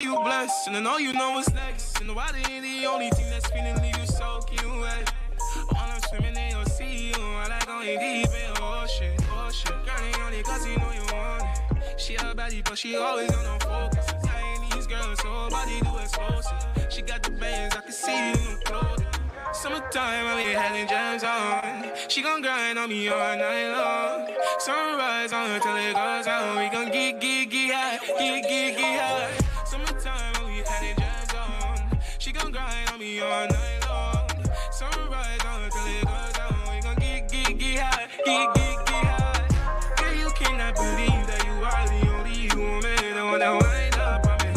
You blessed, and I know you know what's next. And the water ain't the only thing that's feeling leave you soaking wet. While I'm swimming in your sea, I like going deep in the ocean, ocean. Girl, ain't only cause you know you want it. She a baddie, but she always on no focus. I ain't these girls, so her body do explosive. She got the bands, I can see you in the clothing. Summertime, I be having jams on. She gon' grind on me all night long. Sunrise on her till it goes down. We gon' get high, get high. Summertime, I be having jams on. She gon' grind on me all night long. Sunrise on her till it goes down. We gon' get high, get high. Girl, you cannot believe that you are the only woman that wanna wind up on me.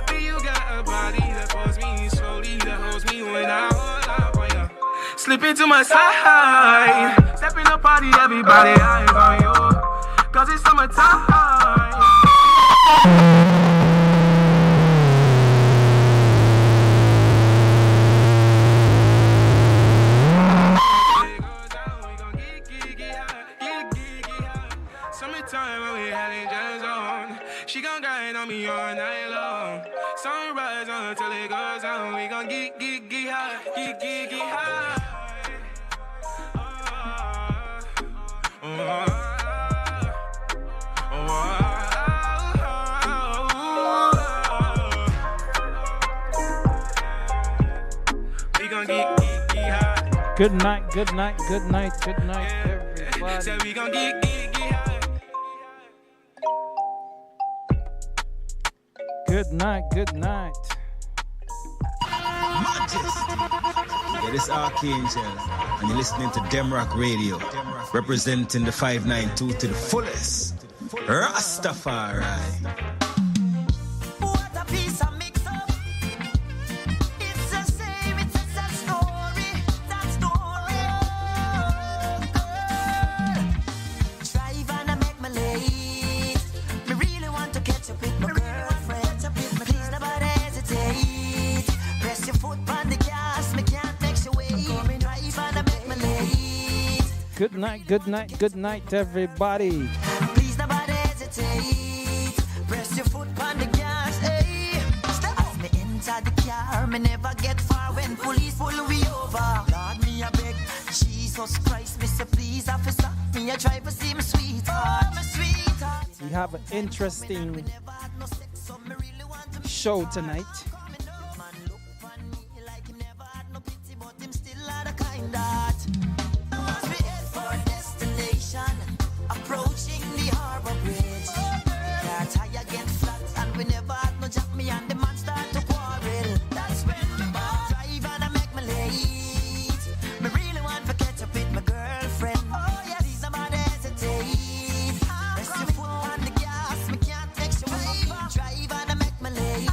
But you got a body that pulls me slowly, that holds me when I hold up on you. Slip into my side, step in the party, everybody eyes on you, cause it's summertime. Summertime, we having jazz on. She gon' grind on me all night long. Sunrise on her till it goes down. We gon' get high, get high. We gon' get high. Good night, good night, good night, good night, everybody. So we gon' get high. Good night, good night. Majesty. Yeah, this Archangel, and you're listening to Demrock Radio, representing the 592 to the fullest. Rastafari. What a piece of mix-up. It's the same, it's a sad story. That story, oh, girl. Drive and I make me late. Me really want to catch up with my girlfriend. Please nobody hesitate. Press your foot on the gas, me can't make you wait. Drive and I make me late. Good night, good night, good night, everybody. Please nobody hesitate. Press your foot on the gas, hey. Step as me enter the car, me never get far when police pull we over. Lord, me a beg, Jesus Christ, me say please, officer. Me a driver, see me sweetheart, my sweetheart. We have an interesting show tonight. Man look on me like him never had no pity, but him still had a kind heart. As we head for destination, approaching the harbor bridge. Car tire get flat and we never had no jack. Me and the man start to quarrel. That's when me drive and I make me late. Me really want to catch up with my girlfriend. Oh yeah, please nobody hesitate. Press your foot on the gas, me can't take you away. Drive and I make me late.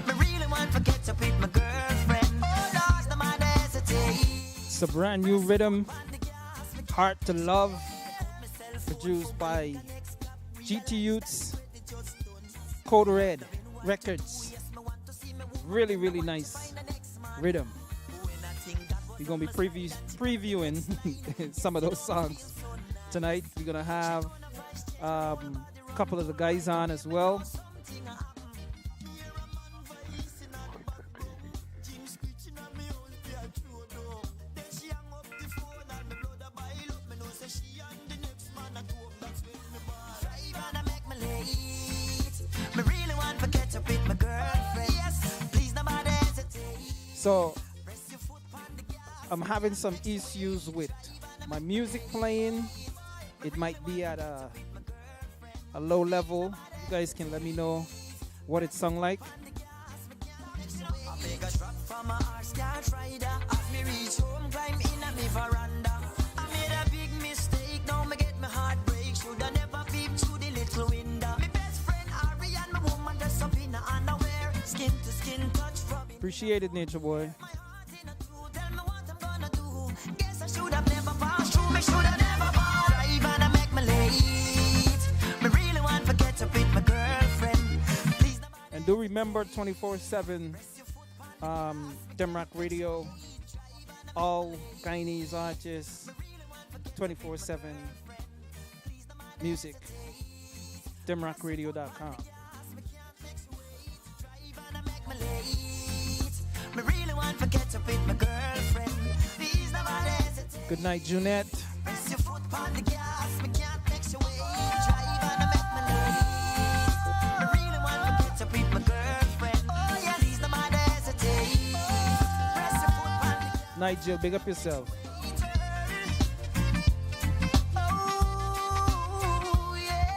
Me really want to catch up with my girlfriend. Oh Lord, nobody hesitate. It's a brand new rhythm, Heart to Love, produced by GT Youths, Code Red Records. Really, really nice rhythm. We're going to be previewing some of those songs tonight. We're going to have a couple of the guys on as well. Me really want to catch up with my girlfriend. Yes, please nobody hesitate. So I'm having some issues with my music playing. It might be at a low level. You guys can let me know what it sound like. I make a drop from my arse car rider. As me reach home, climb in a me veranda. I made a big mistake, now me get my heart break. Shoulda never peeped through the little window. My best friend Ari and my woman dress up in her underwear. Skin to skin touch rubbing. Appreciate it, Nature Boy. My heart in a two, tell me what I'm gonna do. Guess I should have never passed through, me shoulda never passed. Drive and I make me late. Me really want to catch up with my girlfriend. Please nobody. And do remember 24/7 Demrock Radio, all Guyanese artists, 24/7 music, demrockradio.com. Good night, Junette. Press your foot on the gas, me can't text your way. Drive and I make my lane. I really want to catch up with my girlfriend. Oh yeah, please no matter hesitate. Press your foot on the gas. Nigel, big up yourself. Oh yeah.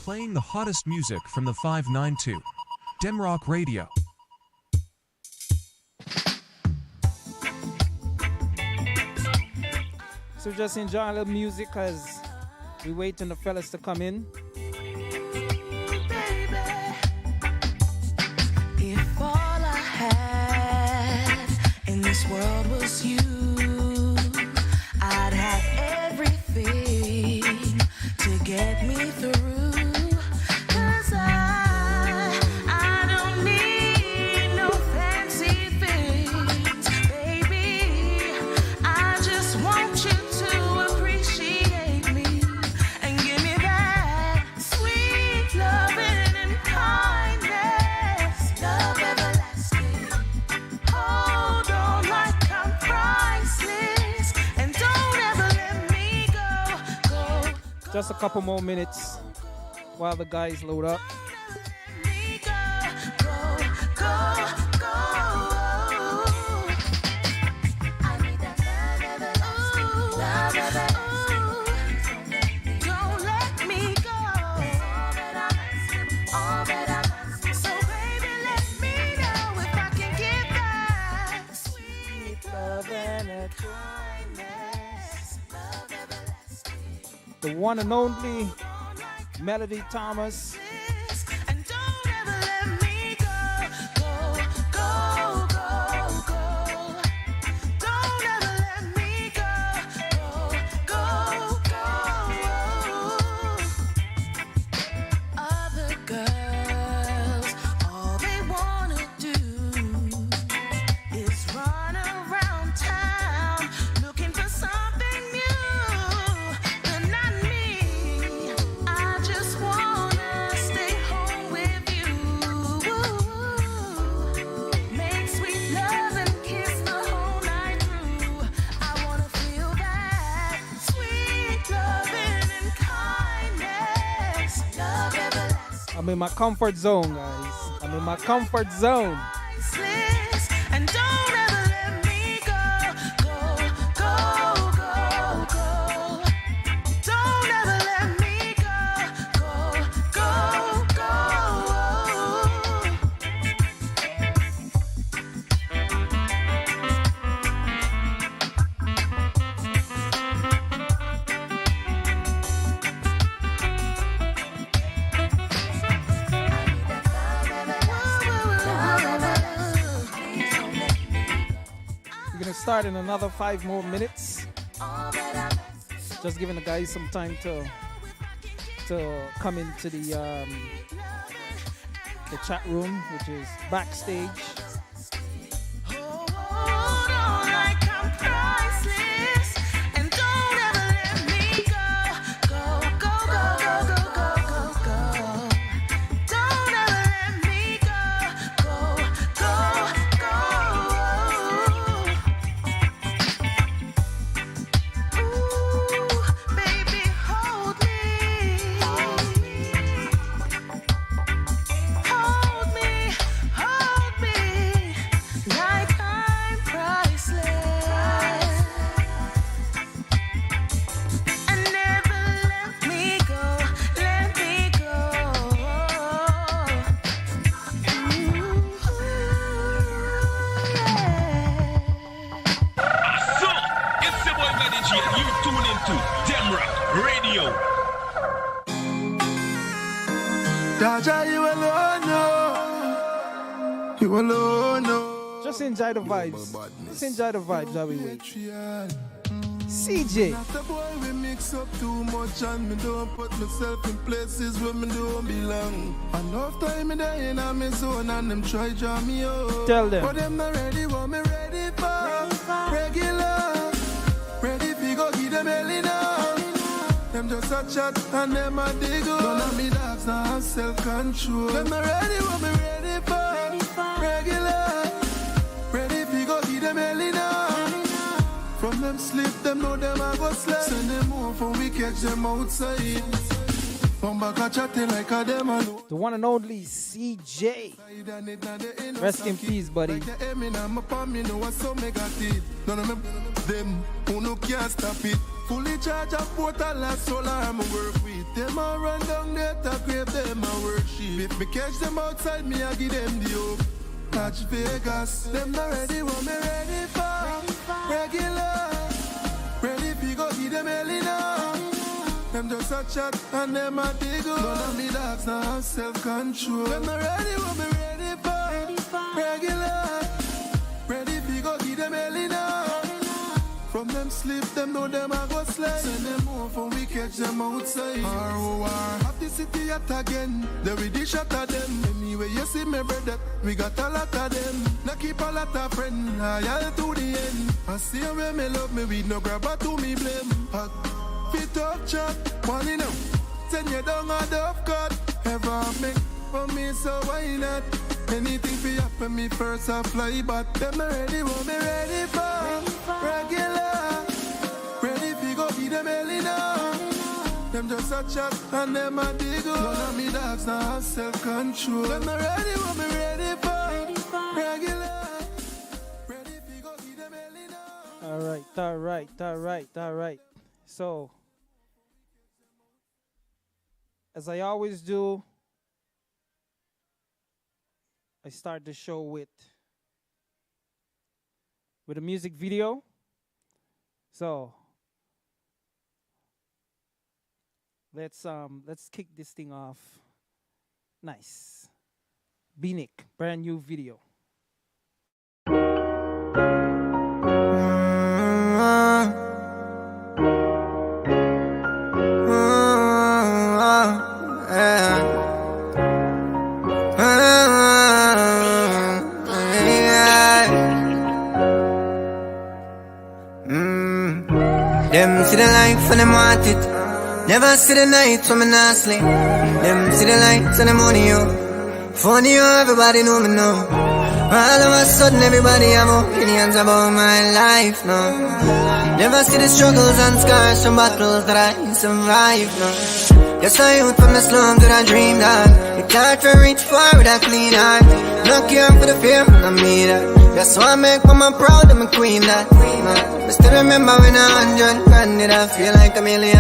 Playing the hottest music from the 592. Demrock Radio. So just enjoy a little music as we wait on the fellas to come in. If all I had in this world was you, I'd have everything to get me through. 'Cause I don't need no fancy things, baby. I just want you to appreciate me and give me that sweet loving and kindness, love everlasting. Hold on like I'm priceless, and don't ever let me go. Just a couple more minutes while the guys load up. Let me go. I need that love everlasting. Don't let me go. All that I'm asking. So baby, let me know if I can get that sweet love and a kindness, love everlasting. The one and only Melody Thomas. And don't ever let me go. Don't ever let me go. Other girls, all they wanna do is run around town looking for something new, but not me. I just wanna stay home with you. Make sweet love and kiss the whole night through. I wanna feel that sweet loving and kindness, love everlasting. I'm in my comfort zone, guys. I'm in my comfort zone. Priceless, and don't ever let me go. Don't ever let me go. We're gonna start in another 5 more minutes. Just giving the guys some time to come into the chat room, which is backstage. Hold on like I'm priceless, and don't ever let me go. Don't ever let me go. Ooh, baby, hold me. Hold me like I'm priceless, and never let me go. So, it's your boy Melody G, and you tune into Demrock Radio. Jaja, you alone, no. You alone, no. Just enjoy the vibes. Just enjoy the vibes while we wait. CJ. The boy we mix up too much and me don't put myself in places where me don't belong. Enough time me there in a me zone and them try draw me out. Tell them. But them not ready, what me ready for? Regular. Ready fi go give them belly now. Them just a chat and them a dig up. None of me dogs not have self-control. Them not ready, what me ready for? Regular, ready fi go give them hell now. From them sleep, them know them a go slay. Send them home for we catch them outside. Come back a chatting like a them alone. The one and only CJ. Rest in peace, buddy. None of them who no can't stop it. Fully charge a portal as solar I'm a work with. Them a run down there to grave them a worship. If me catch them outside, me I give them the hope. Catch Vegas, them not ready, what me ready for. Regular, ready fi go give them hell now. Them just a chat and them a dig up. None of me dogs now have self-control. Them not ready, what me ready for. Regular, ready fi go give them hell now. From them sleep, them know them a go slay. Send them home for we catch them outside. ROR, have the city yet again. The ready shot at them. Anyway, you see me brother, we got a lot of them. Now keep a lot of friends, loyal to the end. I see where me love me, we no grab to me blame. Fit up chat, one in them. Send you down a dove cut. Ever make for me, so why not? Anything for happen me first I fly, but them ready, what me ready for. Regular, ready fi go give them hell now. Them just a chat and them a dig up. None of me dogs now have self-control. Them not ready, what me ready for. Regular, ready fi go give them hell now. All right. So, as I always do, I start the show with a music video. So let's kick this thing off. Nice. B-Nick, brand new video. Them see the life and them want it. Never see the night when me not sleep. Them see the lights and the money, yo. Funny, yo, everybody know me now. All of a sudden everybody have opinions about my life now. Never see the struggles and scars from battles that I survived now. Just a youth from the slums that I dreamed of. It's hard to reach far with a clean heart. No care for the fear, I mean that. That's why I make mama proud of my queen that. I still remember when 100 grand did I feel like a million.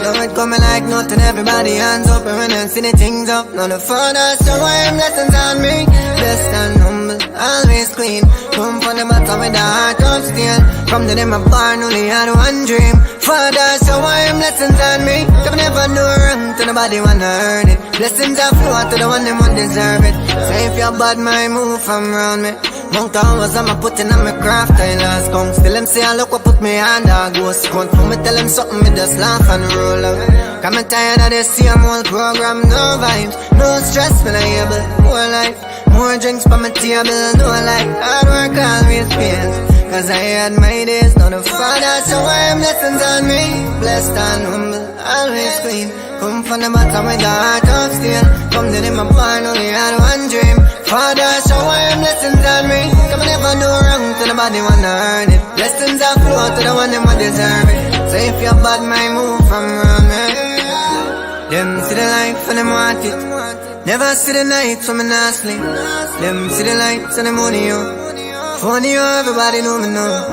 Now it coming like nothing, everybody hands up and when I see the things up. Now the father so I am lessons on me. Blessed and humble, always clean. Come from the bottom with the heart of steel. From the day my barn only had one dream. Father so I am lessons on me. Never never do wrong to nobody wanna earn it. Blessings are flow to the one them won't deserve it. So if you're bad, my move from around me. Monk hours I'm a putting on my craft, I last come. Still them say I look what put me on the ghost front. For me tell them something, me just laugh and roll out. Cause I'm tired of this same old program, no vibes, no stress when I able, more life. More drinks for my table, no life. Hard work always pays. Cause I had my days, now the father so I am lessons on me. Blessed and humble, always clean. Come from the bottom with the heart of steel. Come to them my barn, only had one dream. Father so I am lessons on me. Come and never do wrong to nobody wanna earn it. Blessings are flow to the one them who deserve it. So if you're bad, my move from around me. Them see the life and them want it. Never see the nights when me not sleep. Them see the lights and the money, yo. Funny, yo, everybody know me now.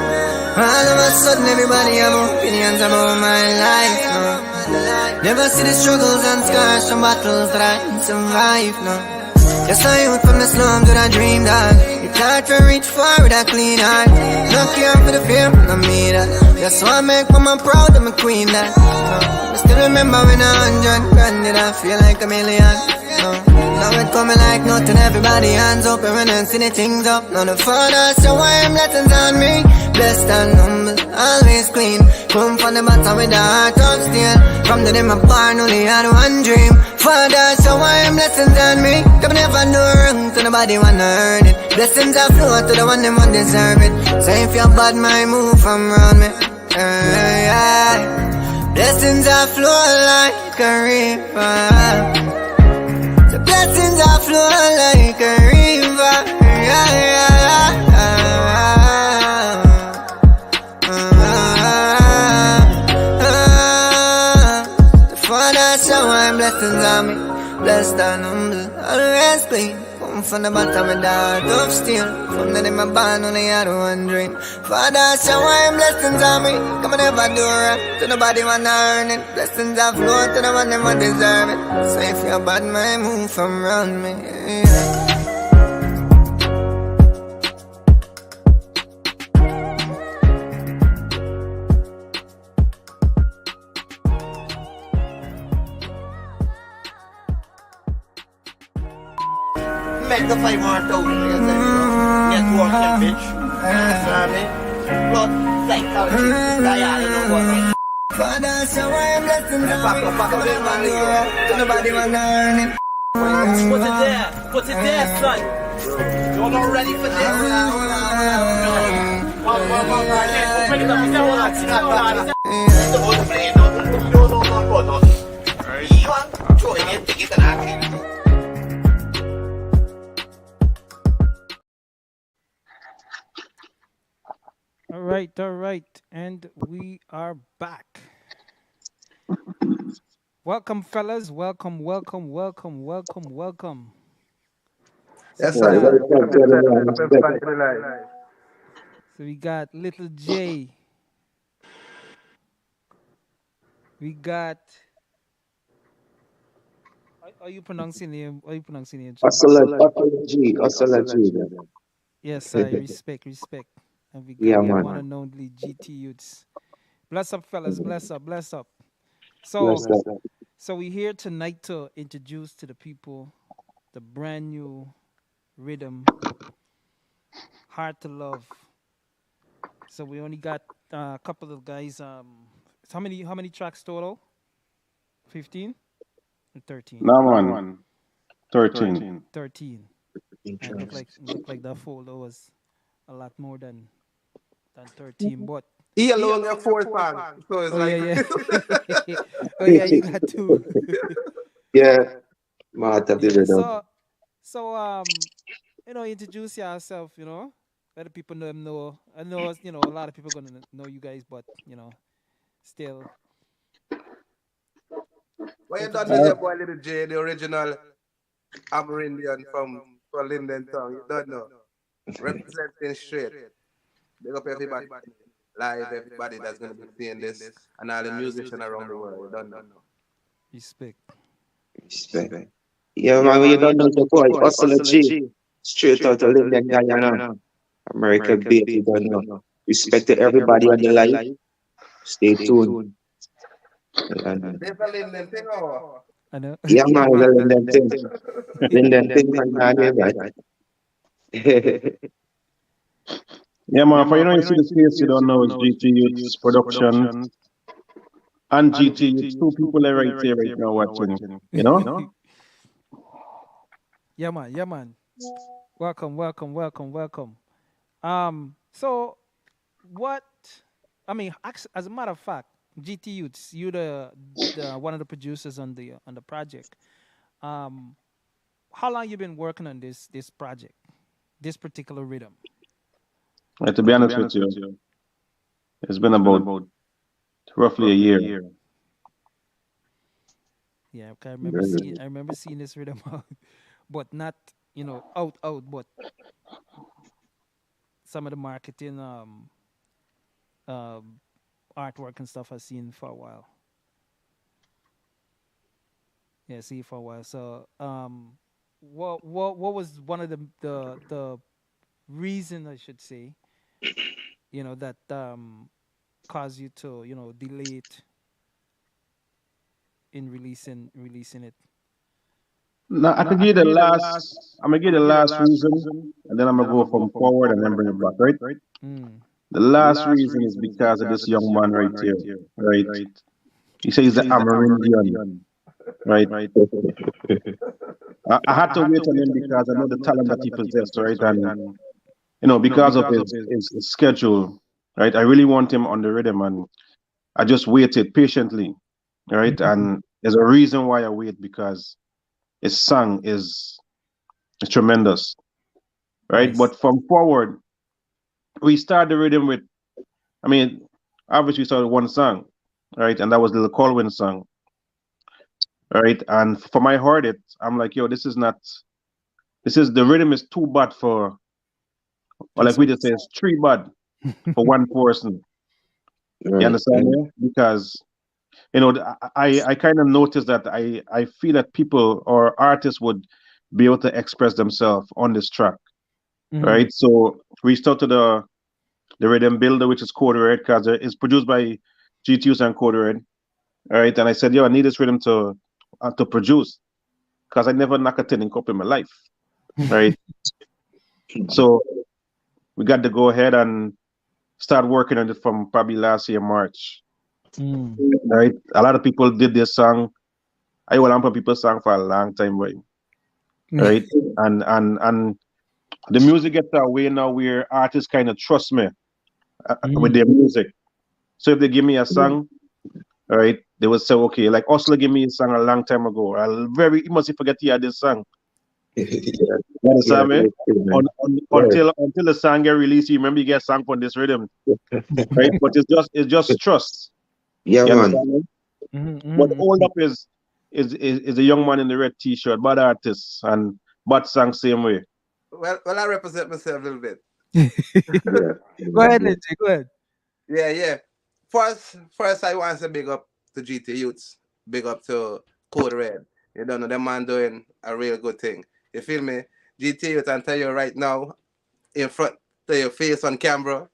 All of a sudden everybody have opinions about my life now. Never see the struggles and scars from battles that I survived now. Just a youth from the slums that I dreamed of. It's hard to reach far with a clean heart. No care for the fear, I mean that. That's why I make mama proud of my queen that. I still remember when 100 grand did I feel like a million. Now it coming like nothing, everybody hands up and when I see the things up. Now the father so I am lessons on me. Blessed and humble, always clean. Come from the bottom with the heart of steel. From the day my barn only had one dream. Father so I am lessons on me. Come never do wrong to nobody wanna earn it. Blessings are flow to the one them who deserve it. So if you're bad, my move from around me. Blessings are flow like a river. So Blessings are flowing like a river. The Father shower blessings on me, blessed and humble, always clean. Come from the bottom of the heart of steel. From the day my born, only had one dream. Father shower blessings on me. Come on, never do right. To nobody wanna earn it. Blessings are flow to the one them want deserve it. So if you're bad, man, move from around me. Yeah. Make the 500,000 get working, bitch. That's what I mean. Blood, psychology, diary, no one. Father, shower blessings on me. To nobody wanna earn it. Put it there, son. You're not ready for this. Bring it up, All right, and we are back. Welcome, fellas. Welcome. Yes, So, sir. so we got Little J. We got. Are you pronouncing him? Are you pronouncing him? Yes, I respect. And we got the one and only GT Youths. Bless up, fellas. Bless up. So we're here tonight to introduce to the people the brand new rhythm, Hard to Love. So we only got a couple of guys. How many tracks total? 15 or 13? No, man. 13. 13. And look like that folder was a lot more than 13, but He alone got 4 songs. So it's like yeah. Oh yeah, you got 2. Yeah, So introduce yourself, let the people know. I know, a lot of people gonna know you guys, but still. What you done with your boy Little J, the original Amerindian from Linden Town? You don't know. Representing straight. Big up everybody live, everybody that's gonna be seeing this, and all the musicians around the world. You don't know. Respect. Yeah, man, when you don't know the boy, Hustle G, straight out of Linden, Guyana, American beat, you don't know. Respect to everybody on the line. Stay tuned. They fell in them thing or? I know. Yeah, man, Linden thing. Linden thing, man, right? Yeah, man. For you see the space, you don't know it's GT Youths Production and GT Youths. 2 people are right here right now watching. You know? Yeah, man. Welcome. So what? I mean, as a matter of fact, GT Youths, you the one of the producers on the project. How long you been working on this project, this particular rhythm? To be honest with you, it's been about roughly a year. Yeah, okay, I remember seeing this rhythm out, but not out, but some of the marketing artwork and stuff I've seen for a while. Yeah, see for a while. So what was one of the reason, I should say, that caused you to delay it in releasing it? No, I can give the last. I'm gonna give the last reason, and then I'm gonna go from forward and then bring it back. Right? The last reason is because of this young man right here. Right? He says he's the Amerindian. Right? I had to wait on him because I know the talent that he possessed. Right? And because of his schedule. Right? I really want him on the rhythm, and I just waited patiently. Right? And there's a reason why I wait, because his song is tremendous, right? Nice. But from forward, we start the rhythm with, I mean, obviously we started one song, right? And that was the Colwyn song, right? And for my heart, it, I'm like, yo, this is not, this is, the rhythm is too bad for, or like Just we just say, it's three bad for one person. You Right. understand me? Because, you know, I kind of noticed that I feel that people or artists would be able to express themselves on this track, Mhm. right? So we started the rhythm builder, which is Code Red, because it's produced by GTUs and Code Red, right? And I said, yo, I need this rhythm to produce, because I never knock a tin cup in my life, right? So we got to go ahead and start working on it from probably last year March, Mm. right? A lot of people did this song. I will amp people song for a long time, right? And the music gets that way now where artists kind of trust me with Mm. their music. So if they give me a song, right, they would say, okay, like Oslo gave me a song a long time ago. You must forget he had this song. Yeah. You Yeah. understand me? That's true, man. Right. Until the song get released, you remember you get a song from this rhythm, right? But it's just trust. Yeah, You man. understand me? Mhm, What mhm, hold up is a young man in the red t-shirt, bad artist, and bad song same way. Well, I represent myself a little bit. Yeah. Go ahead, Yeah. Lindsay. Go ahead. Yeah. First, I want to big up to GT Youths, big up to Code Red. You don't know, them man doing a real good thing. You feel me? GT Youths, I tell you right now, in front to your face on camera,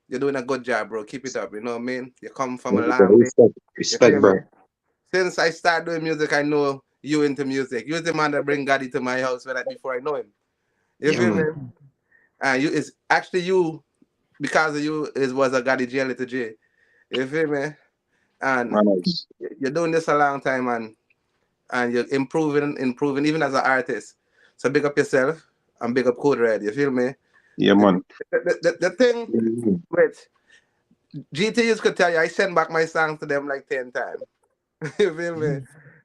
you're doing a good job, bro. Keep it up. You know what I mean? You come from a long way. Respect, You respect, feel me? bro. Since I started doing music, I know you into music. You're the man that bring Gotti to my house before I know him. You Yeah, feel me? man. And you it's actually you because of you is was a Gotti J little J. You feel me? And Manners. you're doing this a long time and you're improving even as an artist. So big up yourself and big up Code Red. You feel me? Yeah, man. The thing Mhm. with GTUs could tell you, I send back my songs to them like 10 times. You feel me?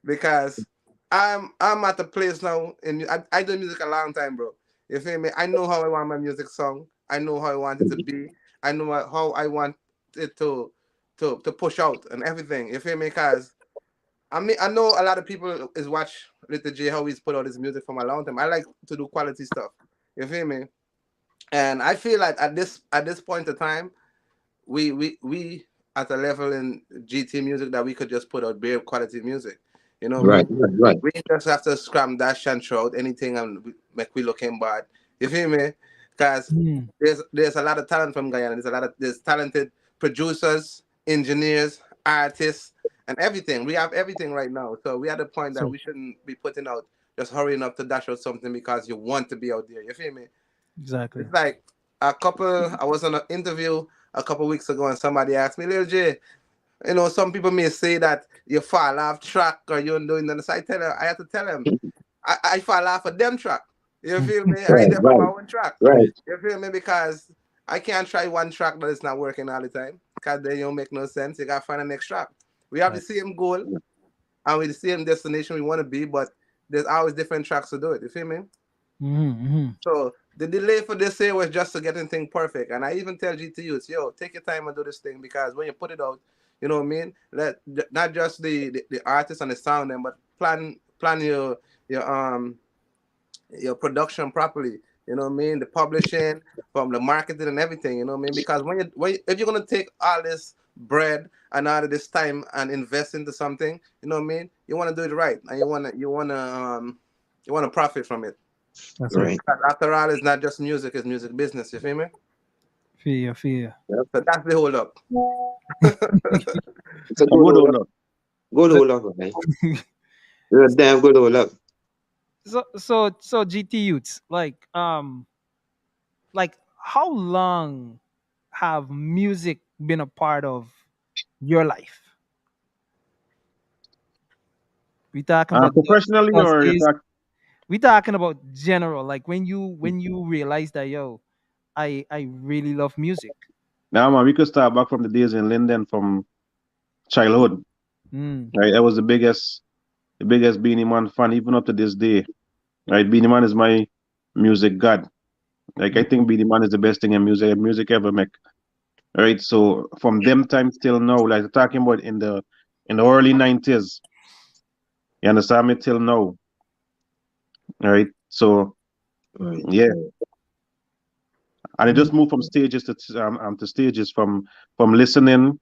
Because I'm at a place now and I do music a long time, bro. You feel me? I know how I want my music song. I know how I want it to be. I know how I want it to push out and everything. You feel me? Cause I mean I know a lot of people is watch Little J how he's put out his music from a long time. I like to do quality stuff. You feel me? And I feel like at this point of time, we at a level in GT music that we could just put out bare quality music. You know what I Right, mean? right, right. We just have to scram dash and throw out anything and make we looking bad. You feel me? Because Mm. there's a lot of talent from Guyana. There's talented producers, engineers, artists, and everything. We have everything right now. So we at the point that So we shouldn't be putting out just hurrying up to dash out something because you want to be out there. You feel me? exactly. It's like I was on an interview a couple weeks ago and somebody asked me, Lil J, some people may say that you fall off track or you're doing this. I have to tell them, I fall off a them track. You feel me? I Right, did on my right, own track. right. You feel me? Because I can't try one track that is not working all the time. Because then you don't make no sense. You gotta find a next track. We have the Right. same goal and with the same destination we want to be, but there's always different tracks to do it. You feel me? Mm-hmm. So the delay for this year was just to getting thing perfect. And I even tell GTUs, yo, take your time and do this thing because when you put it out, you know what I mean? Not just the artist and the sound them, but plan your production properly. You know what I mean? The publishing, from the marketing and everything. You know what I mean? Because if you're gonna take all this bread and all of this time and invest into something, you know what I mean? You want to do it right, and you wanna profit from it. That's it. Right. Because after all, it's not just music; it's music business. You feel me? Fear, fear. Yep. So that's the hold up. It's a A good good hold hold up. up. Good hold up, man. It's a damn good hold up. So GT youths, like how long have music been a part of your life? We talking about the Professionally, those or you days. talk? We talking about general, like when you realize that I really love music. Now, man, we could start back from the days in Linden from childhood. Mm. Right, that was the biggest. the biggest Beanie Man fan even up to this day. Right, Beanie Man is my music god. Like I think Beanie Man is the best thing in music ever make. Right, so from them times till now, like talking about in the early 90s, you understand me till now, right? So Right. yeah, and it just moved from stages to stages from listening,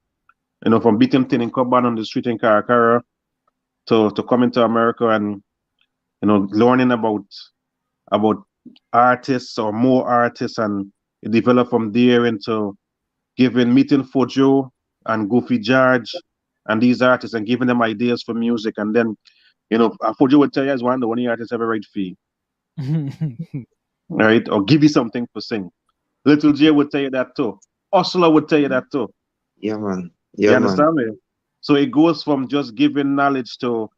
from beating tin in Coban on the street in Caracara to coming to America and learning about artists or more artists, and it developed from there into giving meeting Fojo and Goofy George and these artists and giving them ideas for music, and then Fojo would tell you as one of the only artists ever write fee, right? Or give you something for sing. Little J would tell you that too. Oslo would tell you that too. Yeah, man. You Yeah, man. understand me? So it goes from just giving knowledge to,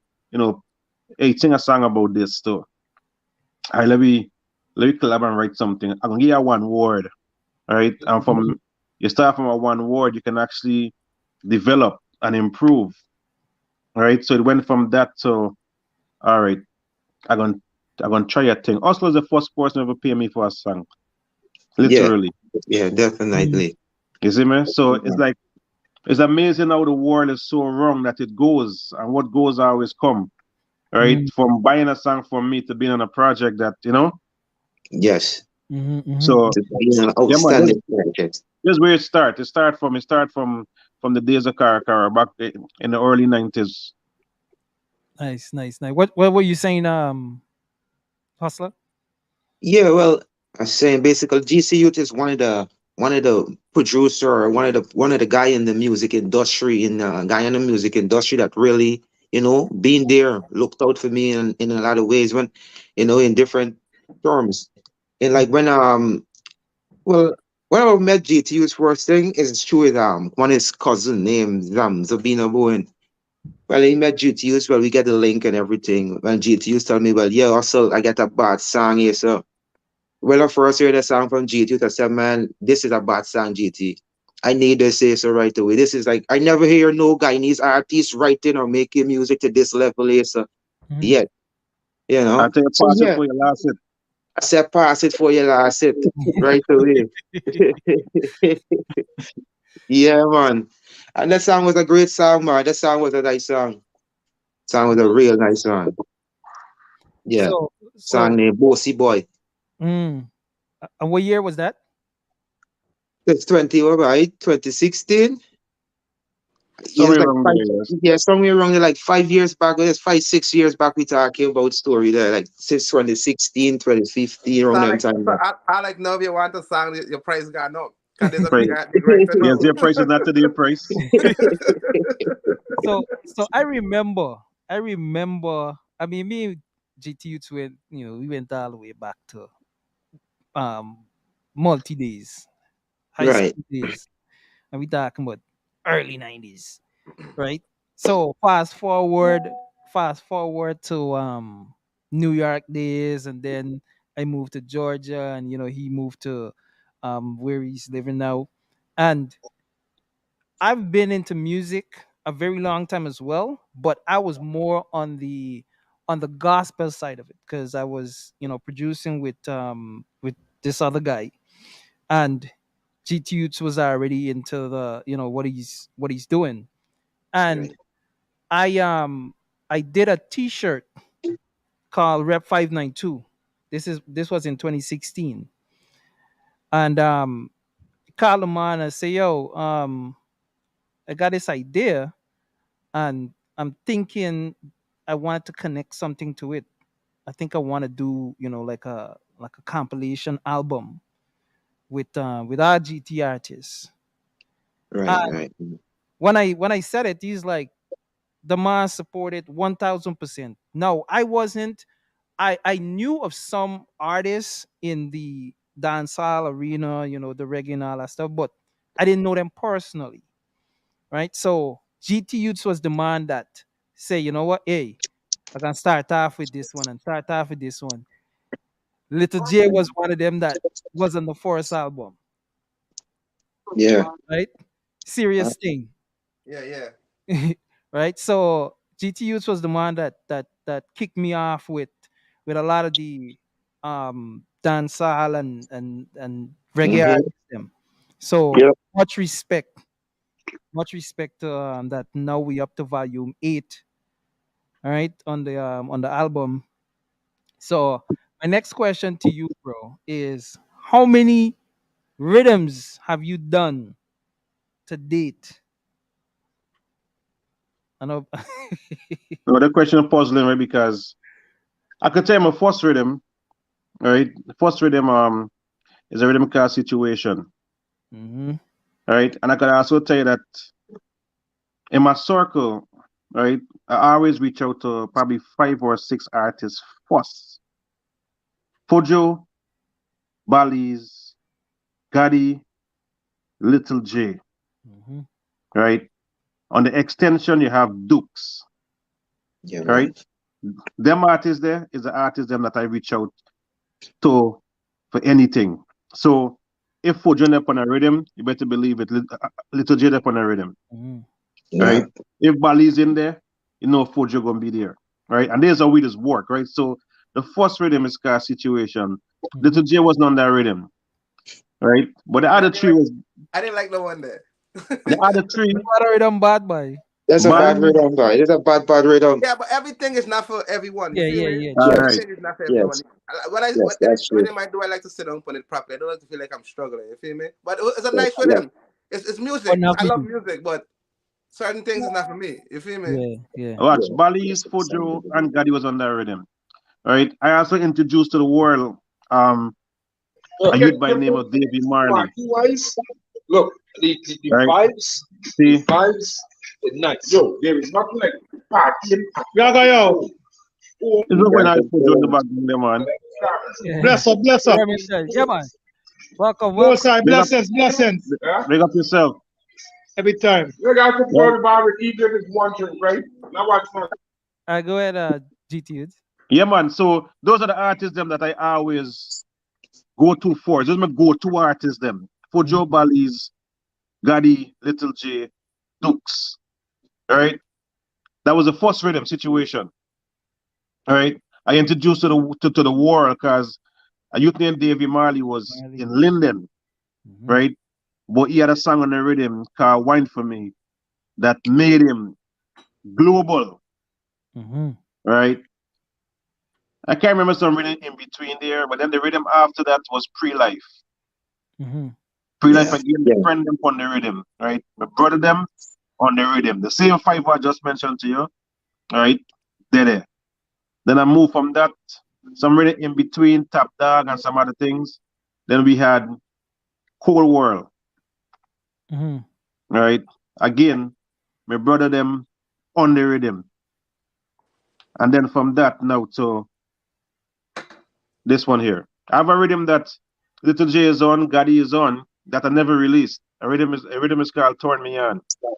hey, sing a song about this too. All right, let me collab and write something. I'm gonna give you one word, all right? And from you start from a one word, you can actually develop and improve, all right? So it went from that to, all right, I'm gonna I'm gonna try a thing. Oslo is the first person ever pay me for a song, Yeah. literally. Yeah, definitely. You see me? So it's like it's amazing how the world is so wrong that it goes, and what goes always come. Right? From buying a song from me to being on a project that. Yes. So To be an yeah, man, this, outstanding project. this is where it start from the days of Karakara back in the early 90s. Nice, nice, nice. What were you saying, Hustler? Yeah, well, I'm saying basically GC Youth is one of the producer or one of the guy in the music industry in Guyana music industry that really been there looked out for me in a lot of ways when in different terms. And like well when I met GTU's first thing is through one of his cousin named Zabina Bowen. Well, he met GTU's, well, we get the link and everything. When GTU's tell me, well, yeah, also I get a bad song here, so when I first heard the song from GT, I said, man, this is a bad song, GT. I need to say so right away. This is like, I never hear no Guyanese artists writing or making music to this level here, so yet, I tell you, So pass it yeah, for your last hit. I said, pass it for your last hit right away. Yeah, man. And that song was a great song, man. That song was a nice song. Song was a real nice song. Yeah. So, Song named Bossy Boy. mm, and what year was that? It's 20, all right, 2016. Yeah, it's Somewhere like around five, there, yes. yeah, somewhere around there, like 5 years back. Yes, 5, 6 years back, we talking about story there, like since 2016, 2015, So around I them like, time. so There. I like know if you want a song, your price gone up. Because there's a Right. big writer Yes, now. your price is not today price. So I remember. I mean, me and GTU went, we went all the way back to um multi days, high Right, school days, and we talking about early 90s, right? So fast forward to New York days, and then I moved to Georgia, and he moved to where he's living now, and I've been into music a very long time as well, but I was more on the gospel side of it because I was, producing with this other guy, and GT Youths was already into the, what he's doing. And right, I did a T-shirt called Rep 592. This was in 2016. And called him on and say, yo, I got this idea, and I'm thinking I wanted to connect something to it. I think I want to do, like a compilation album with our GT artists. right, And right, when I said it, he's like, the man supported 1,000%. No, I wasn't. I knew of some artists in the dancehall arena, the reggae and all that stuff, but I didn't know them personally, right? So GT Youths was the man that say, you know what, hey, I can start off with this one and start off with this one. Little J was one of them that was on the first album, yeah, right? Serious thing, Yeah, yeah. right? So GT Youths was the one that kicked me off with a lot of the dancehall and reggae Mm-hmm. artists them. So Yep. much respect to that. Now we up to volume 8, all right, on the album. So my next question to you, bro, is how many rhythms have you done to date? I know. No, the question is puzzling, right? Because I could tell you my first rhythm, right? The first rhythm is a rhythm called situation, Mm-hmm. right? And I could also tell you that in my circle, right, I always reach out to probably 5 or 6 artists first. Fojo, Bali's, Gotti, Little J, Mm-hmm. right? On the extension, you have Dukes, Yeah, right? man. Them artists there is the artists them that I reach out to for anything. So if Fojo up on a rhythm, you better believe it. Little J up on a rhythm, Mm-hmm. Yeah. right? If Bali's in there, you know Fojo gonna be there, right? And there's how we just work, right? So the first rhythm is called situation. Mm-hmm. Little J wasn't on that rhythm, right? But the I other didn't three like, was I didn't like the one there. the other three, What are them bad boy? That's a bad Bali. rhythm, boy. It's a bad rhythm. Yeah, but everything is not for everyone. You Yeah, feel yeah, me? yeah. All True. right. Yes. Everything is not for everyone. Yes. When Yes, that's true. rhythm I do, I like to sit down on it properly. I don't like to feel like I'm struggling. You feel me? But it's a Yes. nice Yes. rhythm. It's But music. not I for love you. music, but certain things is not for me. You feel me? Yeah, yeah. Watch, Yeah. Bali's, Yes. It's something Fojo, to and do. Gadi was on that rhythm. All right. I also introduced to the world um Look, a youth by the name of Davy Marley. party wise, look, the Right. vibes, the See, vibes is nice. Yo, there is nothing like partying. Yaga yo. Oh, it's not Yeah, when I I can Fojo tell in the him. background, there, man. Yeah. bless up, bless up. Yeah, Michelle. Yeah, man. Welcome, Most welcome. high Big up, blessings, blessings. Yeah? big up yourself. Every time. You guys can Right. go to the bar with Egypt is one drink, right? Now watch my Go ahead, GT Youths. Yeah, man. So those are the artists them that I always go to for. Those are my go-to artists them. Fojo, Mm-hmm. Bali's, Gadi, Little J, Dukes. All right. That was the first rhythm situation. All right. I introduced to the world because a youth named Davy Marley was Marley. in Linden, Mm-hmm. right? But he had a song on the rhythm called Wine for Me that made him global, Mm-hmm. right? I can't remember some rhythm in between there, but then the rhythm after that was Pre-Life. Mm-hmm. Pre-Life Yeah. again, Yeah. friend them on the rhythm, right? My brother them on the rhythm. The same 5 I just mentioned to you, all right? They're there. Then I moved from that, some rhythm in between, Top Dog and some other things. Then we had Cold World, Mm-hmm. all right? Again, my brother them on the rhythm. And then from that now to this one here. I have a rhythm that Little J is on, Gotti is on, that I never released. A rhythm is called Torn Me On. All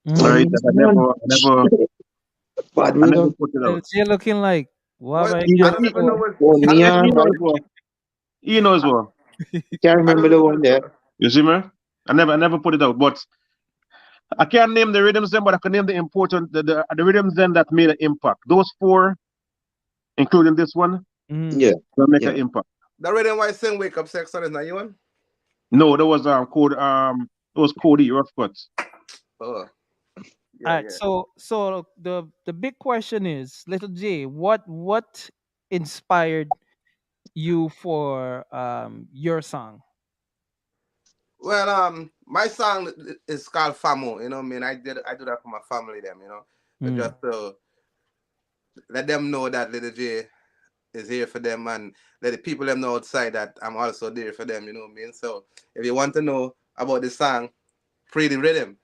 Mm-hmm. right, that Bad I never rhythm. put it out. You're looking like what What I He, I get don't he, even know for. what Oh, I don't he even neon, know knows right? well. He knows well. Can't I remember don't know the one what there. You see me? I never put it out. But I can't name the rhythms then, but I can name the important the rhythms then that made an impact. Those 4, including this one, Mm-hmm. Yeah. will make an Yeah. impact. the reason why I sing Wake Up Sex Son is not you one? No, there was it was Cody Rough Cuts. Oh, All yeah, right. yeah. So the big question is, Little J, what inspired you for your song? Well, my song is called Famo. You know what I mean? I do that for my family, them. You know, Mm. just to let them know that Little J is here for them, and let the people them know outside that I'm also there for them. You know what I mean? So if you want to know about the song, Pretty Rhythm,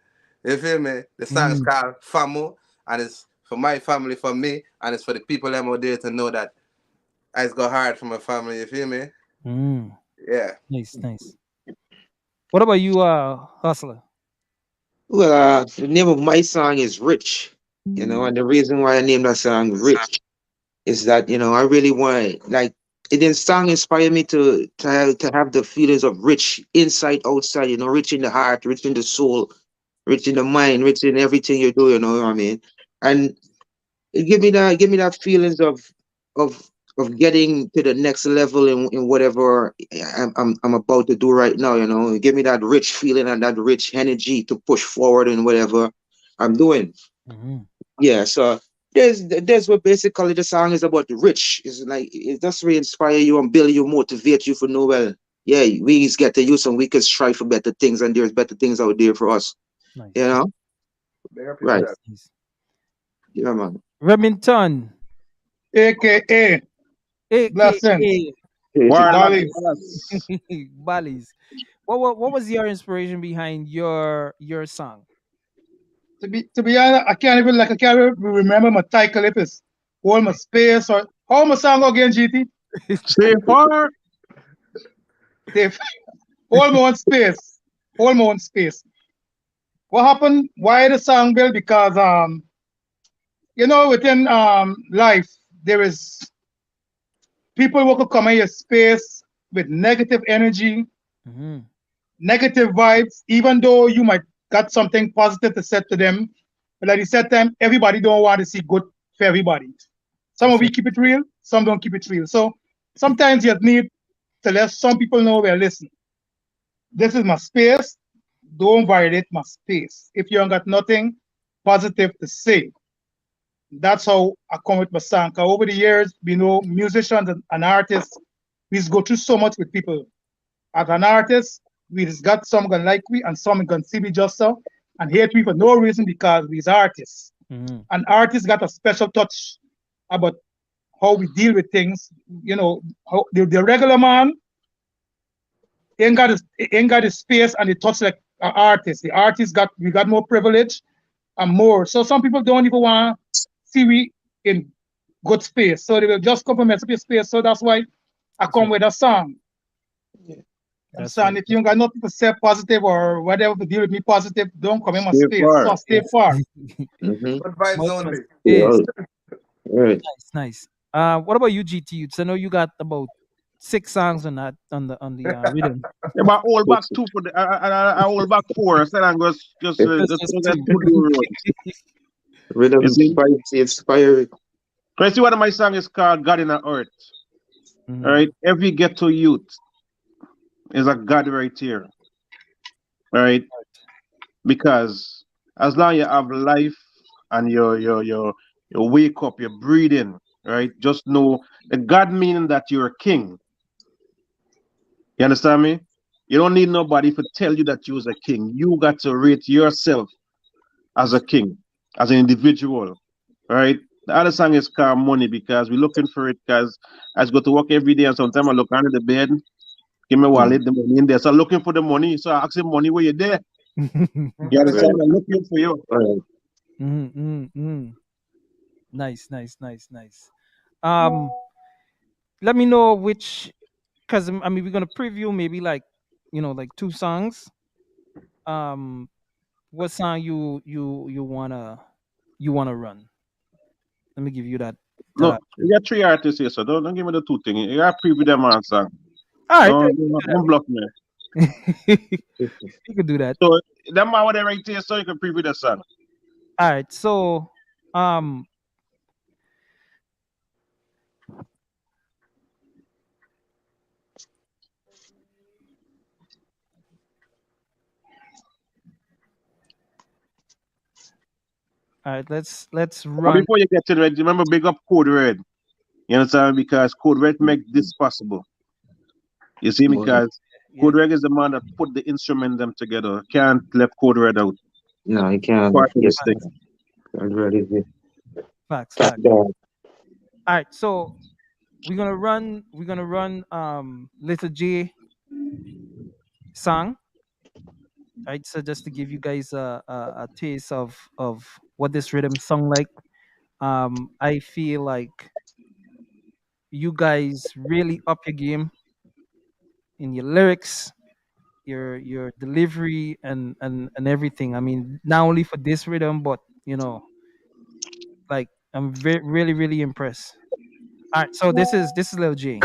you feel me? The song is Mm. called Famo, and it's for my family, for me, and it's for the people them out there to know that I go hard for my family. You feel me? Mm. Yeah. Nice, nice. What about you, Hustler? Well, the name of my song is Rich. And the reason why I named that song Rich is that I really want like it then song inspired me to have the feelings of rich inside outside, rich in the heart, rich in the soul, rich in the mind, rich in everything you do, you know what I mean? And give me that feelings of of getting to the next level in whatever I'm about to do right now. You know, give me that rich feeling and that rich energy to push forward in whatever I'm doing. Yeah, so there's what basically the song is about. Rich is like it just really inspire you and build you, motivate you for know well. Yeah, we just get to use and we can strive for better things, and there's better things out there for us. Nice. You know, right? Nice. Yeah, man. Remington, AKA Blessings. aka Bali. Bally's. What was your inspiration behind your song? To be honest, I can't even remember my title if it's All My Space or how my song again, GT? Stay far. All My One Space. All My One Space. What happened? Why the song built? Because within life there is people who could come in your space with negative energy, negative vibes, even though you might got something positive to say to them. But like you said to them, everybody don't want to see good for everybody. Some of we keep it real, some don't keep it real. So sometimes you need to let some people know, well, listen, this is my space. Don't violate my space. If you ain't got nothing positive to say, that's how I come with my song. 'Cause over the years, we know musicians and artists, we just go through so much with people. As an artist, we just got some gonna like we and some gonna see me just so and hate me for no reason because we's artists. And artists got a special touch about how we deal with things. You know, how the regular man ain't got his space and the touch like an artist. The artist we got more privilege and more. So some people don't even want to see we in good space. So they will just compromise your space. So that's why I come with a song. Understand? If you ain't got nothing to say positive or whatever to deal with me positive, don't come in my space. So stay far. Good vibes only. Yes. Right. Nice. What about you, GT? I know you got about 6 songs on that on the rhythm. Yeah, but all back 2 for the I hold back 4. So I'm just Rhythm inspiring. Can see one of my songs is called God in the Earth. All right, every ghetto youth is a God right here. All right, because as long as you have life and you wake up, you're breathing, right? Just know the God meaning that you're a king. You understand me? You don't need nobody to tell you that you're a king. You got to rate yourself as a king, as an individual, right? The other song is called Money because we're looking for it because I go to work every day and sometimes I look under the bed, give me wallet, the money in there. So I'm looking for the money. So I ask him money where you there. You understand? I'm looking for you. Nice. Let me know which, because I mean we're gonna preview maybe like 2 songs. What song you wanna run? Let me give you that. No, you got 3 artists here, so don't give me the 2 things. You got to preview them on song. All right, don't bluff me. You can do that. So them are what they right here, so you can preview the song. All right, so all right, let's run. But before you get to it, remember big up Code Red. You understand? Because Code Red make this possible. You see, because Code Red is the man that put the instrument them together. Can't left Code Red out. No, you can't. Part of this thing. Facts. All right, so we're gonna run Little J song. Right, so just to give you guys a taste of what this rhythm song like. I feel like you guys really up your game in your lyrics, your delivery, and everything. I mean, not only for this rhythm, but like I'm really impressed. All right, so this is Lil J.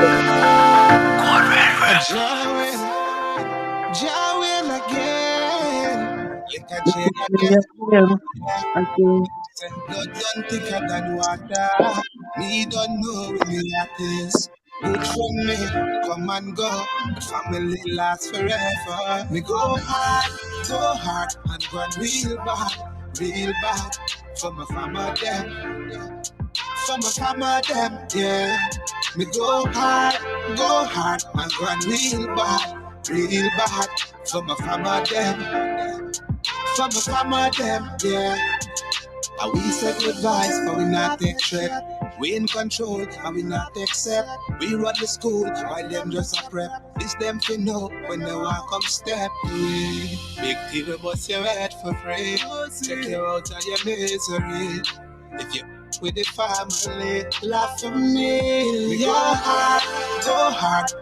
Jawin again. Look at you again. Say blood done thicker than water. Me don't know where me at is. Good from me, come and go. But family lasts forever. Me go hard, and go real bad. For my family them, for my family them, yeah. Me go hard, and go real bad. For my family them, for my family them, yeah. And we say good vibes, but we not take threat. We in control, and we not accept. We run the school, while them just a prep. This them fi know, when they walk up step. Big TV bust your head for free. Check you out of your misery. If you with the family, laugh for me. We go hard,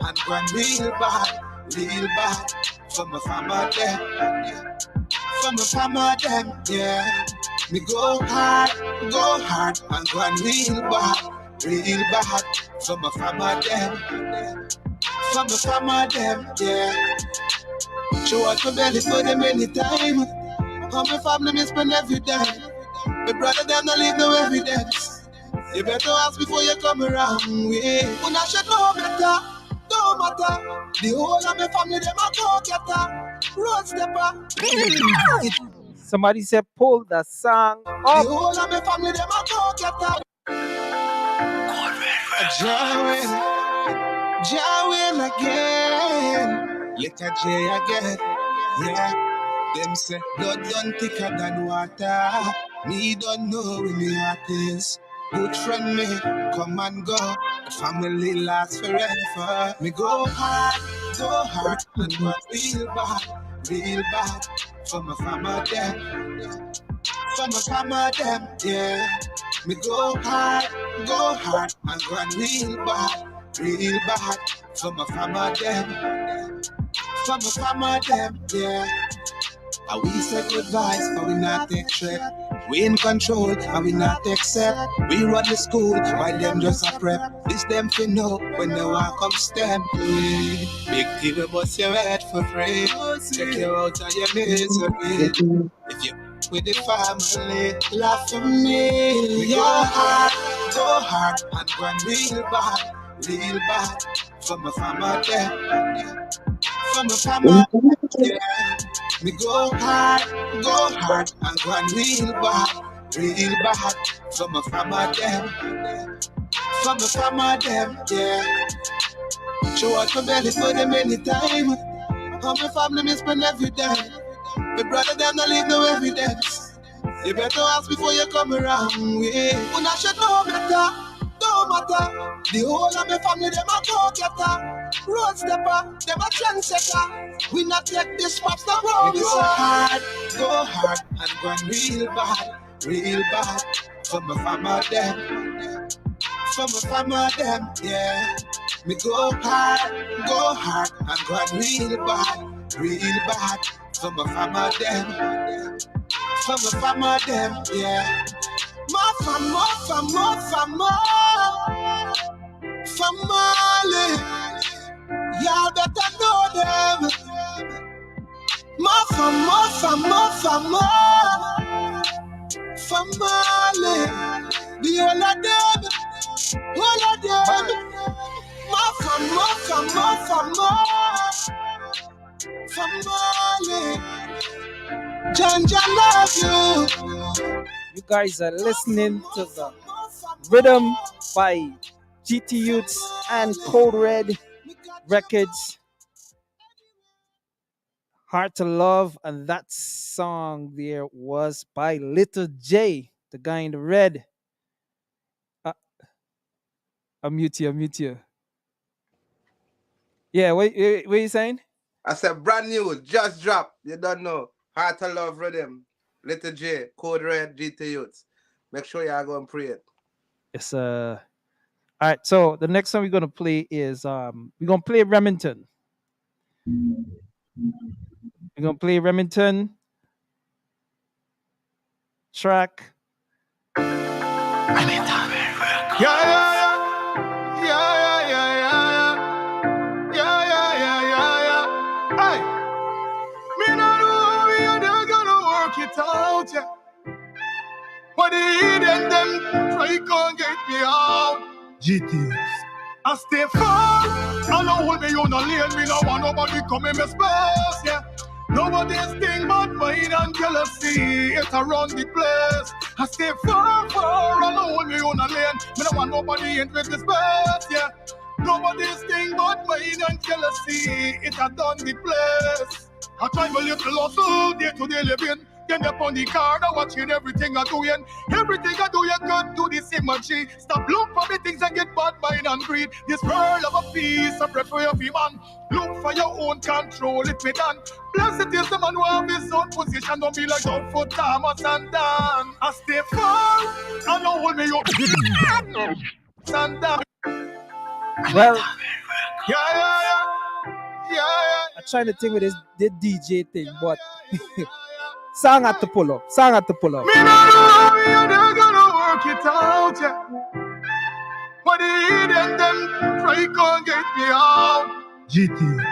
and real bad. For my family, for my family, yeah. Me go hard, and go real bad. For my family, yeah. Show out my belly for them anytime. How my family me spend every time. My brother them not leave no evidence. You better ask before you come around. When I should know better, don't matter. The whole of my family them a go getter, road stepper. Somebody said pull the song up. The whole of my family them a go getter. Jawin again, little J again, yeah. Them say blood done thicker than water. Me don't know where me heart is. Good friend me, come and go. The family lasts forever. Me go hard, and go real bad. For my family them, for my family them, yeah. Me go hard, and go real bad. For my family them, for my family them, yeah. And we say good vibes, but we not take threat. We in control, and we not accept. We run the school, while them just a prep. This them fi know, when they walk up step. Big TV bust your head for free. Check you out of your misery. If you with the family, laugh for me. We go hard, and go real bad. For my family, for my family, yeah. Me go hard, and go real bad. For my family, for my family, yeah. Show out my belly for them anytime. How my family me spend every day. My brother them not leave no evidence. You better ask before you come around. When I should know better, don't matter. The whole of my family them a go getter, road stepper, them a trendsetter. We not take this pops the road. We go hard, and go real bad. For my family them, for my family them, yeah. Me go hard, and go real bad. For my family them, for my family them, yeah. My family, y'all better know them. My family, the whole of them, all of them. My family, John love you. You guys are listening to the Rhythm by GT Youths and Code Red Records. Hard to Love, and that song there was by Little J, the guy in the red. I'm mute you. Yeah, what you saying? I said brand new, just drop. You don't know. Heart to Love Riddim. Little J, Code Red, GT Youths. Make sure y'all go and pray it. It's all right. So the next song we're gonna play is we're gonna play Remington. We're gonna play Remington track. Hey, me not know how we are never gonna work it out, yeah. But the hidden them try can't get me out. GTS. I stay far. I know hold me on a lane. Me no want nobody come in my space. Yeah. Nobody's thing but mine and jealousy. It around the place. I stay far, far. I know hold me on a lane. Me no want nobody in with the space. Yeah. Nobody's thing but mine and jealousy. It a done the place. I try my little hustle, day to day living. Then up on the car, now watching everything I doing. Everything I do, you good do the same energy. Stop look for the things and get bad mind and greed. This world of a peace, I pray for every man. Look for your own control, it me done. Blessed is the man who have his own position. Don't be like don't for Thomas and Dan. I stay far, I know hold me up. And down. Well, Yeah. I'm trying to think with this DJ thing, but song had to pull up. Song had to pull up. Me no know how we are gonna work it out, yeah. But the hidden them try can't get me out. GTS.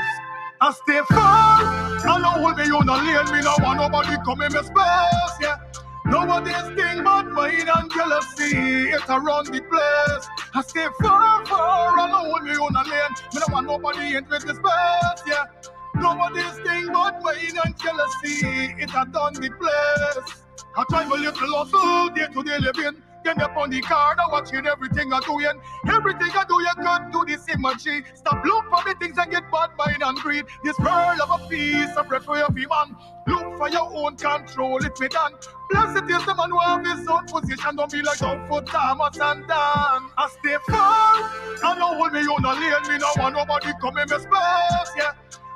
I stay far. I know hold me on a lane. Me no want nobody come in my space, yeah. Nobody's thing but mine and jealousy. It around the place. I stay far, far. I know hold me on a lane. Me no want nobody in with the space, yeah. Nobody's thing but mine and jealousy. It a done the place. I try my little hustle, day to day living. Then up on the car, now watching everything I doing. Everything I do, you could do the same energy. Stop look for the things and get bad mind and greed. This world of a peace, I pray for every man. Look for your own control, it me done. Blessed is the man who have his own position. Don't be like don't for Thomas and Dan. I stay far, I know hold me on a lane. Me no want nobody come in my space, yeah.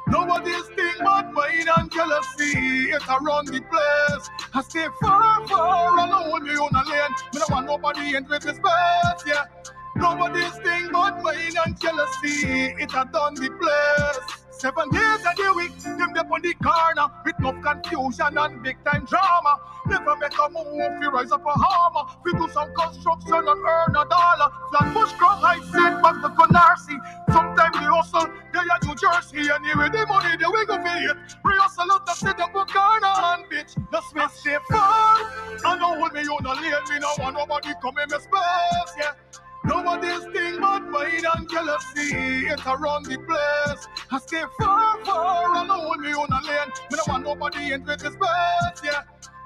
Nobody's thing but mine and jealousy. It around the place. I stay far, far. I know hold me on a lane. Me no want nobody in with the space, yeah. Nobody's thing but mine and jealousy. It a done the place. 7 days a the week, them up on the corner with no confusion and big time drama. Never make a move, fi rise up a hammer. Fi do some construction and earn a dollar. Flatbush, Crown Heights, St. back to Canarsie. Sometimes we hustle, they are New Jersey. Anyway, the money, they we go for it. We hustle out to set up a corner and bitch. That's me stay far. I know hold me on a lane, me no want nobody come in my space, yeah. Nobody's thing but mine and jealousy. It around the place. I stay far, far. I know hold me on a lane. Me no want nobody in with the space, yeah.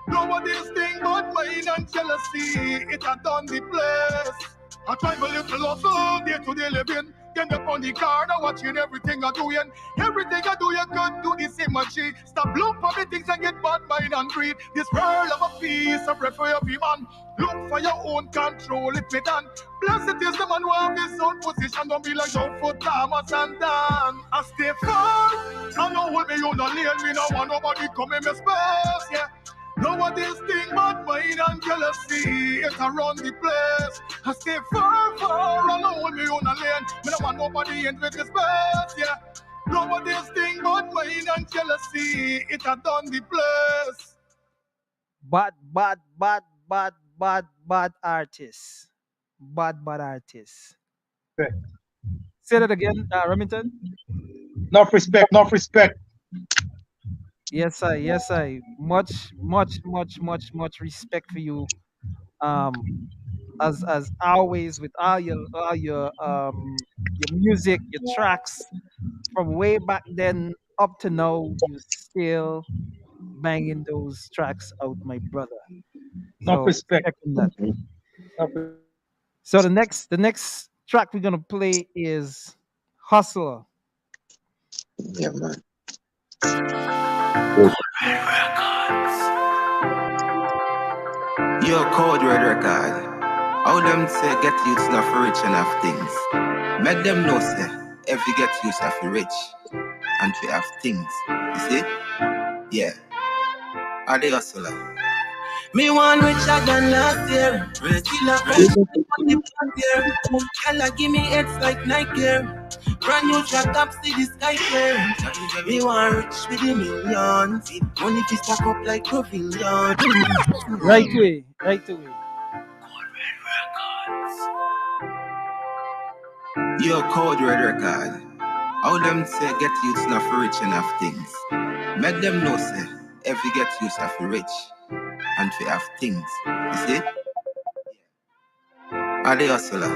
Nobody's thing but mine and jealousy. It a done the place. I try my little hustle, day to day living. Then up on the car, now watching everything I doing. Everything I do, you could do the same energy. Stop look for the things and get bad mind and greed. This world of a peace, I pray for every man. Look for your own control, it me done. Blessed is the man who have his own position. Don't be like don't for Thomas and Dan. I stay far, I know hold me on a lane. Me no want nobody come in my space, yeah. Nobody's thing but mine and jealousy. It around the place. I stay far, far. I know hold me on a lane. Me no want nobody in with the space, yeah. Nobody's thing but mine and jealousy. It a done the place. Bad artists. Bad artists. Say that again, Remington. Enough respect, enough respect. Yes, I. Much respect for you. As always with all your music, your tracks from way back then up to now, you still banging those tracks out, my brother. Enough So respect. respect on that. Enough respect. So the next track we're gonna play is Hustler. Yeah, man. Yo, Code Red Record. How them say get youths not for rich enough things. Make them know say if you get youths not for rich and to have things. You see? Yeah. Are they hustler? Me want richer than last year. Still a fresh on the plant here. Kala give me heads like Nike. Brand new track up, see the sky clear. Me want rich with the millions. Money to stack up like pavilion. Right away. Yo, Code Red Record. How them say get youths not for rich enough things. Make them know say if you get youths not for rich and to have things. You see? Are the hustler?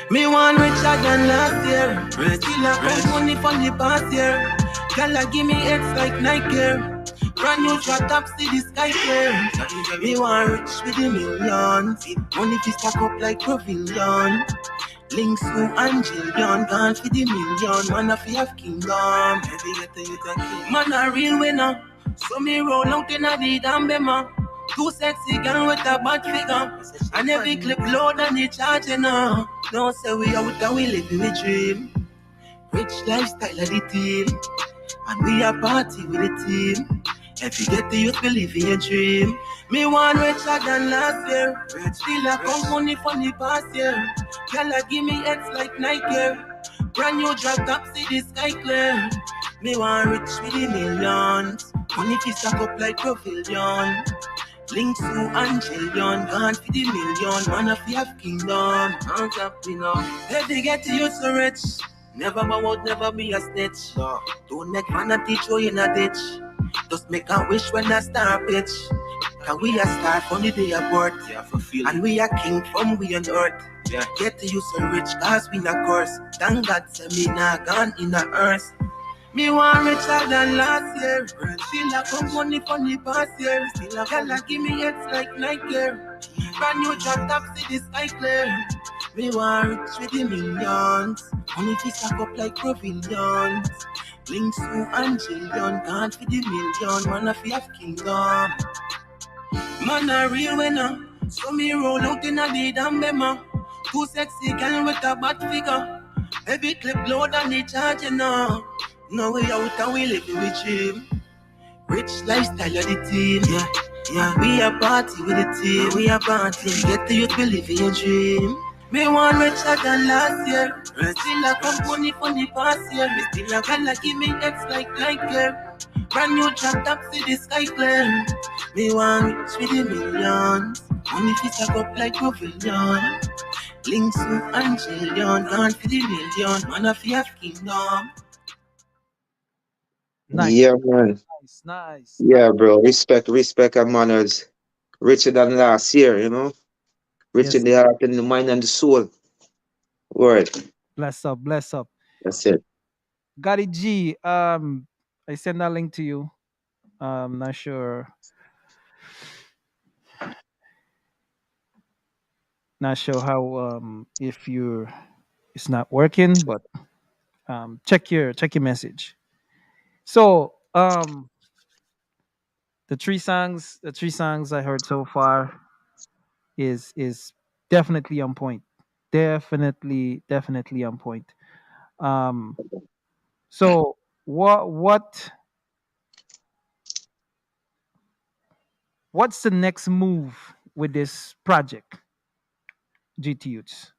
Me want richer than last year. Still a count money from the past year. Girl, give me heads like Nike. Brand new drop top, see the sky clear. Me want rich with the millions. Money fi stack up like pavilion. Links to Angelion, gone for the million. Man, if you have kingdom, every letter you take. Man, a real winner. So me roll out in a the damn bema. Too sexy girl with a bad figure. And every clip load and the charging now. Don't say we out and we living the dream. Rich lifestyle of the team. And we a party with the team. If you get the youth, believe in your dream. Me want richer than last year. Still a count money from the past year. Girl, give me heads like Nike. Brand new drop top, see the sky clear. Me want rich with the millions. Money fi stack up like pavilion. Links to Angelion, gone for the million. Man, if you have kingdom, I'm tapping up. If you get to you so rich, never bow out, never be a snitch. Don't make fun of teach you in a ditch. Just make a wish when I start pitch. Cause we a star from the day of birth. And we a king from we on earth. Get to you so rich, cause we not curse. Thank God, say me not gone in the earth. Me want richer than last year. Still a come money from the past year. Still a girl give me heads like Nike. Brand new drop top, see the sky clear. Me want rich with the millions. Money fi stack up like pavilions. Links to Angelion, gone for the million. Man, if you have kingdom. Man, a real winner. So me roll out in a the damn bema. Too sexy girl with a bad figure. Every clip load and the charging now. Now we out and we living with dream. Rich lifestyle of the team. Yeah, we a party with the team. We a party. Get the youth, believe in your dream. Me want richer than last year. Still a come money from the past year. Me still a girl give me heads like Nike. Brand new drop top, see the sky clear. Me want rich with the millions. Money fi stack up like pavilion. Links to Angelion, gone for the million. Man, if you have kingdom. Nice. Yeah, man. Nice. Yeah, bro. Respect and manners. Richer than last year, you know? Rich in the heart and the mind and the soul. Word. Bless up. That's it. Gotti G, I send that link to you. Not sure how if it's not working, but check your message. So the three songs I heard so far is definitely on point. Definitely on point. So what's the next move with this project, GT Youths?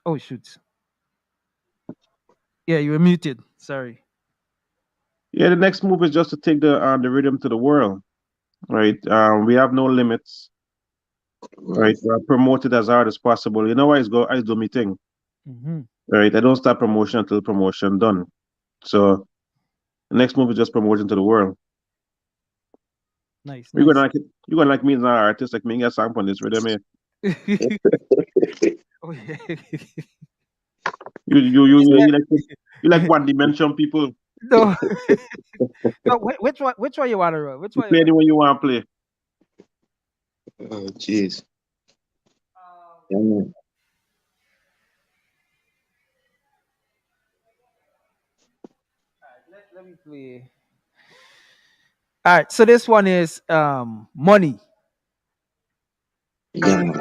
Oh shoot. Yeah, you were muted. Sorry. Yeah, the next move is just to take the rhythm to the world, right? We have no limits, right? Promote it as hard as possible. You know why I do me thing, right? I don't start promotion until promotion done. So the next move is just promotion to the world. Nice. You're gonna like me as an artist, like me get song on this rhythm here. Oh yeah. You like one dimension people. No. No, which one you want to run? Which one? Play anyone you want to play. Oh, jeez. Yeah, All man. right, let me play. All right, so this one is money. Yeah.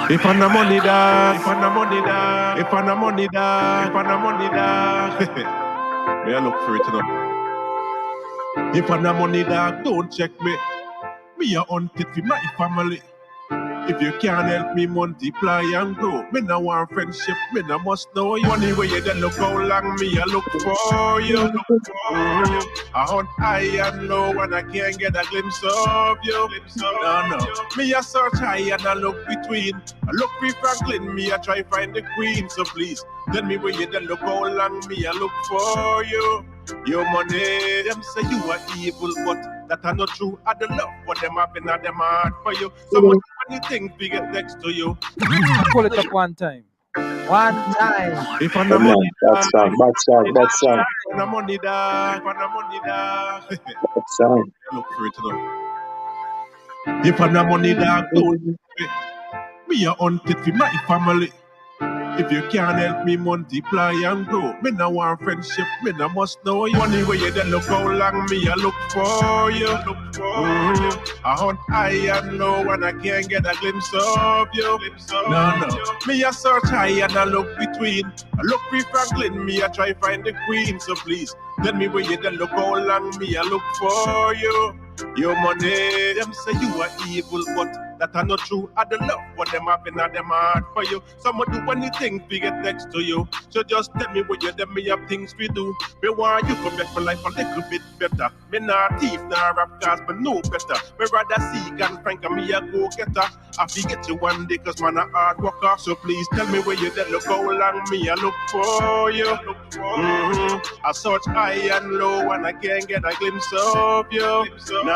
If I'm the money dog, if I'm the money dog, if I'm the money dog, if I'm the money dog. Me I look for it enough. If I'm the money dog, don't check me. Me a hunt it for my family. If you can't help me multiply and grow, me no want friendship, me no must know you. Money where you then look how long me I look for you. I hunt high and low and I can't get a glimpse of you. No. Me a search high and I look between. I look for Franklin, me I try find the queen. So please, tell me where you then look how long me I look for you. Your money, them say you are evil, but that are not true. I the love what them happen at them heart for you. Someone funny things we get next to you. Pull it up one time. One time. If I'm Oh the money man, that dog, song, that song, that song, if I'm the money dog, if I'm the money dog. that song. Look for it now. If I'm the money dog, don't me a hunted for my family. If you can't help me multiply and grow, me no want friendship, me no must know you. Money where you then look how long me I look for you. I hunt high and low and I can't get a glimpse of you. No. Me a search high and I look between. I look for Franklin, me I try find the queen. So please, tell me where you then look how long me I look for you. Your money, them say you are evil, but that are not true. I don't love what them happen at them heart for you. Someone do anything to get next to you. So just tell me what you them me have things we do. Me want you to make my life a little bit better. Me not thief, not rap cause me know better. Me rather see and Frank and me a go getter. I forget you one day cause man a hard worker. So please tell me where you then look how long me I look for you. I search high and low and I can't get a glimpse of you. No.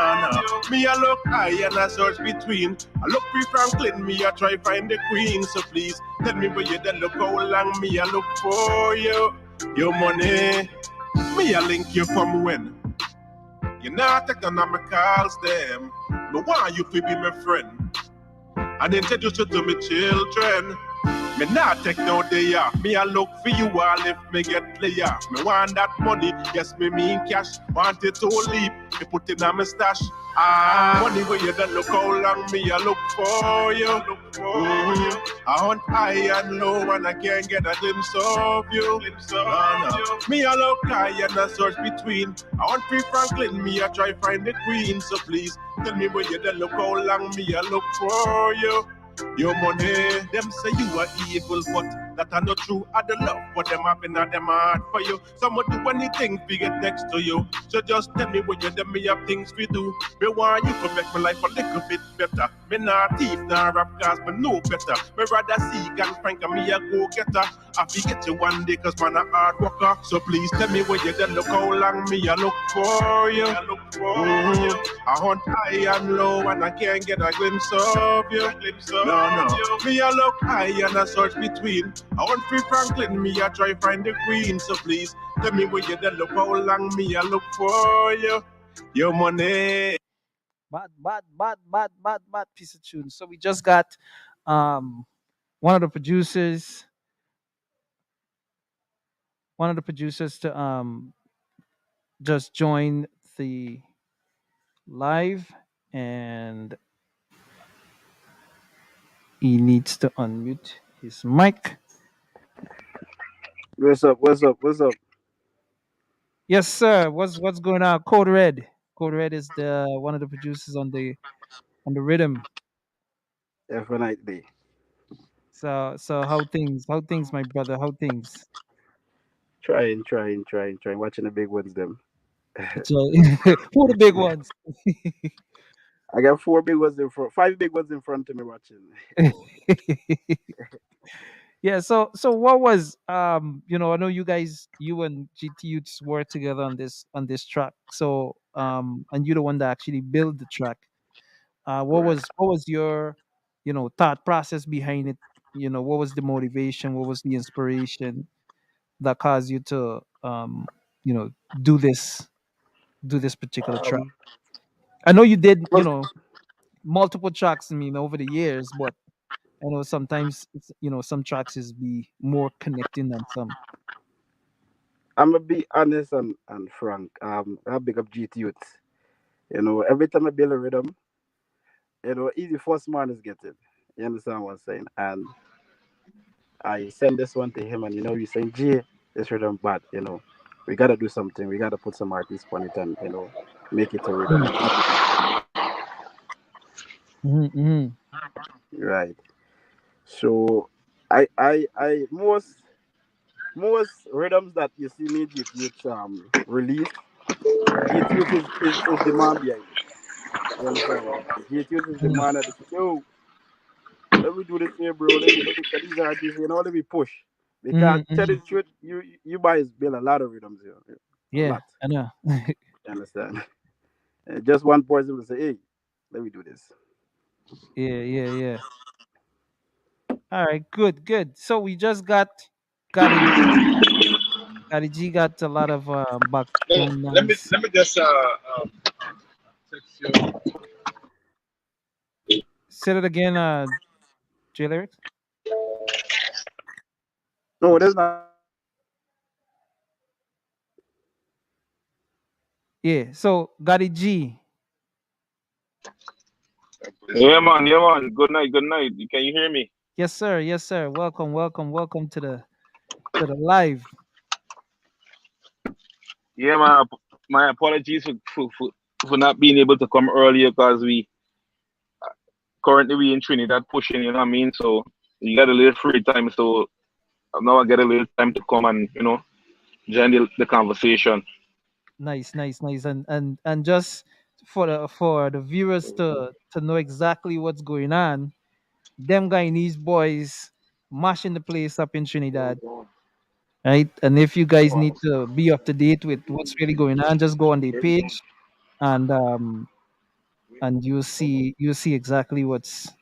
Me I look high and I search between. I look for Franklin, me I try find the queen. So please tell me where you then look how long me I look for you. Your money, me I link you from when. You not take none of my calls them. No want you to be my friend. And introduce you to my children. Me not take no day off. Me I look for you all if me get play off. Me want that money, yes me mean cash. Want it to leap, me put it on my stash. Money where you don't look how long me I look for you. I hunt high and low and I can't get a glimpse of you. No. Me I look high and I search between. I want free Franklin, me I try find the queen. So please tell me where you don't look how long me I look for you. Your money, them say you are evil, but that are not true. I don't love what them happen at them heart for you. Someone do anything to get next to you. So just tell me what you them me have things we do. Me want you to make my life a little bit better. Me not thief, not rap cause me know better. Me rather see and Frank and me a go getter. I forget you one day cause man a hard worker. So please tell me where you then look how long me I look for you. I hunt high and low and I can't get a glimpse of you. No. Me I look high and I search between. I want free Franklin, me I try find the queen. So please tell me where you then look how long me I look for you. Your money. Bad piece of tune. So we just got one of the producers to just join the live, and he needs to unmute his mic. What's up? Yes, sir. What's going on? Code Red. Code Red is the one of the producers on the rhythm. Definitely. So how things, my brother? How things? Trying. Watching the big ones, them. So, who are the big ones? I got 5 big ones in front of me watching. Yeah. So what was I know you and GT Youths work together on this track. So and you're the one that actually built the track. What was your thought process behind it? What was the motivation? What was the inspiration that caused you to you know do this particular track? Um, I know you did was, multiple tracks. I mean, over the years, but I know sometimes some tracks is be more connecting than some. I'm gonna be honest and frank. I big up GT Youths. Every time I build a rhythm, easy first man is getting. You understand what I'm saying? And I send this one to him, and you saying, G, this rhythm bad. We gotta do something. We gotta put some artists on it, and make it a rhythm. Mm-hmm. Right. So I most rhythms that you see me GT release, GT is the man behind it. You understand what I'm saying? GT is the man that say, yo, let me do this here, bro. Let me tell these artists, let me push. Because tell Mm-hmm. the truth, you guys build a lot of rhythms here. Yeah, lot. I know. You understand? Just one person will say, "Hey, let me do this." Yeah. All right, good. So we just got Gotti G. Gotti G got a lot of background noise. Let me just text you. Say it again, J Lyrics. No, there's not. Yeah. So Gotti G. Yeah, man. Yeah, man. Good night. Good night. Can you hear me? Yes, sir. Yes, sir. Welcome to the live. Yeah, man. My apologies for not being able to come earlier because we in Trinidad pushing. You know what I mean? So you got a little free time. So now I get a little time to come and join the conversation. Nice. And just for the viewers to know exactly what's going on, them Guyanese boys mashing the place up in Trinidad, right? And if you guys need to be up to date with what's really going on, just go on their page and you'll see exactly what's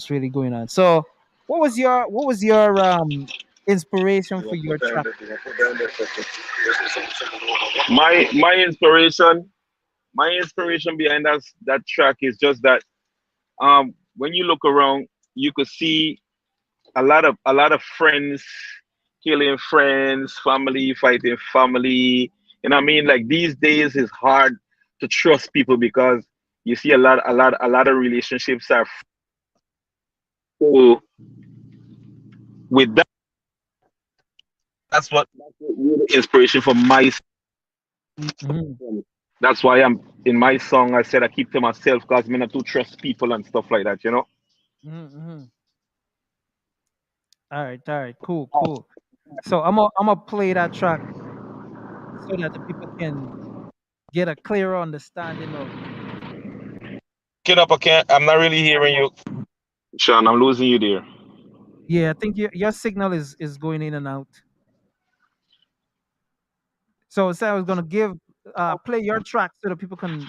really going on. So what was your inspiration for your track? My inspiration behind that track is just that when you look around, you could see a lot of friends killing friends, family fighting family. You know what I mean? Like these days it's hard to trust people because you see a lot of relationships are full with that. That's what really inspiration for my. Mhm. That's why I'm in my song. I said I keep to myself because I'm not to trust people and stuff like that. Mhm. All right, cool. So I'm gonna play that track so that the people can get a clearer understanding of. Get up, I can't. I'm not really hearing you, Sean. I'm losing you there. Yeah, I think your signal is going in and out. So I was gonna give play your track so that people can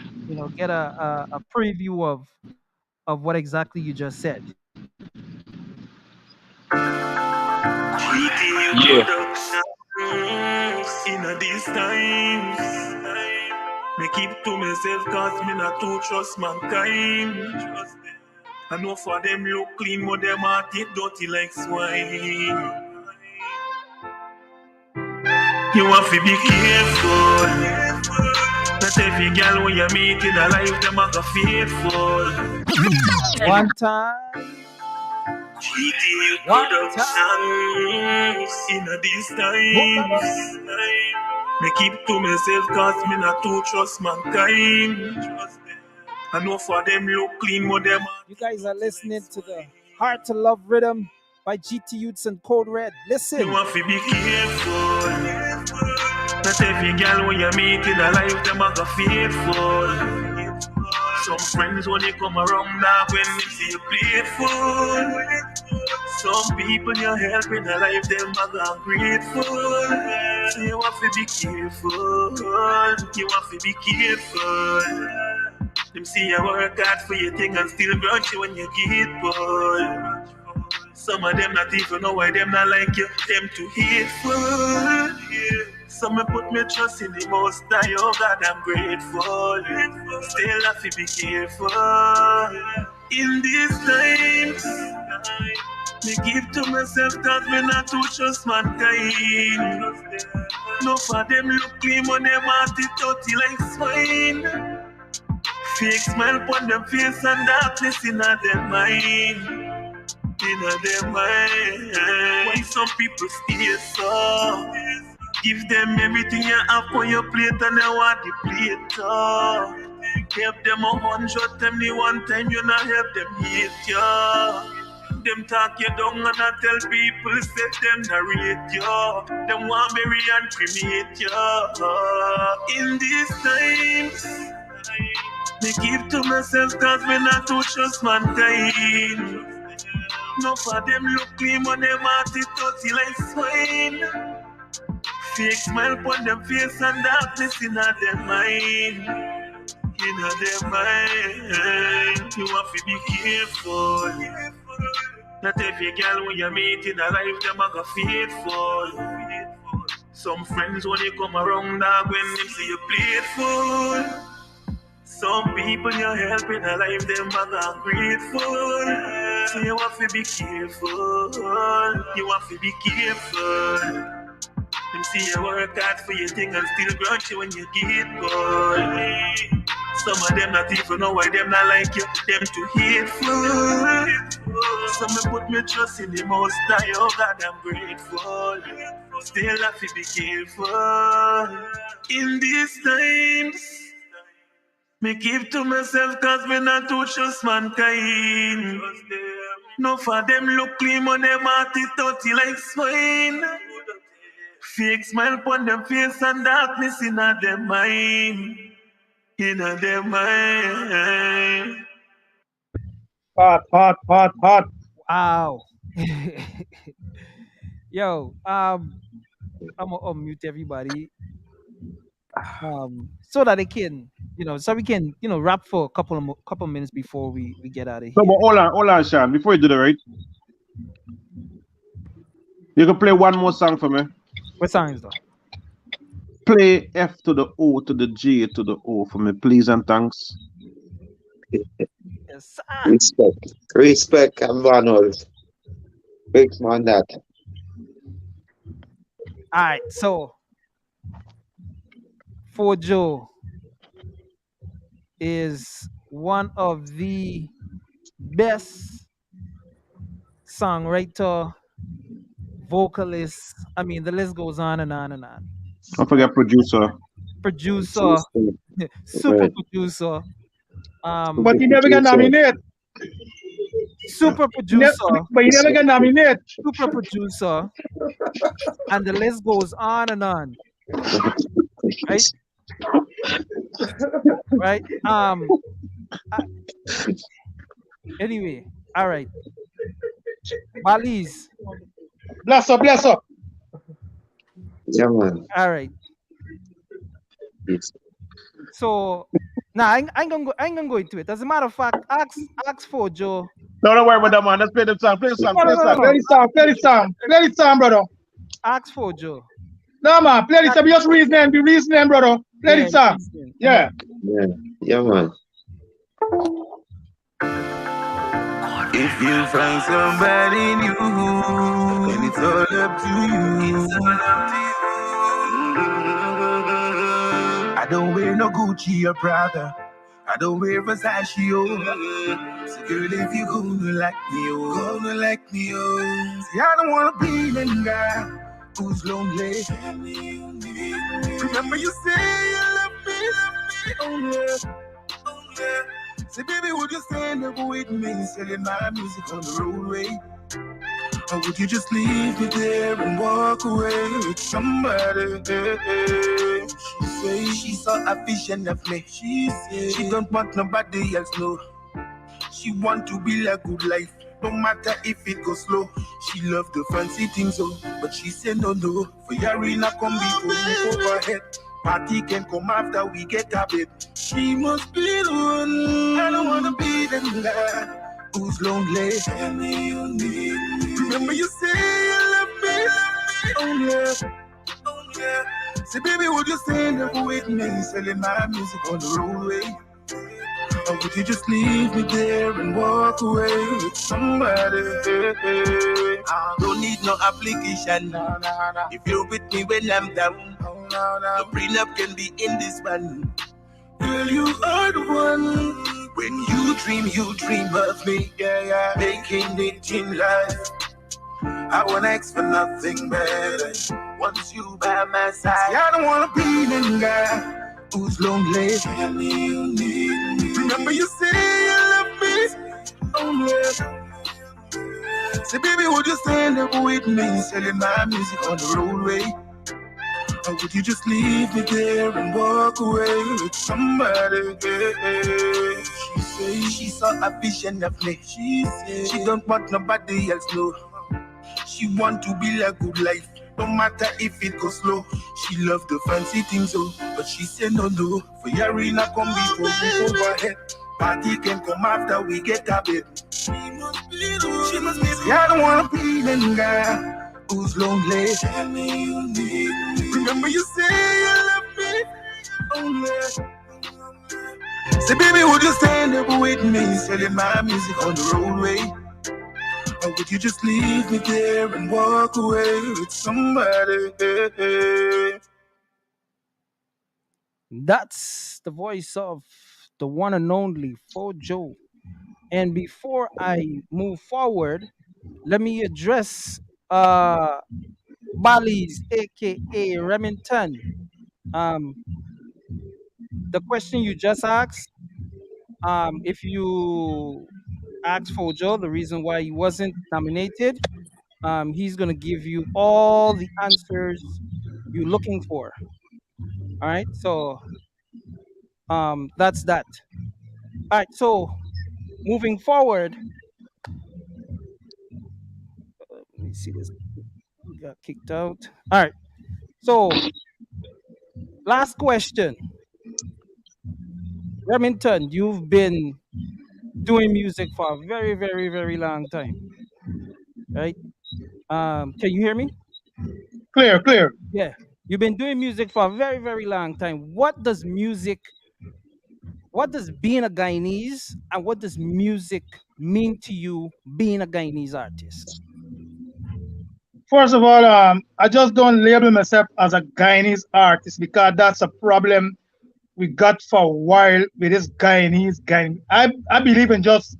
get a preview of what exactly you just said. GTU Yeah. Productions in these times. Me keep to myself cause me not to trust mankind. I know for them look clean, but them heart get dirty like swine. You have to be careful. Not every girl when you meet in a life, them are faithful. One time. GTU One Productions in these times. Me keep to myself cause me not to trust mankind. I know for them look clean, but them You guys are listening to the Hard to Love Rhythm by GT Youths and Code Red. Listen. You have to be careful. Not every girl when you meet in a life, them are faithful. Some friends when they come around now when they see you playful. Some people you help in a life, them are grateful. So you have to be careful. You have to be careful. Them see you work hard for your thing and still grudge you when you get bored. Some of them not even know why them not like you. Them too hateful. Yeah. Some put me trust in the most high. Oh God, I'm grateful. Still have to be careful. In these times, me give to myself cause me not to trust mankind. No for them look clean when them heart it dirty like swine. Fake smile on them face and darkness in their mind. In their mind. Why some people stay so? Give them everything you have on your plate and they want the plate up. Help them 100 them the one time you not help them hate you. Them talk you down and I tell people set them narrate you. Them want bury and cremate you. In these times, me give to myself cause me not to trust mankind. No for them look clean when them heart is dirty like swine. Fake smile on them face and darkness in their mind. In their mind. You have to be careful. Not every girl when you meet in a life, them are faithful. Some friends when you come around, dog, when them see you playful. Some people you help in a life, them are grateful. So you have to be careful. You have to be careful. Them see you work hard for your thing and still grudge you when you get gold. Some of them not even know why them not like you. Them too hateful. Some me put me trust in the most high. Oh God, I'm grateful. Still have to be careful. In these times, me keep to myself cause me not to trust mankind. No for them look clean when them heart is dirty like swine. Fake smile on them face and darkness in their mind. In their mind. Hot. Wow. Yo, I'm gonna unmute everybody. So that they can, so we can, rap for a couple minutes before we get out of No, here. but hold on, Sean. Before you do that, right? You can play one more song for me. What song is that? Play F to the O to the J to the O for me, please and thanks. Yes, Respect, I'm Arnold. Big man that. All right, so For Joe is one of the best songwriter, vocalists. I mean, the list goes on and on and on. Don't forget producer. Producer, super producer. But he never got nominated. Super producer. But he never got nominated. Super producer. And the list goes on and on. Right? Right? Anyway, all right. Bali's. Bless up. Yeah, man. All right. So now I ain't gonna go into it. As a matter of fact, ask for Joe. No, don't worry about that, man. Let's play the song. Play the song. Play the song, brother. Ask for Joe. No, man. Play the song. Just be reasoning, brother. Play the song. Yeah. Yeah, man. If you find somebody new, then it's all up to you. It's all up to you. I don't wear no Gucci or Prada. I don't wear Versace. So girl, if you gonna like me, See, I don't wanna be that guy who's lonely. Remember you say you love me, only. Say, baby, would you stand up with me, selling my music on the roadway? Or would you just leave me there and walk away with somebody? She say she saw a vision of me. She said she don't want nobody else, no. She want to build a good life, no matter if it goes slow. She love the fancy things, oh, but she said no. For your arena come before we overhead. Party can come after we get a bit. She must be the one. I don't wanna be the guy who's lonely. Tell me you need me. Remember you say you love me, only. Say, baby, would you stand up with me, selling my music on the roadway? Or would you just leave me there and walk away with somebody? I don't need no application. If you're with me when I'm down, the prenup can be in this one. Girl, you are the one. When you dream of me, making it in life. I won't ask for nothing better. Once you by my side, I don't wanna be the guy who's lonely. Tell me you need me. Remember you say you love me, only. Say, baby, would you stand up with me, selling my music on the roadway? Or would you just leave me there and walk away with somebody? She say she saw a vision of me. She said she don't want nobody else, no. She want to build a good life, No matter if it goes slow. She love the fancy things, oh, but she said no, no. For your arena come before we go ahead. Party can come after we get a bit. She must be the I don't wanna be the guy who's lonely. Tell me you need me. Remember you say you love me only. Say baby, would you stand up with me, selling my music on the roadway? Or would you just leave me there and walk away with somebody? That's the voice of the one and only Fojo. And before I move forward, let me address Bali's, aka Remington. Um, the question you just asked, if you ask Fojo the reason why he wasn't nominated, he's gonna give you all the answers you're looking for. All right, so that's that. All right, so moving forward, let me see this. He got kicked out. All right, so last question, Remington. You've been doing music for a very, very, very long time, right? Can you hear me? Clear, clear. Yeah, you've been doing music for a very, very long time. What does being a Guyanese and what does music mean to you being a Guyanese artist? First of all, I just don't label myself as a Guyanese artist because that's a problem we got for a while with this Guyanese gang. I believe in just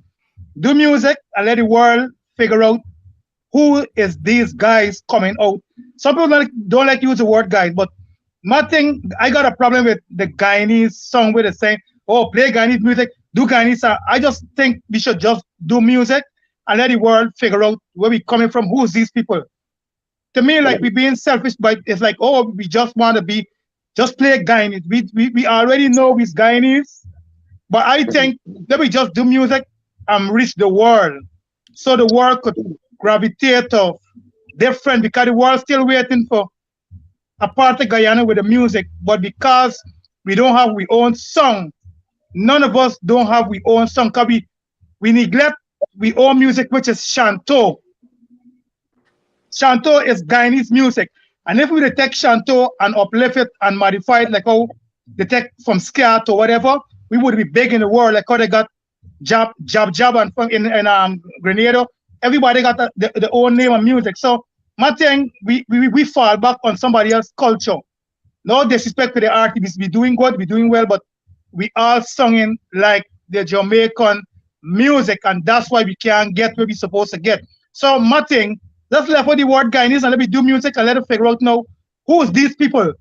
do music and let the world figure out who is these guys coming out. Some people don't like use the word guys, but my thing, I got a problem with the Guyanese song where they say, oh, play Guyanese music, do Guyanese song. I just think we should just do music and let the world figure out where we coming from, who's these people. To me, like we being selfish, but it's like, oh, we just want to be, just play Guyanese. We already know we's Guyanese, but I think that we just do music and reach the world. So the world could gravitate of different because the world still waiting for a part of Guyana with the music, but because we don't have our own song, none of us don't have our own song because we neglect our own music, which is Shanto. Shanto is Guyanese music. And if we take Shanto and uplift it and modify it like how they take from ska to whatever, we would be big in the world like how they got Jab and in Grenada. Everybody got the own name of music. So my thing, we fall back on somebody else's culture. No disrespect to the artists. We doing good, we doing well, but we all singing like the Jamaican music, and that's why we can't get where we supposed to get. So my thing, let's let for the word Guyanese and let me do music and let it figure out now who's these people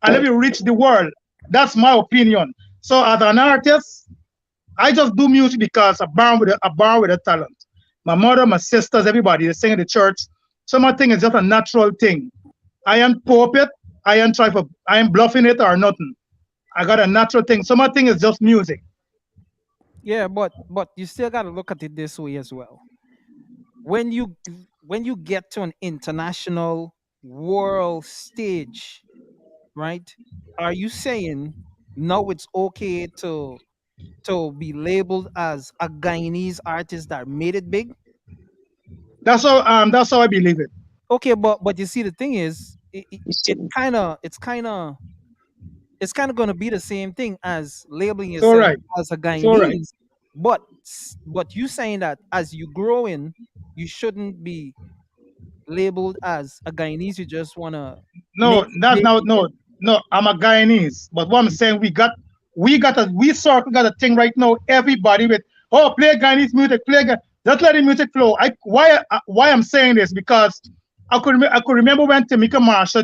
and let me reach the world. That's my opinion. So as an artist, I just do music because I'm born with a talent. My mother, my sisters, everybody, they sing in the church. So my thing is just a natural thing. I ain't puppet, I ain't bluffing it or nothing. I got a natural thing. So my thing is just music. Yeah, but you still gotta look at it this way as well. When you get to an international world stage, right? Are you saying no it's okay to be labeled as a Guyanese artist that made it big? That's how I believe it. Okay, but you see the thing is it's kind of going to be the same thing as labeling It's all yourself right. as a It's all right. Guyanese, but you saying that as you grow in, you shouldn't be labeled as a Guyanese. You just want to No, that's no. I'm a Guyanese, but what I'm saying, we sort of got a thing right now. Everybody with play Guyanese music, just let the music flow. Why I'm saying this because I could remember when Tamika Marshall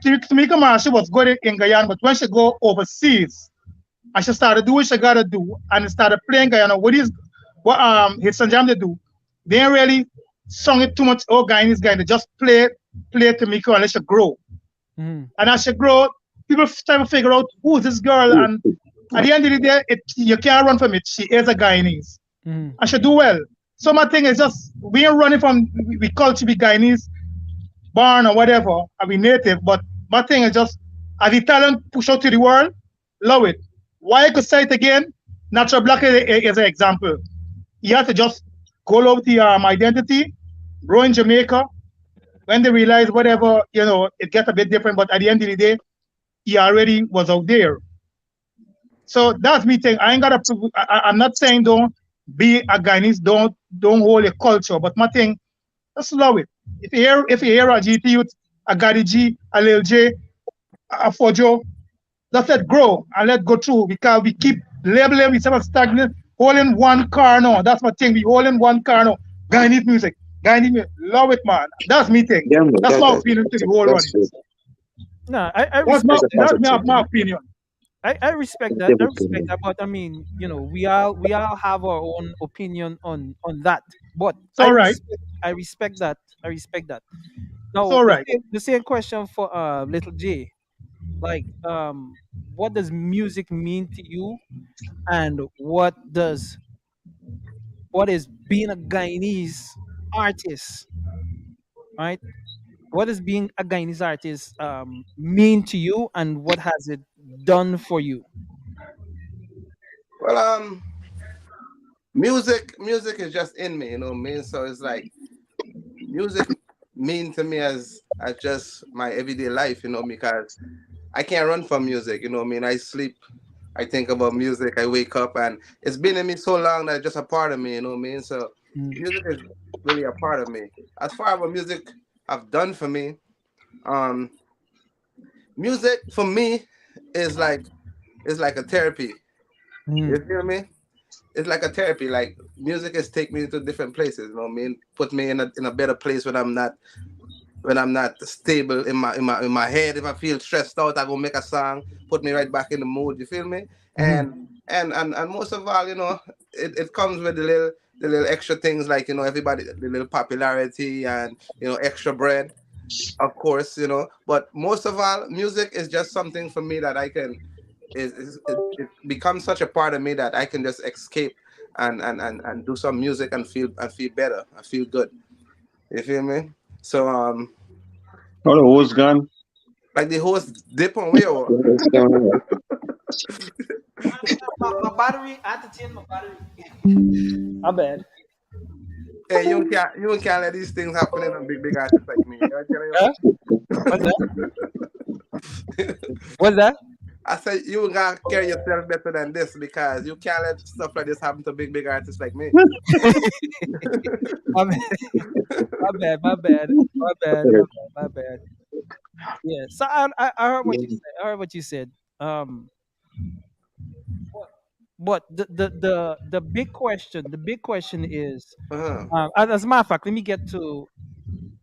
Tamika Marshall was good in Guyana, but when she go overseas, and she started doing what she gotta do, and started playing Guyana. What his son Jam they do? They ain't really sung it too much. Oh, Guyanese guy, they just play Tamika and let she grow. Mm. And as she grow, people try to figure out who is this girl. And at the end of the day, you can't run from it. She is a Guyanese. Mm. And she do well. So my thing is just we ain't running from we culture be Guyanese. born or whatever, I be native, but my thing is just as the talent push out to the world, love it. Why I could say it again? Natural Black is an example. You have to just go out the identity, grow in Jamaica. When they realize whatever, it gets a bit different, but at the end of the day, he already was out there. So that's me thing. I ain't gotta prove. I'm not saying don't be a Guyanese, don't hold a culture, but my thing, just love it. If you hear a GT youth, a Gadi G, a Lil J, a Fojo, just let grow and let go through because we keep labeling we of stagnant, holding one car now. That's my thing. We holding one car now. Guyanese music. Guyanese music. Love it, man. That's me thing. Yeah, man, That's my opinion to the whole that's audience. true. No, I That's respect my That's a that's positive. my opinion. I respect that. I Positive respect opinion. that, but I mean, we all have our own opinion on that. But It's all right. I respect that. I respect that. It's Now all right. the same question for Little J. Like, what does music mean to you, and what is being a Guyanese artist, right? What does being a Guyanese artist mean to you, and what has it done for you? Well, music is just in me, you know what I mean? So it's like music mean to me as just my everyday life, you know, because I can't run from music, you know what I mean? I sleep, I think about music, I wake up, and it's been in me so long that it's just a part of me, you know what I mean? So music is really a part of me. As far as what music have done for me, um, music for me is like a therapy. You feel me? It's like a therapy. Like music has take me to different places. You know what I mean? Put me in a better place when I'm not stable in my head. If I feel stressed out, I go make a song, put me right back in the mood. You feel me? And most of all, it comes with the little extra things like everybody the little popularity and extra bread, of course. But most of all, music is just something for me that I can it becomes such a part of me that I can just escape and do some music and feel better. I feel good. You feel me? So Oh, the host gone. like the host dip on where or What's going on? My battery, I had to change my battery. My bad. hey, you can't let these things happen in a big artist like me. You know what Huh? What's that? What's that? I said you gotta carry yourself better than this because you can't let stuff like this happen to big artists like me. My bad. My bad. My bad. My bad. My bad. My bad. Yeah. So I heard what you said. I heard what you said. Um, but the big question is, Uh-huh. as a matter of fact, let me get to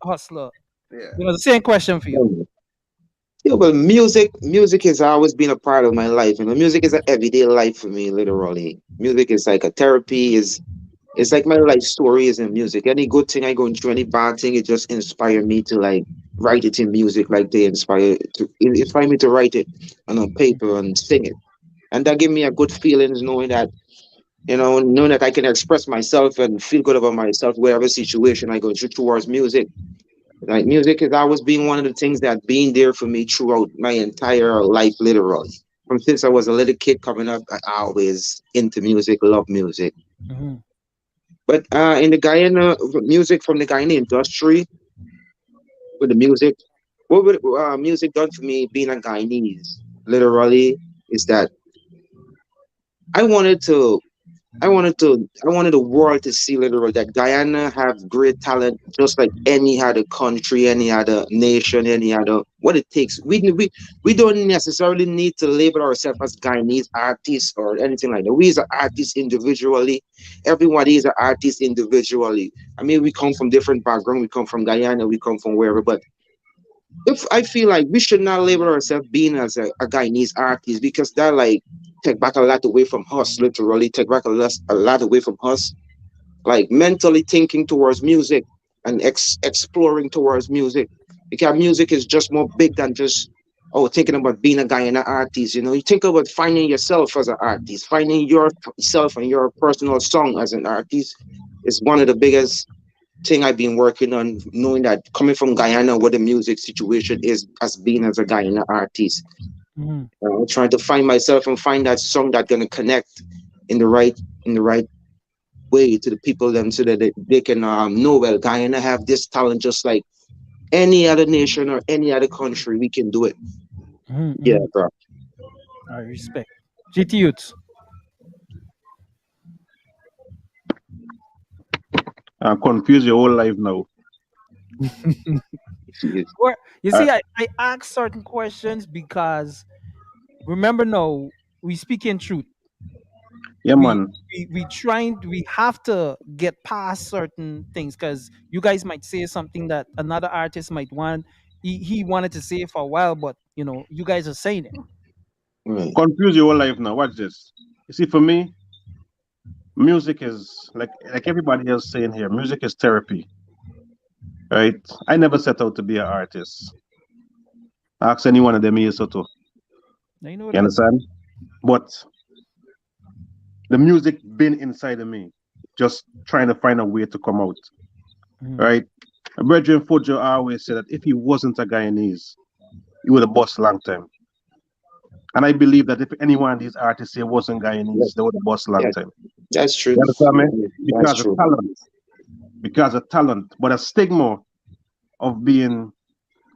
Hustler. Yeah. The same question for you. Yeah, well, music has always been a part of my life. Music is an everyday life for me, literally. Music is like a therapy, it's like my life story is in music. Any good thing I go through, any bad thing, it just inspire me to like write it in music, like they inspire me to write it on a paper and sing it. And that give me a good feelings knowing that I can express myself and feel good about myself, whatever situation I go through towards music. Like music has always been one of the things that been there for me throughout my entire life, literally. From since I was a little kid coming up, I always into music, love music. Mm-hmm. But in the Guyana music from the Guyana industry, with the music, what would music done for me being a Guyanese, literally, is that I wanted to I wanted the world to see literally that Guyana have great talent, just like any other country, any other nation, any other what it takes. We don't necessarily need to label ourselves as Guyanese artists or anything like that. We as an artist individually, everybody is an artist individually. I mean, we come from different background. We come from Guyana, we come from wherever, but if I feel like we should not label ourselves being as a Guyanese artist because that like take back a lot away from us, literally take back a lot away from us, like mentally thinking towards music and exploring towards music because music is just more big than just thinking about being a Guyana artist. You think about finding yourself as an artist, finding yourself and your personal song as an artist is one of the biggest thing I've been working on, knowing that coming from Guyana, what the music situation is as being as a Guyana artist. Mhm. Trying to find myself and find that song that's gonna connect in the right way to the people them so that they can know, well, Guyana have this talent just like any other nation or any other country. We can do it. Mhm, Yeah, mhm. bro. I respect. GT Youths. Confuse your whole life now. Where you Uh, see, I ask certain questions because remember, no, we speak in truth. yeah, We man. we have to get past certain things because you guys might say something that another artist might want. He wanted to say it for a while, but you guys are saying it. Right. Confuse your whole life now. Watch this. You see, for me, music is like everybody else saying here. Music is therapy, right? I never set out to be an artist. Ask any one of them here, so too. Now you know You that. understand? But the music been inside of me, just trying to find a way to come out, Mhm. right? Brethren Fojo always said that if he wasn't a Guyanese, he would have bust long time. And I believe that if any one of these artists here wasn't Yeah, Guyanese, they would have bust long yeah, time. that's true. You understand me? That's Because of true. talent. Because of talent. But a stigma of being,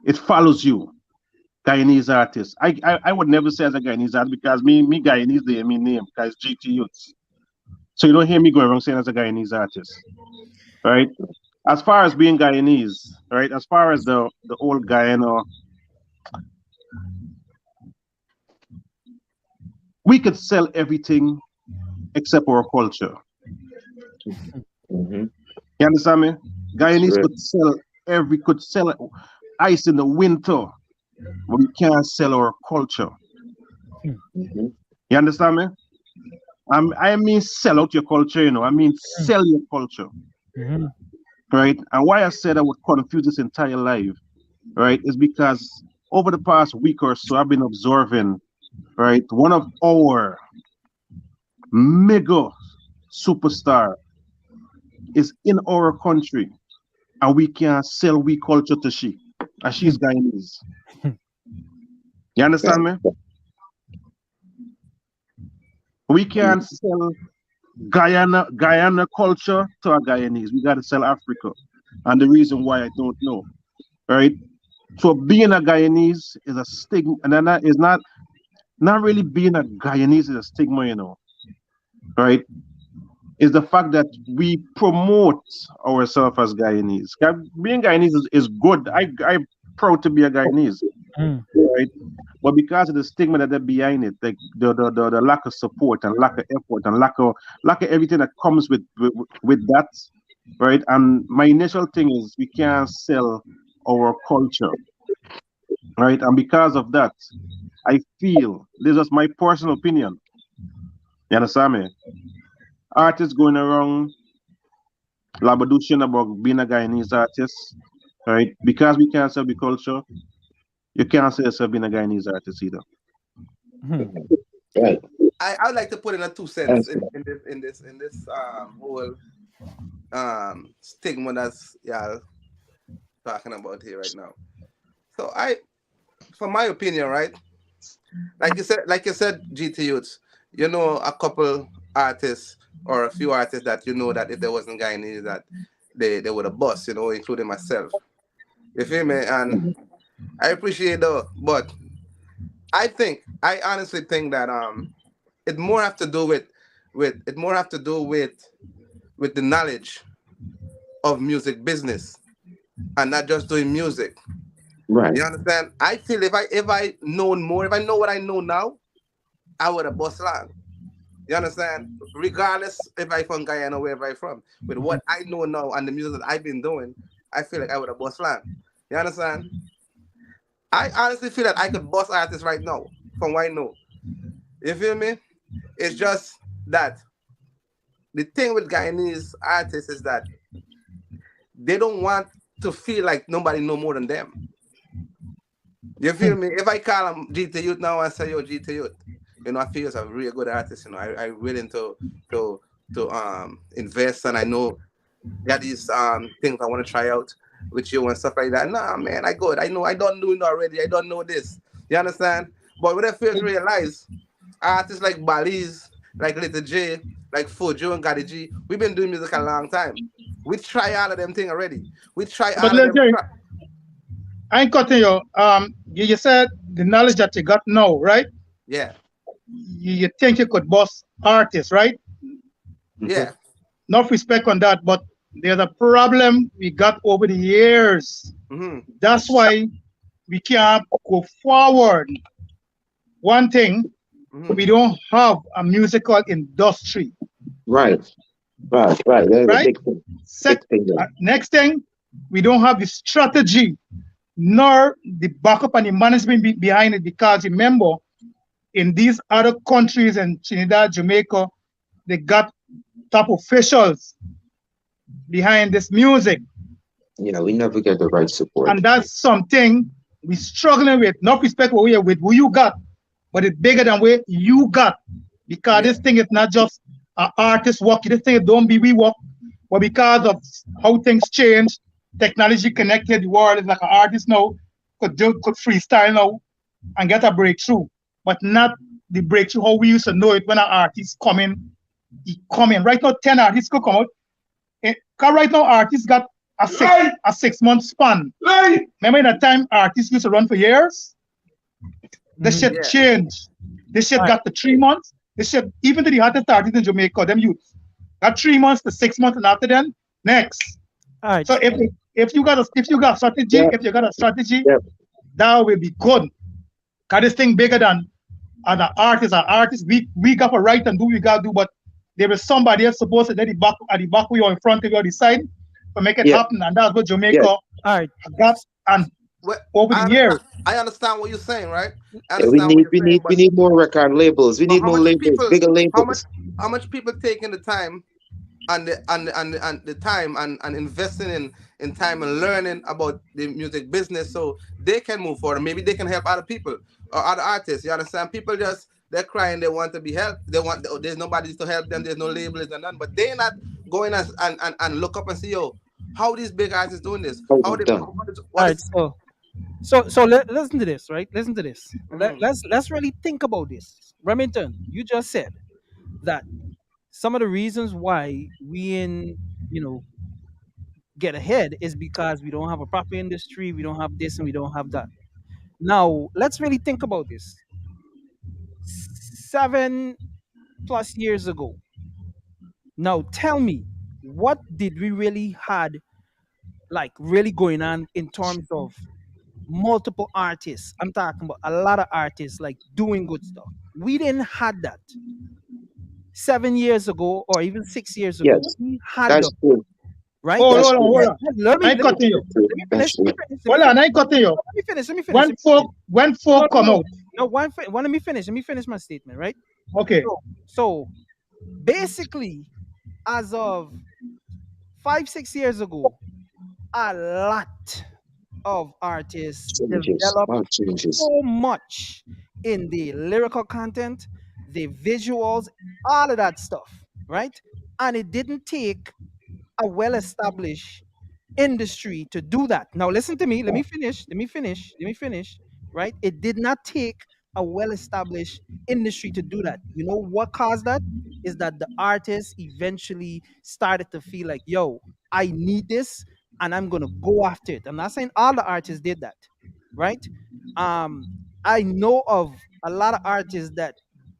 it follows you. Guyanese artist. I would never say as a Guyanese artist because me Guyanese they me name because GT Youths. So you don't hear me going around saying as a Guyanese artist, right? As far as being Guyanese, right? As far as the old Guyana, we could sell everything except our culture. Mm-hmm. You understand me? Guyanese Right. could sell ice in the winter, but we can't sell our culture. Mm-hmm. You understand me? I mean sell out your culture, I mean sell your culture. Mhm. Right? And why I said I would confuse this entire life, right, is because over the past week or so, I've been observing, right, one of our mega superstar is in our country, and we can sell we culture to she, and she's Guyanese. You understand me? We can't sell Guyana culture to a Guyanese. We got to sell Africa, and the reason why I don't know, right? So being a Guyanese is a stigma, and then that is not really being a Guyanese is a stigma, right? Is the fact that we promote ourselves as Guyanese. Being Guyanese is good. I'm proud to be a Guyanese, Mm. right? But because of the stigma that behind it, like the lack of support and lack of effort and lack of everything that comes with that, right? And my initial thing is we can't sell our culture, right? And because of that, I feel this is my personal opinion. You understand me? Artists going around labadushing about being a Guyanese artist, right? Because we can't sell the culture, you can't say yourself being a Guyanese artist either. Mhm. Right. I would like to put in a 2 cents That's in this whole stigma that's y'all talking about here right now. So for my opinion, right, like you said, GT Youths, a couple artists or a few artists that that if there wasn't Guyanese that they would have bust, including myself. You feel me? And I appreciate that, but I honestly think that it more have to do with the knowledge of music business and not just doing music. right. You understand? I feel if I known more, if I know what I know now, I would have bust long. You understand? Regardless if I from Guyana or wherever I from, with what I know now and the music that I've been doing, I feel like I would have bust long. You understand? I honestly feel that I could bust artists right now from what I know. You feel me? It's just that the thing with Guyanese artists is that they don't want to feel like nobody know more than them. You feel me? If I call them GT Youth now and say, yo, GT Youth, I feel as a really good artist, I'm willing to invest and I know got these things I want to try out with you and stuff like that. Nah, man, I good. I know I don't know it already. I don't know this. You understand? But what I fail to realize, artists like Bali's, like Little J, like Fojo and Gaddy G, we've been doing music a long time. We try all of them things already. We try But all of let's them. say, I ain't cutting you. You said the knowledge that you got now, right? Yeah. You think you could boss artists, right? Yeah. Enough respect on that, but there's a problem we got over the years. That's why we can't go forward. One thing, we don't have a musical industry. Right. That's a Right? big thing. Big thing there. Next thing, we don't have the strategy nor the backup and the management behind it, because remember, in these other countries in Trinidad, Jamaica, they got top officials behind this music. Yeah, we never get the right support. And that's something we're struggling with. Not respect what we are with who you got, but it's bigger than where you got. Because this thing is not just an artist work. This thing don't be we work, but because of how things change, technology connected, the world is like an artist now could freestyle now and get a breakthrough, but not the breakthrough how we used to know it when an artist he coming. Right now, 10 artists could come out. Because right now, artists got a 6-month span. Remember in that time, artists used to run for years? This shit changed. This shit got to 3 months. This shit, even to the hottest artists in Jamaica, them youth, got 3 months to 6 months, and after then, next. All right. So if you got a strategy, that will be good. Cause this thing bigger than other artists. We got a right and do what we gotta do, but there is somebody else supposed to at the back of you or in front of you or the side to make it happen, and that's what Jamaica got and over the years. I understand what you're saying, right? We need more record labels. We need more labels, bigger labels. How much people taking the time and the time and investing in time and learning about the music business so they can move forward. Maybe they can help other people or other artists. You understand? People they're crying, they want to be helped. There's nobody to help them, there's no labels and none, but they're not going and look up and see, how these big artists doing this. How they So listen to this, right? Listen to this. Let's really think about this. Remington, you just said that some of the reasons why we get ahead is because we don't have a proper industry, we don't have this and we don't have that. Now let's really think about this. 7+ years ago. Now tell me, what did we really had like really going on in terms of multiple artists? I'm talking about a lot of artists like doing good stuff. We didn't had that 7 years ago or even 6 years ago. Yes, We had that's them, true. right? Hold on. Let me I cut you. finish. Hold on, I cut you. Let me finish. When folk come out. No, let me finish. Let me finish my statement, right? Okay. So basically, as of 5-6 years ago, a lot of artists developed so much in the lyrical content, the visuals, all of that stuff, right? And it didn't take a well-established industry to do that. Now listen to me. Let me finish. Right? It did not take a well-established industry to do that. You know what caused that? Is that the artists eventually started to feel like, yo, I need this and I'm gonna go after it. I'm not saying all the artists did that, right? I know of a lot of artists that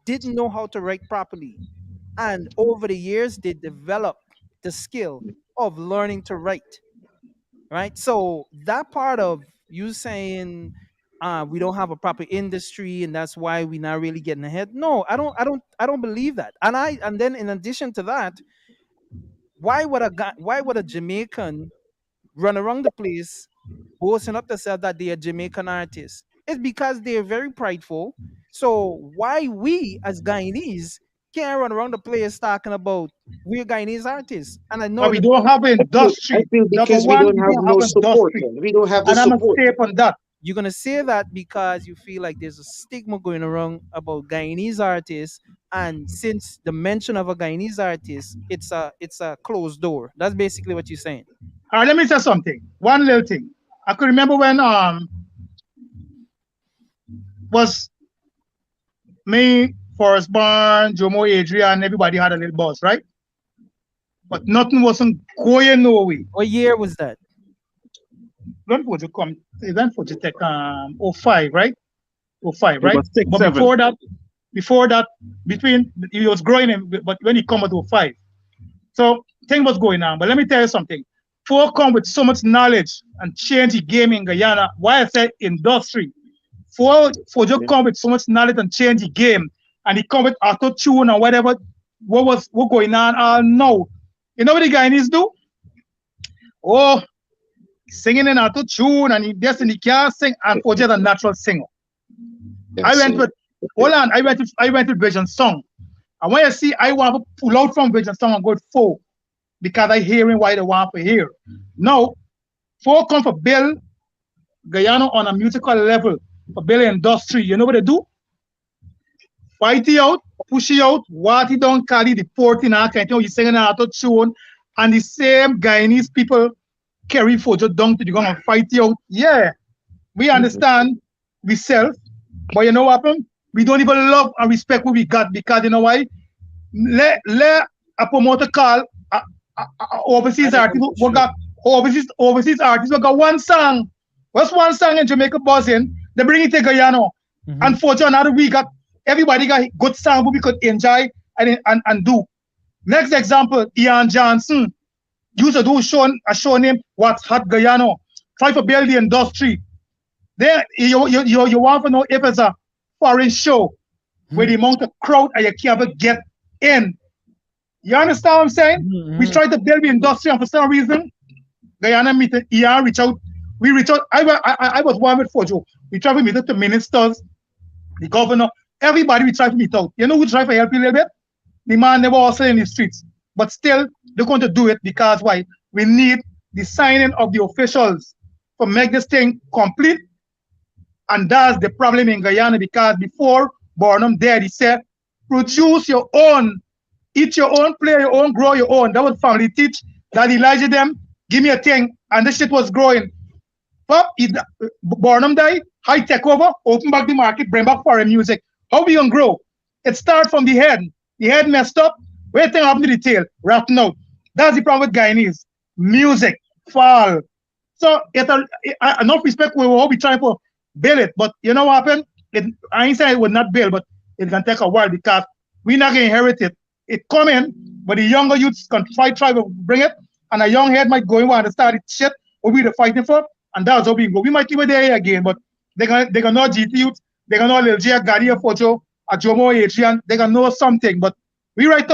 didn't know how to write properly. And over the years, they developed the skill of learning to write, right? So that part of you saying we don't have a proper industry and that's why we're not really getting ahead. No, I don't believe that. And then in addition to that, why would a Jamaican run around the place boasting up themselves that they are Jamaican artists? It's because they're very prideful. So why we as Guyanese can't run around the place talking about we're Guyanese artists? And I know But we don't have an industry. I feel because we don't have no support. We don't have the and I'm a support. step on that. you're gonna say that because you feel like there's a stigma going around about Guyanese artists, and since the mention of a Guyanese artist, it's a closed door. That's basically what you're saying. All right, let me say something. One little thing. I could remember when was me, Forrest Barn, Jomo Adrian, everybody had a little buzz, right? But nothing wasn't going no way. What year was that? When was it come? Event for take 05, right? 05, It right? was 6, But 7. before that, between he was growing, but when he come at 05, so thing was going on. But let me tell you something. Folk come with so much knowledge and change the game in Guyana. Why I say industry? For just come with so much knowledge and change the game, and he come with auto tune and whatever. What going on? No. You know what the Guyanese do? Oh, singing in auto tune, and he just in the car sing, and for just a natural singer. I went with Vision Song. And when you see I want to pull out from Vision Song and go with folk because I hearing why they want to hear. No, folk come for build Guyana on a musical level, for build industry. You know what they do? Fight it out, push it out, what it don't carry the port in our kind of you singing auto tune, and the same Guyanese people carry for just down to the ground and fight it out. Yeah, we understand we self, but you know what happened? We don't even love and respect what we got because you know why? Let a promoter call overseas artist we got overseas artists we got one song. What's one song in Jamaica buzzing? They bring it to Guyana. And for another we got everybody got good song we could enjoy and do. Next example, Ian Johnson used to do a show name What's Hot Guyana. Try to build the industry. Then you want to know if it's a foreign show where the amount of crowd and you can't ever get in. You understand what I'm saying? We try to build the industry, and for some reason, Guyana meet Ian reach out. We reach out. I was one with Fojo. We try to meet the ministers, the governor, everybody. We try to meet out. You know who try to help you a little bit? The man never hustle in the streets, but still they're going to do it because why? We need the signing of the officials to make this thing complete. And that's the problem in Guyana because before Barnum dead, he said, produce your own, eat your own, play your own, grow your own. That was family teach. That Elijah them, give me a thing, and this shit was growing. But Barnum died, high tech over, open back the market, bring back foreign music. How we gonna grow? It starts from the head. The head messed up. Wait till happened to the tail, ratting out. That's the problem with Guyanese. Music, fall. So enough respect we will be trying to build it, but you know what happened? I ain't saying it would not build, but it can take a while because we're not gonna inherit it. It coming, but the younger youths can try to bring it, and a young head might go in and start it shit what we're fighting for, and that's how we go. We might keep it there again, but they gonna know GT youth, they gonna know Lil J, Gadi, Fojo, a Jomo Adrian, they gonna know something. But we are right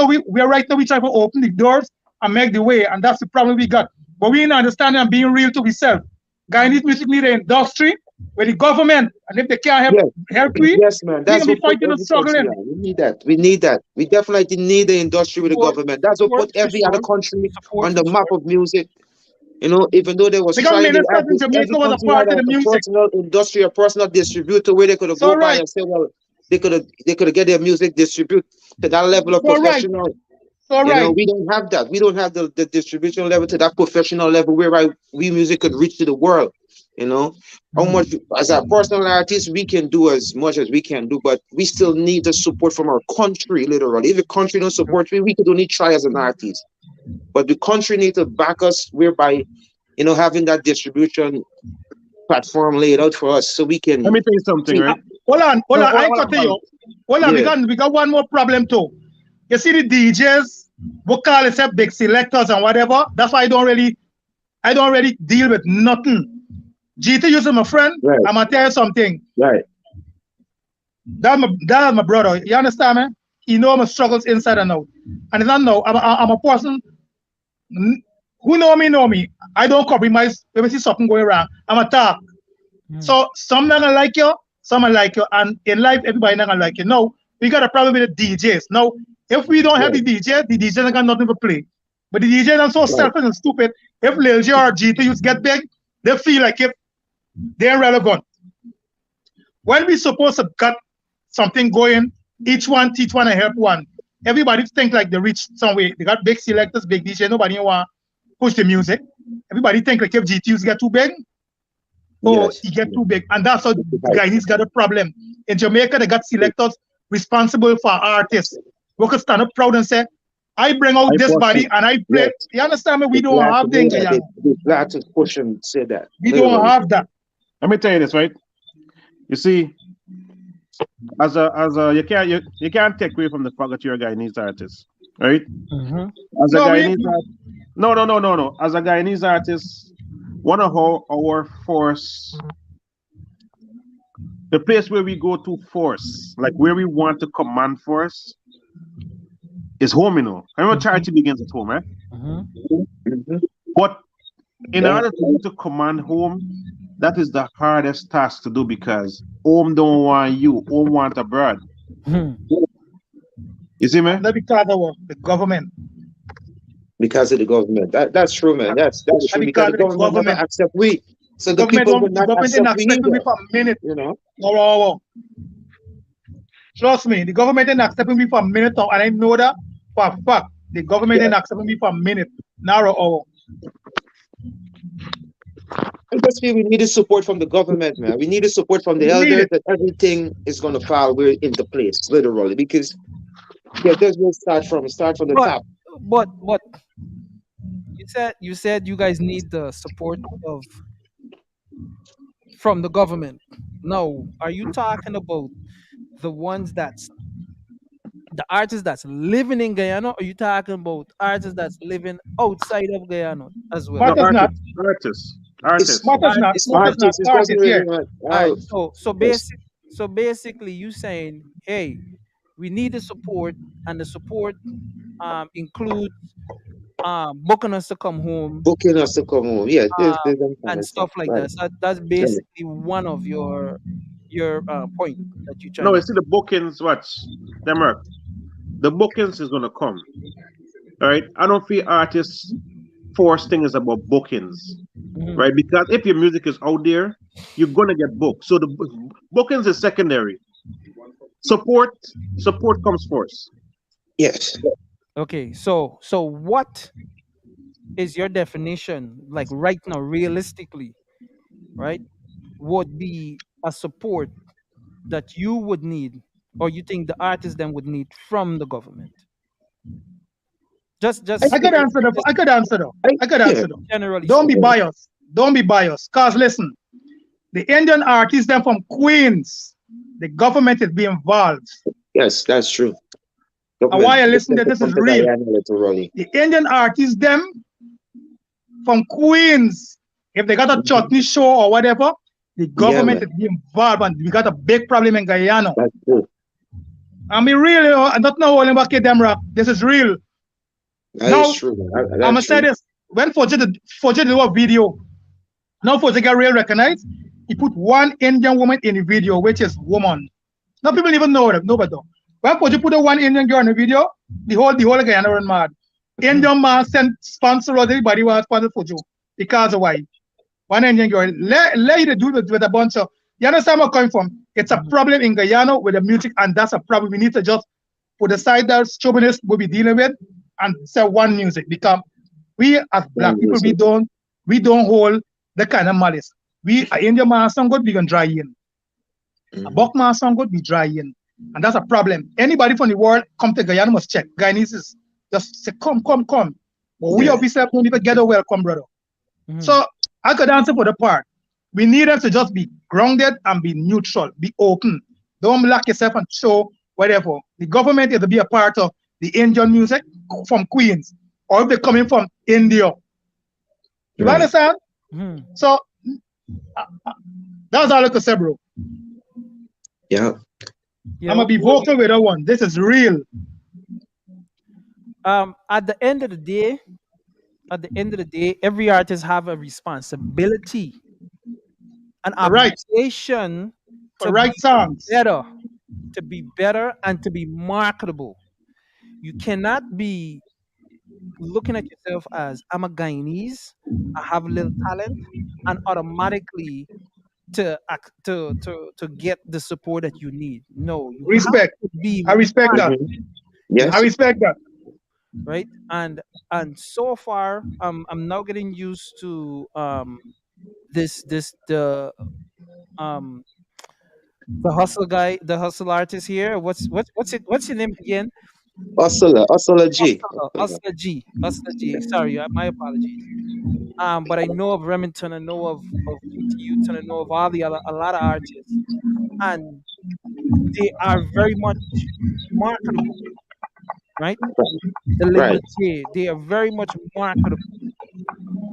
now we try to open the doors and make the way, and that's the problem we got. But we not understanding and being real to ourselves. Guyanese music need the industry with the government, and if they can't help we, yes, man, that's we fighting and struggling. We need that. We need that. We definitely need the industry with the government. That's what put every other country on the map of music. You know, even though they was trying to have every country had a personal industry, a personal distributor where they could go by and say, well, they could get their music distributed to that level of professional. You know, we don't have that. We don't have the distribution level to that professional level where we music could reach to the world. You know, how much as a personal artist we can do as much as we can do, but we still need the support from our country. Literally, if the country don't support we could only try as an artist. But the country need to back us, whereby you know having that distribution platform laid out for us, so we can. Let me tell you something, right? Hold on. I cut you. Hold on, we got one more problem too. You see the DJs, vocal except big selectors and whatever. That's why I don't really deal with nothing. GT, you're my friend. Right. I'm gonna tell you something. Right. That's my brother. You understand, man? He know my struggles inside and out. And if I know, I'm a person who know me. I don't compromise. If I see something going wrong, I'm a talk. So some not gonna like you, some gonna like you, and in life everybody not gonna like you. No, we got a problem with the DJs. Now, if we don't have the DJs ain't got nothing to play. But the DJs are so selfish and stupid. If Lil J or GT get big, they feel like if they're relevant. when we supposed to got something going, each one teach one and help one. Everybody think like they reach somewhere. They got big selectors, big DJ. Nobody want push the music. Everybody think like if GTUs get too big, or Yes. he get too big, and that's how the Guyanese got a problem. In Jamaica, they got selectors responsible for artists. We could stand up proud and say, "I bring out this body and I play." Yes. You understand me? We The don't black, have the in yeah, Guyana. the black to push and say that. We don't Literally. have that. Let me tell you this, right? You see, as a you can't take away from the fact that you're a Guyanese artist, right? As a Guyanese artist, no. As a Guyanese artist, one of our force, the place where we go to force, like where we want to command force, is home, you know. Remember, charity begins at home, right? But in order for you to command home, that is the hardest task to do because home don't want you, home want abroad. You see, man? Not because of the government. Because of the government. That's true, man. That's true. Because the government never accept we. So the people will not accept we me either. for a minute. You know? No. Trust me, the government didn't accept me for a minute, and I know that for a fact. The government didn't accept me for a minute. Now, I just feel we need the support from the government, man. We need the support from the elders that everything is gonna fall into place, literally. Because there's no start from the top. But you said you guys need the support from the government. No, are you talking about the ones that's the artists that's living in Guyana, or are you talking about artists that's living outside of Guyana as well? Matters not. Artists. Matters not. Artists, yeah. Alright, so basically you saying, hey, we need the support, and the support includes booking us to come home. Booking us to come home. Yeah, there's and stuff like that. So that's basically one of your point that you trying No, to you see the bookings, watch. Demark. The bookings is gonna come. All right. I don't feel artists force thing is about bookings. Right? Because if your music is out there, you're gonna get booked. So the bookings is secondary. Support comes first. Yes. Okay, so what is your definition, like right now, realistically, right? Would be a support that you would need, or you think the artist then would need from the government? Just I could answer though. Generally, Don't be biased. Cause listen, the Indian artists them from Queens, the government is being involved. Yes, that's true. And why I listen to this is real. The Indian artists them from Queens, if they got a chutney show or whatever, the government is being involved, and we got a big problem in Guyana. That's true. I mean, really, I'm not now holding back them rock. This is real. That is true. I'm gonna say this: when Fojit did a video, now Fojit got real recognized. He put one Indian woman in the video, which is woman. Now people even know that. Nobody know. When Fojit put a one Indian girl in the video, the whole Guyana run mad. Indian man sent sponsor, everybody was sponsor Fojit because of why. One Indian girl, let you do it with a bunch of. You understand where I'm coming from? It's a problem in Guyana with the music, and that's a problem. We need to just put aside that chauvinists we'll be dealing with and say one music, because we as black people, we don't hold the kind of malice. We a Indian man song good, we can dry in. A Buck man song good, we dry in. And that's a problem. Anybody from the world come to Guyana must check. Guyanese just say come. But we obviously don't even get a welcome, brother. So I could answer for the part. We need them to just be grounded and be neutral, be open. Don't lock yourself and show whatever. The government is to be a part of the Indian music from Queens, or if they're coming from India. You understand? So that's all I could say, bro. Yeah. I'm gonna be vocal with that one. This is real. At the end of the day, every artist have a responsibility, an obligation to write songs, to be better, and to be marketable. You cannot be looking at yourself as, I'm a Guyanese, I have a little talent, and automatically to get the support that you need. No, you have Respect. to be I respect that. I Yes. respect that. right. And so far, I'm now getting used to this um the hustle guy, the hustle artist here. What's your name again? Hustler G. Hustler G. Sorry, my apologies. But I know of Remington, I know of GT Youth, and I know of all the other, a lot of artists, and they are very much marketable, right? The label Right. J, they are very much marketable,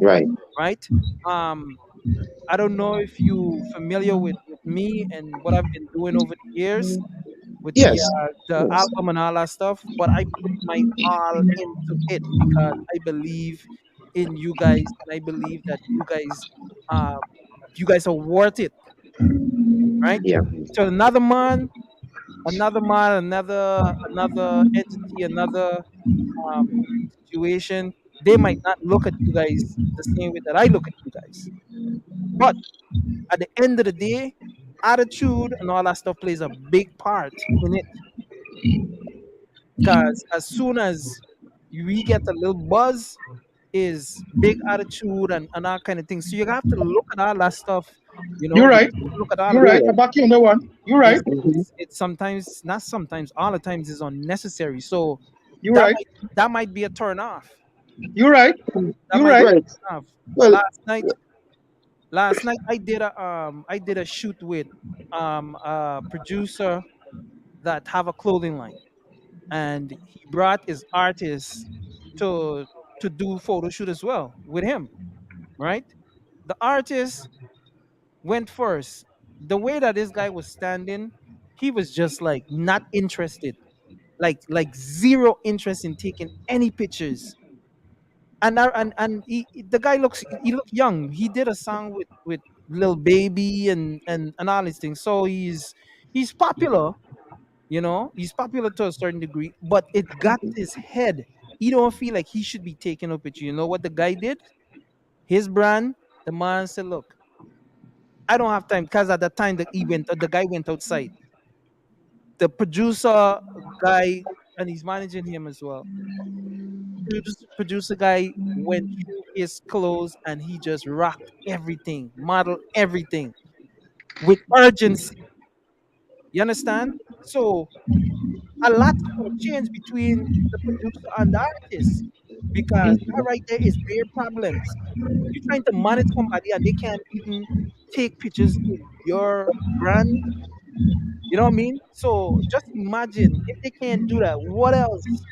Right. right? Um, I don't know if you familiar with me and what I've been doing over the years with Yes. the Yes. album and all that stuff, but I put my all into it because I believe in you guys, and I believe that uh, you guys are worth it, right? Yeah. So another entity, another situation, they might not look at you guys the same way that I look at you guys. But at the end of the day, attitude and all that stuff plays a big part in it. Because as soon as we get a little buzz, is big attitude and that kind of thing. So you have to look at all that stuff. You're You right. have to look at all You're of that. right. I back you on that one. You're right. It's sometimes, not sometimes, all the times is unnecessary. So You're right. that might be a turn off. You're right. That You're might be right. a Right. turn off. Well. Last night, I did a shoot with a producer that have a clothing line, and he brought his artists to do photo shoot as well with him, right? The artist went first. The way that this guy was standing, he was just like not interested, like zero interest in taking any pictures. And the guy he looked young. He did a song with Lil Baby and all these things. So he's popular, he's popular to a certain degree, but it got to his head. He don't feel like he should be taking a picture. You know what the guy did? His brand, the man said, "Look, I don't have time," because at the time the guy went outside. The producer guy, and he's managing him as well. Producer guy went through his clothes and he just rocked everything, modeled everything with urgency. You understand? So a lot's gonna change between the producer and the artist, because that right there is bare problems. You're trying to manage somebody and they can't even take pictures in your brand. You know what I mean? So just imagine if they can't do that. What else?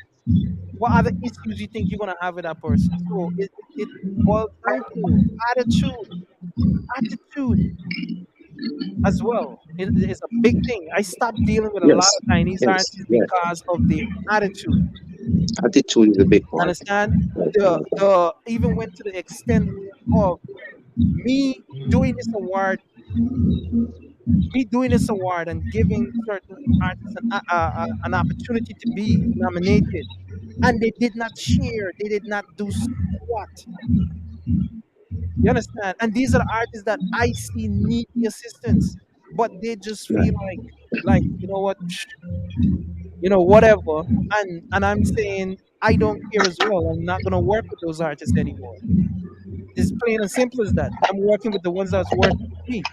What other issues you think you're gonna have with that person? So it boils down to attitude, attitude as well. It's a big thing. I stopped dealing with a lot Yes. of Chinese Yes. artists Yes. because of the attitude. Attitude is a big part. Understand? Right. The even went to the extent of me doing this award, and giving certain artists an opportunity to be nominated, and they did not share. They did not do squat. You understand? And these are the artists that I see need the assistance, but they just feel Right. like you know what, whatever. And I'm saying I don't care as well. I'm not gonna work with those artists anymore. It's plain and simple as that. I'm working with the ones that's working with me.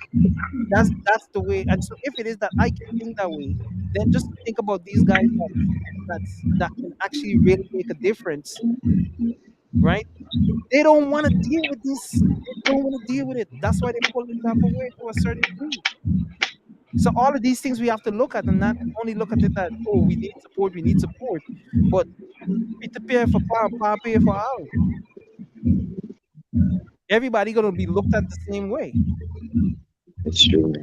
That's the way. And so if it is that I can think that way, then just think about these guys that can actually really make a difference, right? They don't want to deal with this. They don't want to deal with it. That's why they pull themselves away to a certain degree. So all of these things we have to look at, and not only look at it that, oh, we need support, but Peter pay for Palm, Palm pay for all. Everybody gonna be looked at the same way. It's true.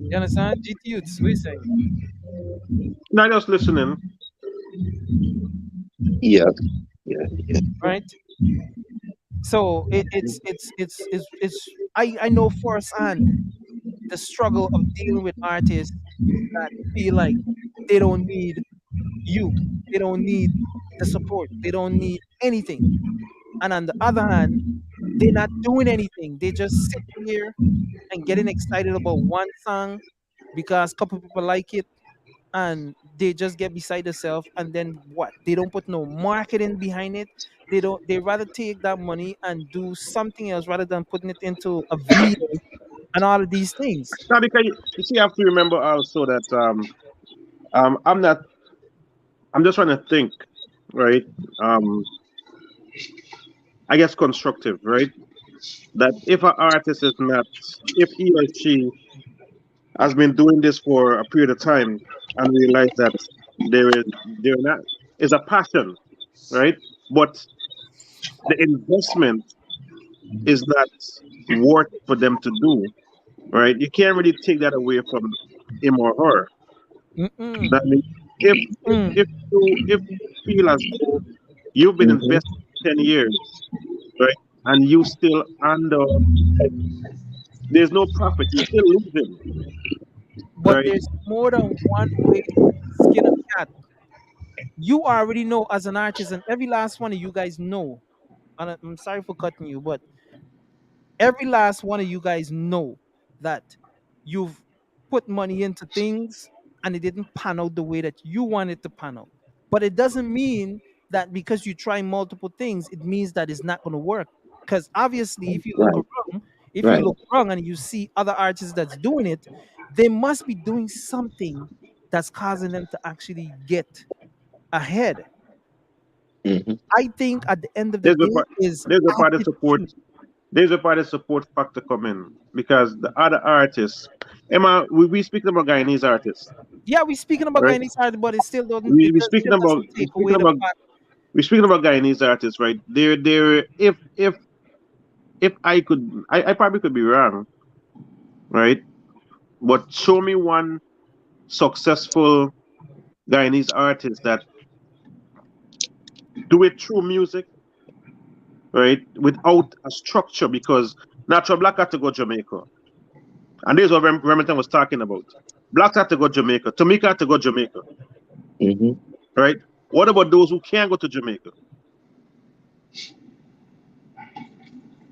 You understand? GT Youths, we saying, Not just listening. Yeah. Yeah. Yeah. right? So it's I know firsthand the struggle of dealing with artists that feel like they don't need you, they don't need the support, they don't need anything. And on the other hand, they're not doing anything. They just sit here and getting excited about one song because a couple people like it, and they just get beside themselves. And then what? They don't put no marketing behind it. They don't. They rather take that money and do something else rather than putting it into a video and all of these things. Now, because you see, you have to remember also that I'm not. I'm just trying to think, right? Um, I guess constructive, right? That if an artist is not, if he or she has been doing this for a period of time and realize that they're not, is a passion, right? But the investment is not worth for them to do, right? You can't really take that away from him or her. Mm-mm. That means if if Mm. if you feel as though you've been Mm-hmm. invested 10 years, right, and you still under, there's no profit, you're still losing, But right? there's more than one way to skin a cat. You already know as an artist, and every last one of you guys know. And I'm sorry for cutting you, but every last one of you guys know that you've put money into things and it didn't pan out the way that you want it to pan out. But it doesn't mean that because you try multiple things, it means that it's not going to work. Because obviously, Right. if you Right. look around and you see other artists that's doing it, they must be doing something that's causing them to actually get ahead. Mm-hmm. I think at the end of the There's a day part, is there's a part of support. attitude. There's a part of support factor come in because the other artists, Emma, we speaking about Guyanese artists, Yeah, we're speaking about right? Guyanese art, but it still doesn't. We It we does, speaking still about doesn't we take speaking away the about fact. we're speaking about Guyanese artists, right? They're if I could, I probably could be wrong, right? But show me one successful Guyanese artist that do it through music, right? Without a structure, because Natural Black had to go Jamaica. And this is what Remington was talking about. Blacks had to go Jamaica. Tamika had to go Jamaica, Mm-hmm. right? What about those who can't go to Jamaica?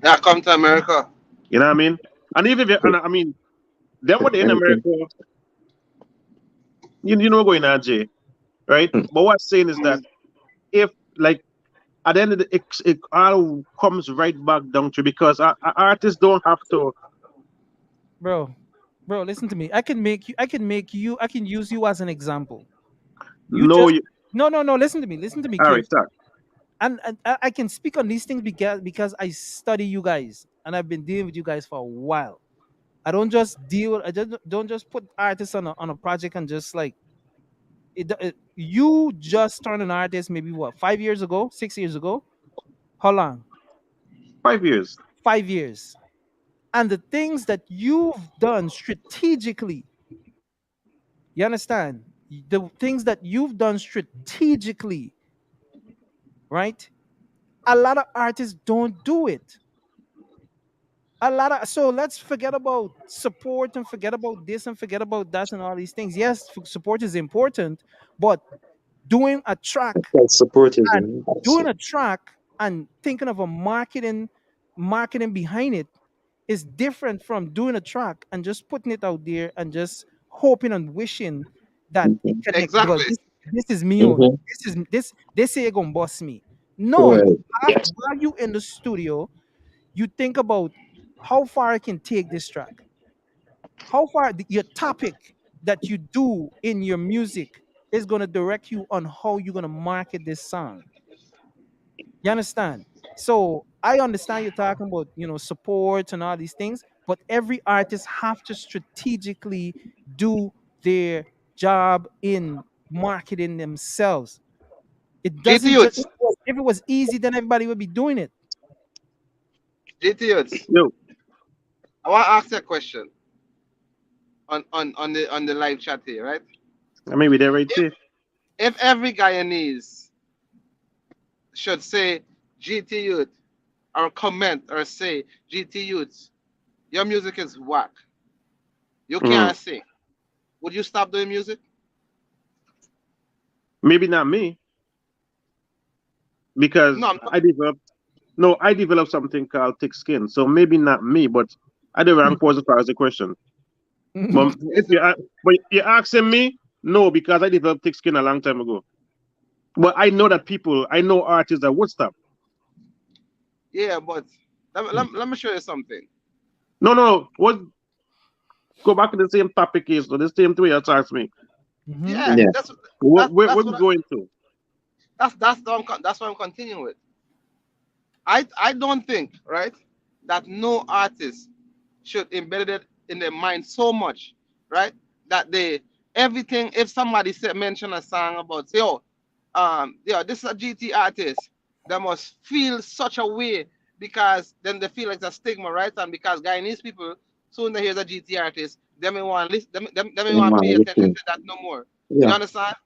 Yeah, come to America. You know what I mean? And even if, and I mean, them when they're in Anything. America, you know, going to Jay, right? But what I'm saying is that if, like, at the end of the, it all comes right back down to, because artists don't have to. Bro, listen to me. I can make you. I can make you. I can use you as an example. You No, just no. Listen to me. Listen to me all right, carefully. start. And I can speak on these things because I study you guys and I've been dealing with you guys for a while. I don't just deal. I just don't just put artists on a project and just like you just turned an artist maybe what 5 years ago, 6 years ago. How long? 5 years. 5 years. And the things that you've done strategically, you understand? The things that you've done strategically, right? A lot of artists don't do it. So let's forget about support and forget about this and forget about that and all these things. Yes, support is important, but doing a track That's and supportism. doing a track and thinking of a marketing behind it is different from doing a track and just putting it out there and just hoping and wishing that it Mm-hmm. connect because Exactly. this is me own. Mm-hmm. This is this they say it gonna boss me. No, you Right. have while you in the studio, you think about how far I can take this track. How far your topic that you do in your music is gonna direct you on how you're gonna market this song. You understand? So I understand you're talking about, support and all these things, but every artist have to strategically do their job in marketing themselves. It GT doesn't just Youths. if it was easy, then everybody would be doing it. GT Youths. Yo, I want to ask you a question on the live chat here, right? maybe they're right If there. if every Guyanese should say GT Youth or comment or say GT Youths, your music is whack. You Mm. can't sing. Would you stop doing music? Maybe not me, because No, I'm not, I developed. No, I developed something called thick skin. So maybe not me, but I the wrong person to ask the question. But if you but you're asking me, no, because I developed thick skin a long time ago. But I know that people, I know artists that would stop. Yeah, but let me show you something. No, no, what? Go back to the same topic is so the same thing you asked me. Yeah, that's Where that's we what going to? that's what I'm continuing with. I don't think, right, that no artist should embed it in their mind so much, right, that they everything. If somebody said mention a song about this is a GT artist, they must feel such a way because then they feel like it's a stigma, right? And because Guyanese people soon they hear the GT artist, they may want listen, they may want pay attention to that no more. You Yeah. understand?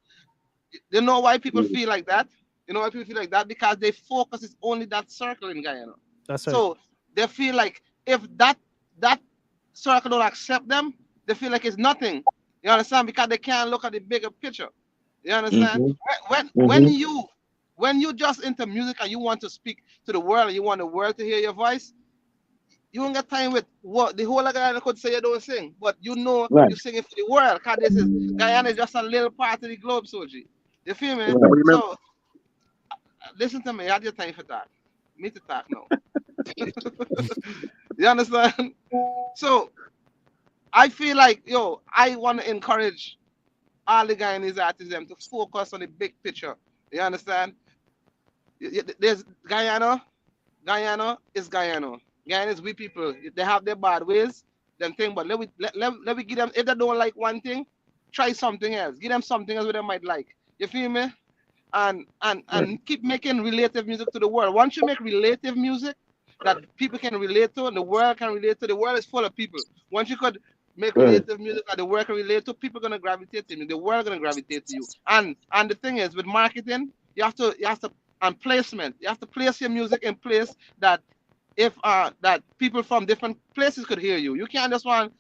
You know why people Mm. feel like that? You know why people feel like that? Because they focus is only that circle in Guyana. That's right. So they feel like if that circle don't accept them, they feel like it's nothing. You understand? Because they can't look at the bigger picture. You understand? Mm-hmm. When you just into music and you want to speak to the world and you want the world to hear your voice, you won't get time with what the whole of Guyana could say you don't sing, but you know Right. you sing it for the world. Cause this is Guyana is just a little part of the globe, Soji. You feel me? Right. So listen to me. I had your time for that. Me to talk now. You understand? So I feel like I want to encourage all the Guyanese artists them to focus on the big picture. You understand? There's Guyana. Guyana is Guyana. Guyana is we people. They have their bad ways, them thing, but let me give them, if they don't like one thing, try something else. Give them something else what they might like. You feel me? And keep making relative music to the world. Once you make relative music that people can relate to and the world can relate to, the world is full of people. Once you could make Right. relative music that the world can relate to, people are gonna gravitate to you. The world gonna gravitate to you. And the thing is with marketing, you have to and placement, you have to place your music in place that if that people from different places could hear you. You can't just want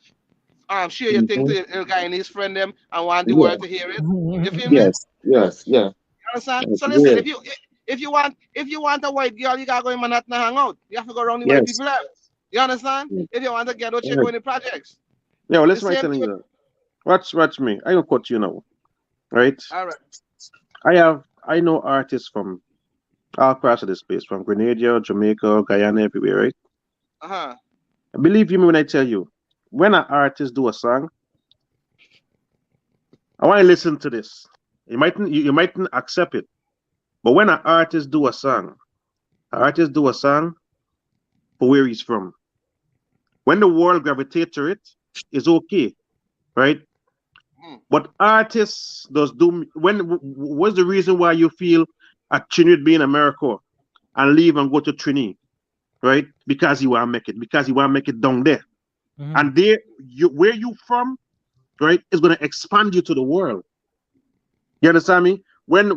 share your thing Mm-hmm. to your Guyanese friend them and want the Yeah. world to hear it. You feel me? Yes. Yes. Yeah. Understand? That's So listen, real. if you want a white girl, you gotta go in Manhattan and hang out. You have to go around the white Yes. people there. You understand? Mm. If you want a ghetto chick, go Right. in the projects. Yeah, well, The listen, what I'm same telling thing. you. Watch me. I gonna quote you now, right? All right. I know artists from all parts of the space, from Grenada, Jamaica, Guyana, everywhere, right? Uh-huh. Believe you me when I tell you, when an artist do a song, I want to listen to this. You mightn't accept it, but when an artist do a song, for where he's from. When the world gravitate to it, it's okay, right? But artists does do what's the reason why you feel a Trinidad be in America and leave and go to Trinidad, right? Because you want to make it, down there. And there where you from, right, is gonna expand you to the world. You understand me? When the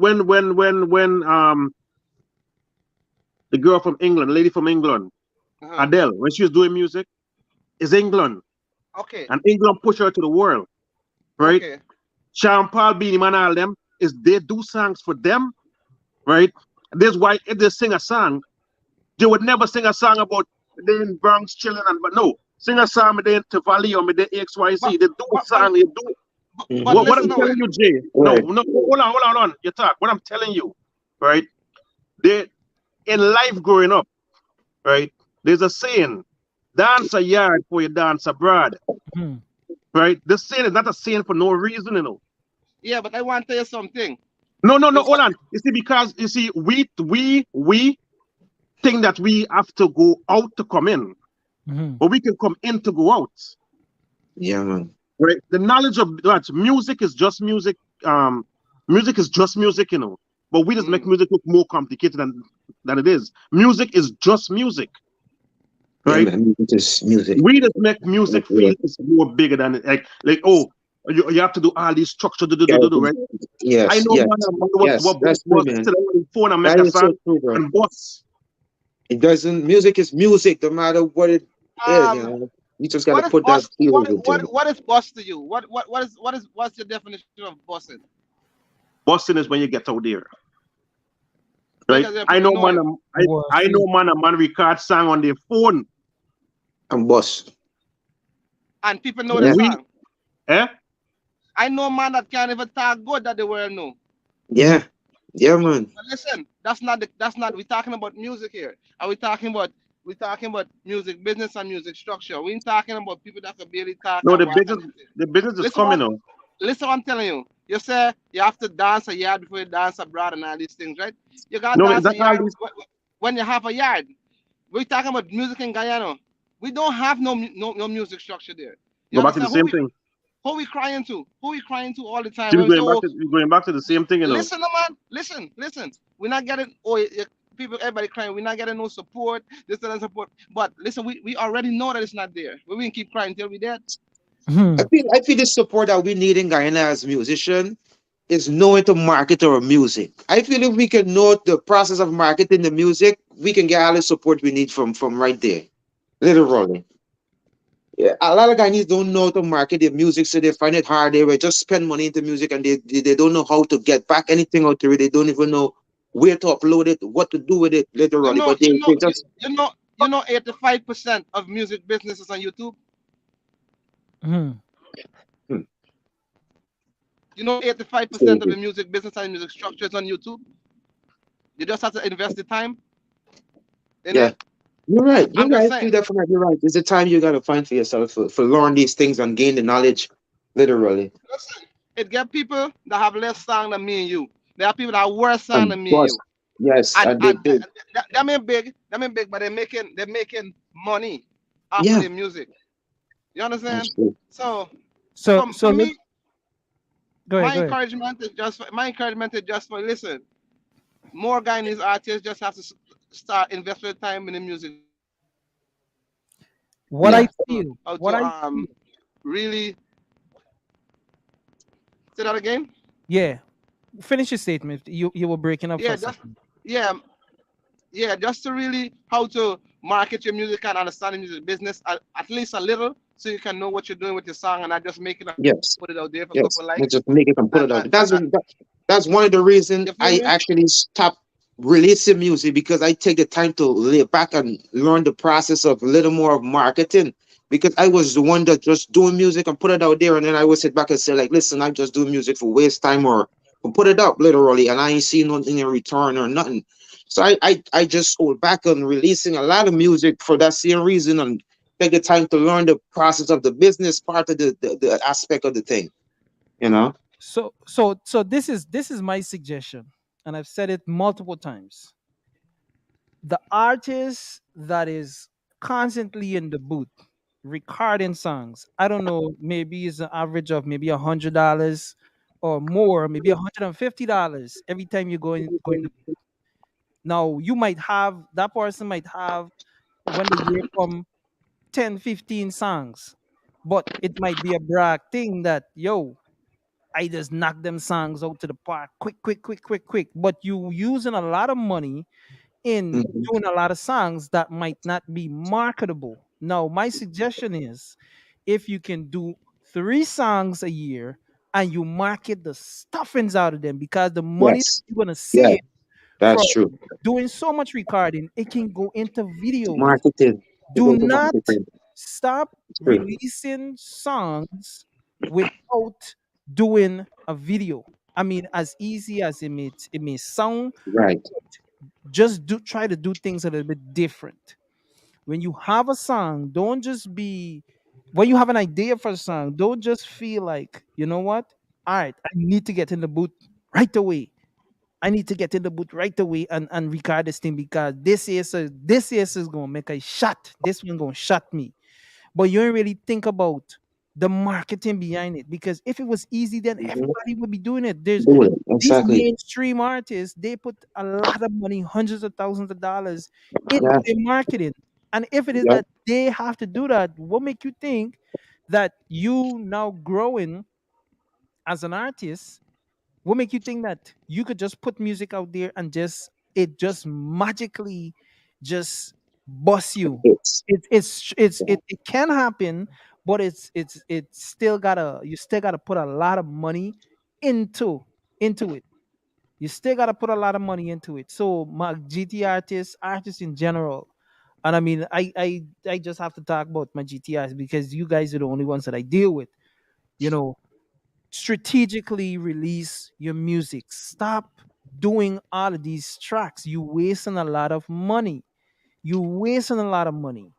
girl from England, lady from England, Adele, when she was doing music, is England. Okay. And England push her to the world, right? Okay. Sean Paul, Beanie Man, all them is they do songs for them, right? That's why if they sing a song, they would never sing a song about they in Bronx chilling but no, sing a song with they in Tivoli or with the XYZ. They do a song, they do. But What I'm listen telling you, Jay. Right. No, hold on. You talk. What I'm telling you, right? They in life growing up, right? There's a saying, dance a yard for you dance abroad. Right? This saying is not a saying for no reason, you know. Yeah, but I want to tell you something. No, hold on. You see, because you see, we think that we have to go out to come in, but we can come in to go out. Yeah, man. Right? The knowledge of that music is just music. Music is just music, you know. But we just make music look more complicated than it is. Music is just music. Right? Yeah, man. It's just music. We just make music feel it's more bigger than it. Like you have to do all these structure, right? Yes, I know yes, that's true, man. sit on the phone and make That a is so song true, bro. and boss. It doesn't. Music is music, no matter what it is. You know, you just gotta put that feeling into it. What is boss to you? What's your definition of bossing? Bossing is when you get out there. right? because I people know know man, it. I know man, a man record song on their phone. And boss. And people know the Yeah. We, song. eh? I know man that can't even talk good that the world know. Yeah. Yeah, man. But listen, that's not we're talking about music here. Are we talking about music business and music structure. We ain't talking about people that can barely talk No, and walk and everything. the business is Listen what coming now. listen what I'm telling you. You say you have to dance a yard before you dance abroad and all these things, right? You gotta No, dance a that's all yard these. when you have a yard. We're talking about music in Guyana. We don't have no music structure there. You Go back to the understand? same thing. Who we crying to? Who we crying to all the time? See, When we say, oh, we're going back to the same thing, you know. listen, no, man, listen. We're not getting people, everybody crying. We're not getting no support. This and that support. But listen, we already know that it's not there. We can keep crying till we dead. I feel the support that we need in Guyana as musician is knowing to market our music. I feel if we can know the process of marketing the music, we can get all the support we need from right there. Literally. Yeah, a lot of Guyanese don't know how to market their music, so they find it hard. They will just spend money into music and they don't know how to get back anything out of it. They don't even know where to upload it, what to do with it, You literally. know, But you they know, you, just you know, you know, 85% of music business is on YouTube. Hmm. hmm, You know, 85% of the crazy. music business and music structure is on YouTube. You just have to invest the time in Yeah. it. You're right. You're I'm just right. saying. You're definitely right. It's the time you gotta find for yourself for learn these things and gain the knowledge, literally. Listen, it get people that have less song than me and you. There are people that have worse song And than me and plus, you. yes, And and they and big. that mean big. That mean big, but they're making money off of Yeah, their music. You that's understand? true. So So for let me, go ahead, my go ahead. encouragement is just for listen. More Guyanese artists just have to start investing time in the music What Yeah. I feel, how what to I really say that again. yeah. Finish your statement. You were breaking up for Yeah, a just second. yeah, just to really how to market your music and understand the music business at least a little, so you can know what you're doing with your song and not just make it up, Yes. put it out there for a Yes. couple Let's likes. just make it and put And it out. That's one of the reasons you feel I me? actually stopped releasing music because I take the time to lay back and learn the process of a little more of marketing. Because I was the one that just doing music and put it out there, and then I would sit back and say, like, listen, I'm just doing music for waste time or for put it up literally, and I ain't seeing nothing in return or nothing. So I just hold back on releasing a lot of music for that same reason and take the time to learn the process of the business part of the aspect of the thing, you know? So this is my suggestion, and I've said it multiple times. The artist that is constantly in the booth recording songs, I don't know, maybe it's an average of maybe $100 or more, maybe $150 every time you go in the booth. Now you might have that person might have when the year come 10, 15 songs, but it might be a brag thing that yo, I just knock them songs out to the park quick. But you using a lot of money in Mhm. doing a lot of songs that might not be marketable. Now, my suggestion is if you can do 3 songs a year and you market the stuffings out of them, because the money that Yes. you're gonna Yeah, save from that's true. doing so much recording, it can go into videos. Marketing. You Do go to not marketing. stop It's true. releasing songs without doing a video. I mean, as easy as it may sound, Right. just try to do things a little bit different. When you have a song, don't just be when you have an idea for a song, don't just feel like, you know what? All right, I need to get in the booth right away. I need to get in the booth right away and record this thing because this is gonna make a shot. This one gonna shot me. But you don't really think about the marketing behind it, because if it was easy, then Mhm. everybody would be doing it. There's Do it. these Exactly. mainstream artists, they put a lot of money, hundreds of thousands of dollars into Yeah. their marketing. And if it is Yep. that they have to do that, what make you think that you now growing as an artist, what make you think that you could just put music out there and just it just magically just bust you? It's yeah. It can happen, but it's still gotta you still gotta put a lot of money into into it. You still gotta put a lot of money into it. So my GT artists in general, and I mean, I just have to talk about my GTIs because you guys are the only ones that I deal with. You know, strategically release your music. Stop doing all of these tracks. You wasting a lot of money. You wasting a lot of money.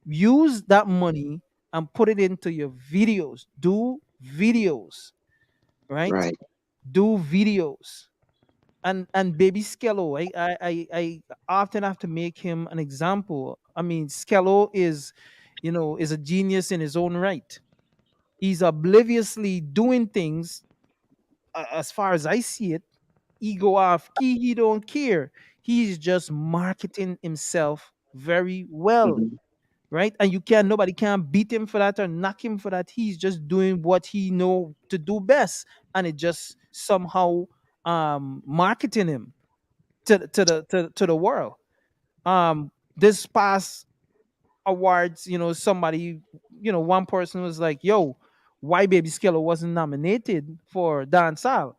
Use that money and put it into your videos. Do videos, right? Right. Do videos. And baby Skello, I often have to make him an example. I mean, Skello is, is a genius in his own right. He's obliviously doing things, as far as I see it, ego off key, he don't care. He's just marketing himself very well, Mhm. right? And nobody can beat him for that or knock him for that. He's just doing what he know to do best, and it just somehow marketing him to the world. This past awards, somebody, one person was like, "Yo, why Baby Skiller wasn't nominated for dancehall?"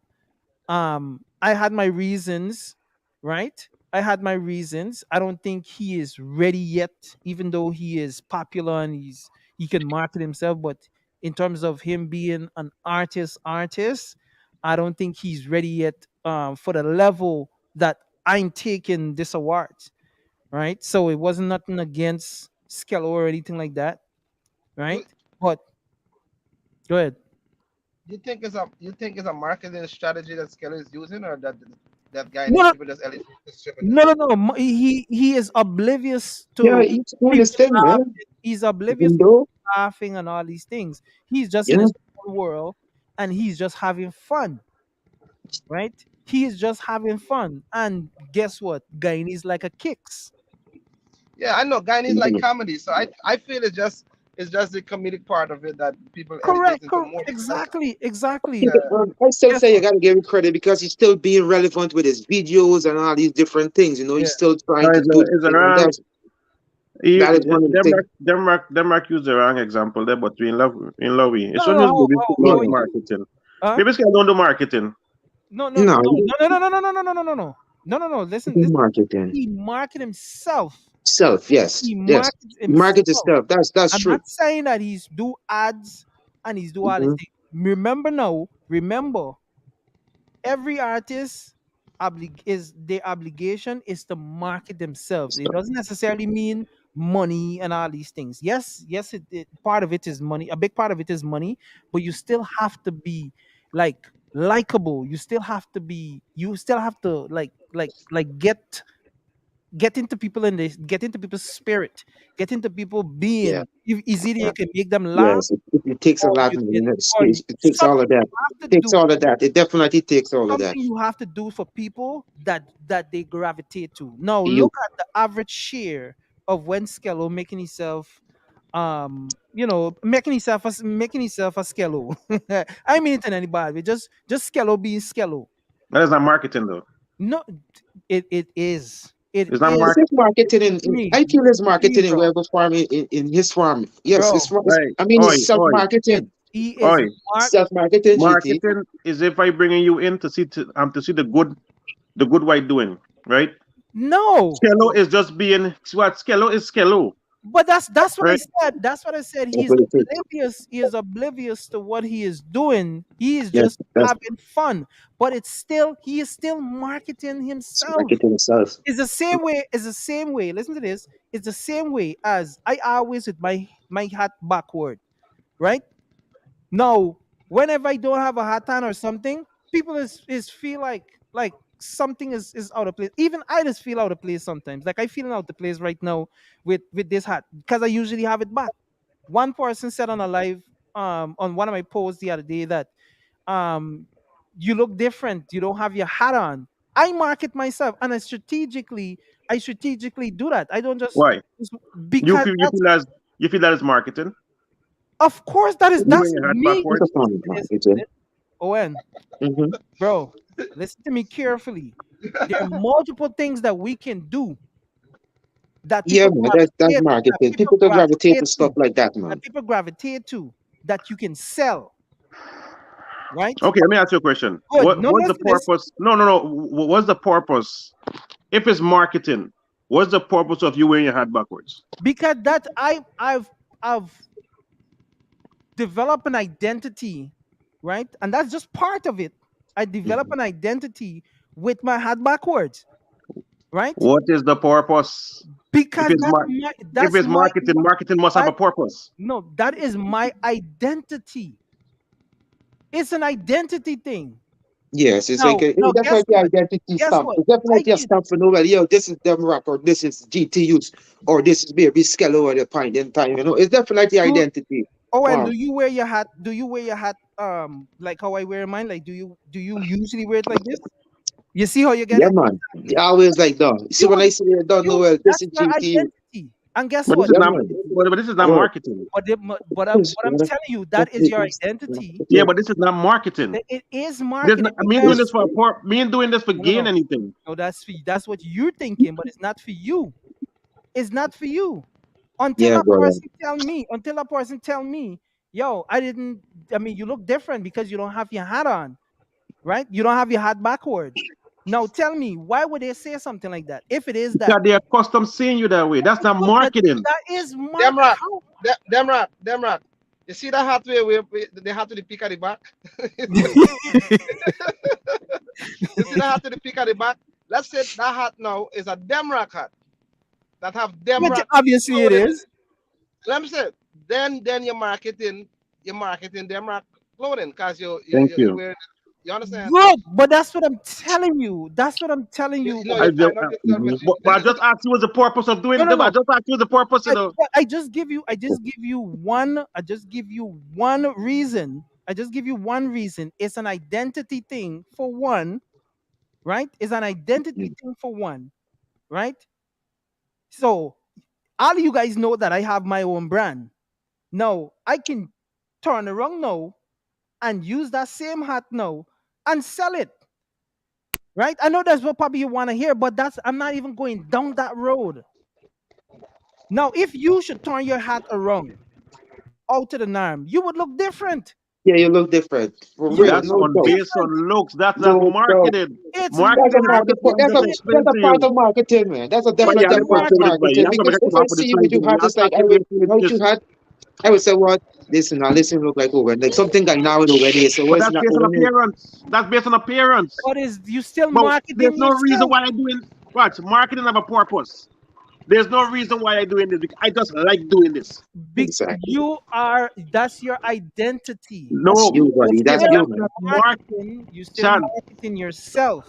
I had my reasons, right? I had my reasons. I don't think he is ready yet, even though he is popular and he can market himself. But in terms of him being an artist, I don't think he's ready yet, for the level that I'm taking this award, right? So it wasn't nothing against Skello or anything like that, Do right? But go ahead. you think it's a marketing strategy that Skelly is using, or that No, Guyanese no, people just elevate the strip of the no, no, thing? no. He is oblivious Yeah, to he's doing his people thing, man. laughing. He's oblivious Even to though, laughing and all these things. He's just in yeah, his own world and he's just having fun, right? He is just having fun. And guess what? Guyanese like a kicks. Yeah, I know Guyanese like mhm. comedy, so I feel it's just the comedic part of it that people elevate Correct, into correct. more. Exactly, exactly. Yeah, I still Guess say you what? gotta give him credit because he's still being relevant with his videos and all these different things. You know, Yeah. he's still No, trying to do the it's a thing, and wrong. that is one of the things. Denmark use the wrong example there, but in love, No, it's no, not no. just baby How do are the you? marketing. Huh? Baby Sky don't do marketing. No, no, No, no, no, no, no, no, no, no, no, no, no, no. No, no, no. Listen, he listen. marketing He market himself. self. Yes, He yes, markets he market his himself. stuff. That's I'm true. not saying that he's do ads and he's do all these Hmm. things. Remember now, remember, every artist is their obligation is to market themselves. It So, doesn't necessarily mean money and all these things. Yes, part of it is money. A big part of it is money, but you still have to be like likable. You still have to like get into people and get into people's spirit, get into people yeah, being. If is it yeah. you can make them laugh, Yes, it takes a or lot, you man. can, It's- or It takes all of something that. you have to It takes do, all of that. It definitely takes all of that. something you have to do for people that they gravitate to. Now You, look at the average share of when Skello making himself, making himself a Skello. I mean it in anybody, just Skello being Skello. That is not marketing though. No, it is. It It's not is. it's market. his marketing To me, I feel his listen to me, marketing in bro. whatever form in his form. Yes, Bro, Hey, I mean oi, it's self oi, it marketing. he is oi. mark. Self marketing, GT. Marketing is if I bringing you in to see the good white doing, right? No, Skello is just being what Skello is Skello, but that's what I right? said. That's what I said. That's what it takes. He is oblivious to what he is doing. He is Yes, just that's having fun. But he is still marketing himself. marketing itself. It's the same way. It's the same way. Listen to this. It's the same way as I always with my hat backward, right? Now, whenever I don't have a hat on or something, people is feel like something is out of place. Even I just feel out of place sometimes. Like I feeling out of place right now with this hat because I usually have it back. One person said on a live, on one of my posts the other day that, um you look different. You don't have your hat on. I market myself and I strategically do that. I don't Why? because You that's, feel as you feel that is marketing. of course, You that's wearing your hat me. It's backward. a form of marketing. Owen, Hmm. bro, listen to me carefully. There are multiple things that we can do that Yeah, people man, that's gravitate, that marketing. people People can gravitate gravitate to stuff to, like that, man. that people gravitate to, that you can sell, right? Okay, let me ask you a question. Good. No, What's the listen to this. purpose? No. What's the purpose? If it's marketing, what's the purpose of you wearing your hat backwards? Because that I've developed an identity, right? And that's just part of it. I develop an identity with my hat backwards, right? What is the purpose? If Because it's if it's marketing, marketing must have a that, purpose. no, that is my identity. It's an identity thing. Yes, it's like No, a, no, that's guess like the what? identity Guess stamp. what? It's I definitely a can. stamp for nobody. Yo, this is them rock or this is GTUs or this is baby scale over the pint in time. You know, it's definitely Do, identity. oh, and Wow. do you wear your hat? Do you wear your hat like how I wear mine? Like, do you usually wear it like this? You see how you get Yeah, it? man. Exactly. Always like that. See when I see it, don't know well. This That's is your GTU. identity. And guess But this what? is Yeah, not. man. But this is not Yo, marketing. What I'm telling you, that is your identity. Yeah, but this is not marketing. It is There's not, marketing me doing because this for me and doing this for no, no, gain no, anything. no. That's what you're thinking, but it's not for you. It's not for you. Until yeah, a brother. person tell me, yo, I didn't. I mean, you look different because you don't have your hat on, right? You don't have your hat backwards. Now tell me, why would they say something like that? If it is that, Because they are custom seeing you that way. That's not no, marketing. that is Them rock, how. them rock. You see that hat where they hat to the peak at the back? You see that hat to the peak at the back? Let's say that hat now is a them rock hat that have them Which rock obviously it clothing. is. Let me say, then you're marketing them rock clothing because Thank you you. wear. You understand? Bro, but that's what I'm telling you. That's what I'm telling you. No, I you just, find out yourself. but I just asked you what's the purpose of doing No, it. no, I no. just asked you the purpose, you know. I just give you one reason. I just give you one reason. It's an identity thing for one, right? It's an identity thing for one, right? So all of you guys know that I have my own brand. Now I can turn around now and use that same hat now and sell it. Right? I know that's what probably you want to hear, but that's I'm not even going down that road. Now, if you should turn your hat around out to the norm, you would look different. Yeah, you look different. For You real, would That's no look on doubt. based different. on looks. That's No doubt. marketing. It's That's a Marketing is for marketing. different. marketing. Just explain That's a to part you. of marketing, man. That's a But you It's definitely have a to part of control this, but you marketing. have to make Because a if come I up with the see you with slides. your You hat, have it's to like activate without this. your hat, I would say what? Listen, now listen, look like over like something going now with already. So But what's that's not based on over? appearance. That's based on appearance. But is you still But there's marketing no reason yourself? why I'm doing. Watch, marketing have a purpose. There's no reason why I'm doing this. Because I just like doing this. Exactly. That's your identity. That's No, you, buddy. You're That's but still you, that's man. not marketing. marketing yourself.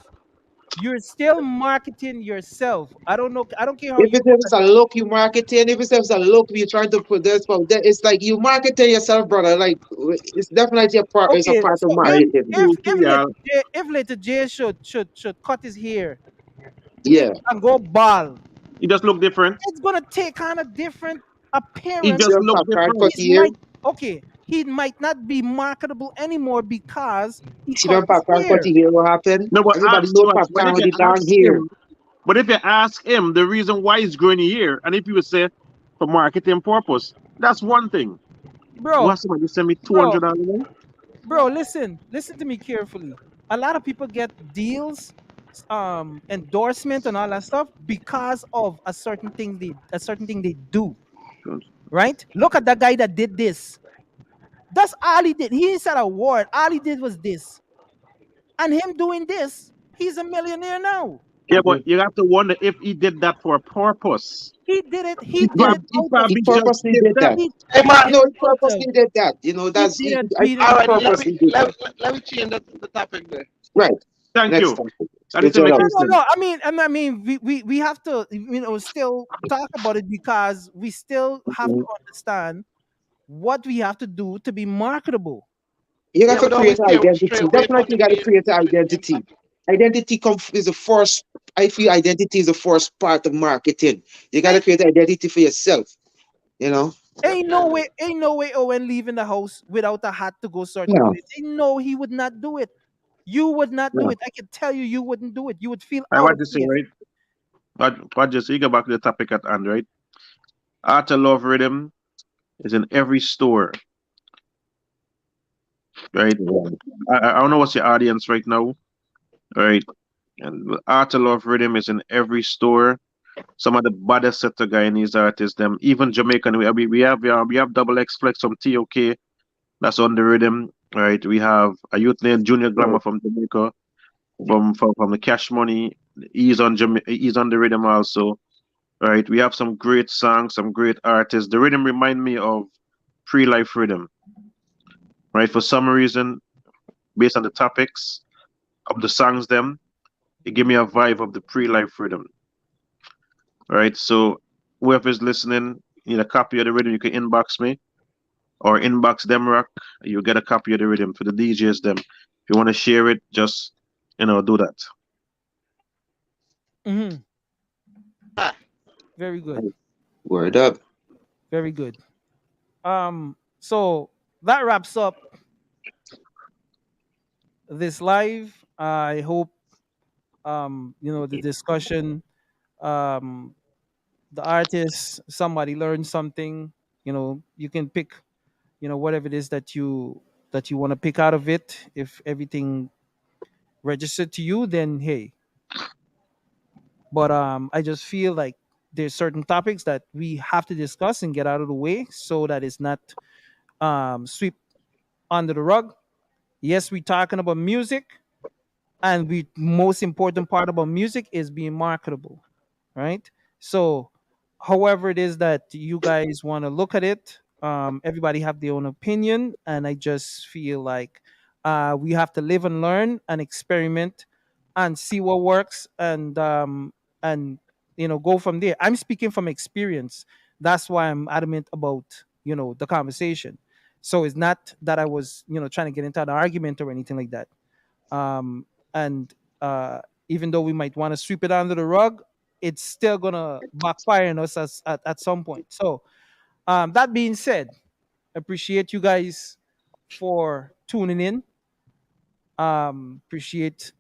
You're still marketing yourself. I don't know. I don't care how If you it is a look you marketing, if it is a look you're trying to put this for that, it's like you marketing yourself, brother. Like it's definitely a part. It's a okay. part So of marketing. if later Jay should cut his hair, Yeah. and go bald, He just look different. it's gonna take on a different He appearance. just look different. He might not be marketable anymore because he See cut when his popcorn cut hair. here, what happened? No, but Everybody know but popcorn if with you the long ask hair. him, the reason why he's growing here, and if you would say for marketing purpose, that's one thing. Bro, What somebody send me two bro, hundred dollars? bro, listen to me carefully. A lot of people get deals, endorsement and all that stuff because of a certain thing they do, right? Look at that guy that did this. That's all he did. He said a word. All he did was this. And him doing this, he's a millionaire now. Yeah, but you have to wonder if he did that for a purpose. He did it. He He did it He out of probably just purposely did did that. that. he, Hey man, No, he out of purposely did that. You know, he that's didn't I he all didn't right, purposely did that. let me change the topic there. Right. Thank Next you. topic. At least It's it all make up. no, sense. no, no. I mean, we have to, still talk about it because we still have to Mhm. understand what we have to do to be marketable. You got Yeah, to we don't create an stray identity. away from Definitely, the you got to main create an main identity. topic. Identity is the first. I feel identity is the first part of marketing. You got to Ain't, create identity for yourself. You know. ain't no way Owen leaving the house without a hat to go certain No. place. Ain't no, he would not do it. You would not do No. it. I can tell you, you wouldn't do it. You would feel I out want of to say, place. right? What just you go back to the topic at hand, right? Art to Love Rhythm is in every store. right? I don't know what's your audience right now, right? And Art to Love Rhythm is in every store. Some of the baddest set of Guyanese artists, them even Jamaican. We have Double X Flex from TOK. That's on the rhythm, right? We have a youth named Junior Glamour from Jamaica, from the Cash Money. He's on the rhythm also, right? We have some great songs, some great artists. The rhythm remind me of pre-life rhythm, right? For some reason, based on the topics of the songs, them it give me a vibe of the pre-life rhythm, right? So whoever's listening, need a copy of the rhythm, you can inbox me or inbox Demrock. You get a copy of the rhythm for the DJs. Them, if you want to share it, just do that. Hmm. Very good. Word up. Very good. So that wraps up this live. I hope the discussion, um, the artist, somebody learned something. You can pick, whatever it is that you want to pick out of it. If everything registered to you, then hey. But I just feel like there's certain topics that we have to discuss and get out of the way so that it's not sweep under the rug. Yes, we're talking about music, and the most important part about music is being marketable, right? So however it is that you guys want to look at it, everybody have their own opinion, and I just feel like we have to live and learn and experiment and see what works, and go from there. I'm speaking from experience. That's why I'm adamant about the conversation. So it's not that I was trying to get into an argument or anything like that. And even though we might want to sweep it under the rug, it's still gonna backfire on us at some point. So that being said, appreciate you guys for tuning in. Appreciate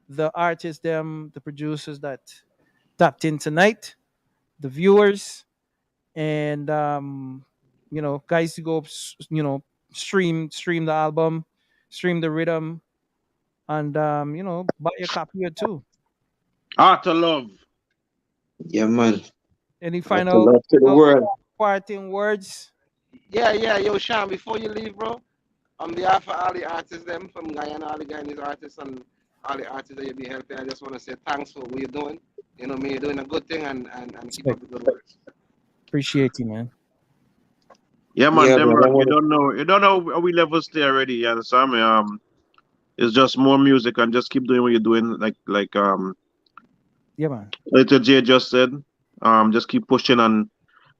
the artists, the producers that tapped in tonight, the viewers, and guys to go stream the album, stream the rhythm, and buy a copy or two. Art to Love. Yeah, man. Any Art to final love to the final world. parting words? Yeah. Yo, Sean, before you leave, bro, on behalf of all the artists, them from Guyana, all the Guyanese artists, and all the artists that you be helping, I just want to say thanks for what you're doing. Me, you're doing a good thing, and keep up Respect. the good work. Appreciate you, man. Yeah, man, Yeah, man. I Demrock. You want don't know. You don't know how we levels stay already. You understand me? It's just more music and just keep doing what you're doing. Yeah, man. Little J just said. Just keep pushing, and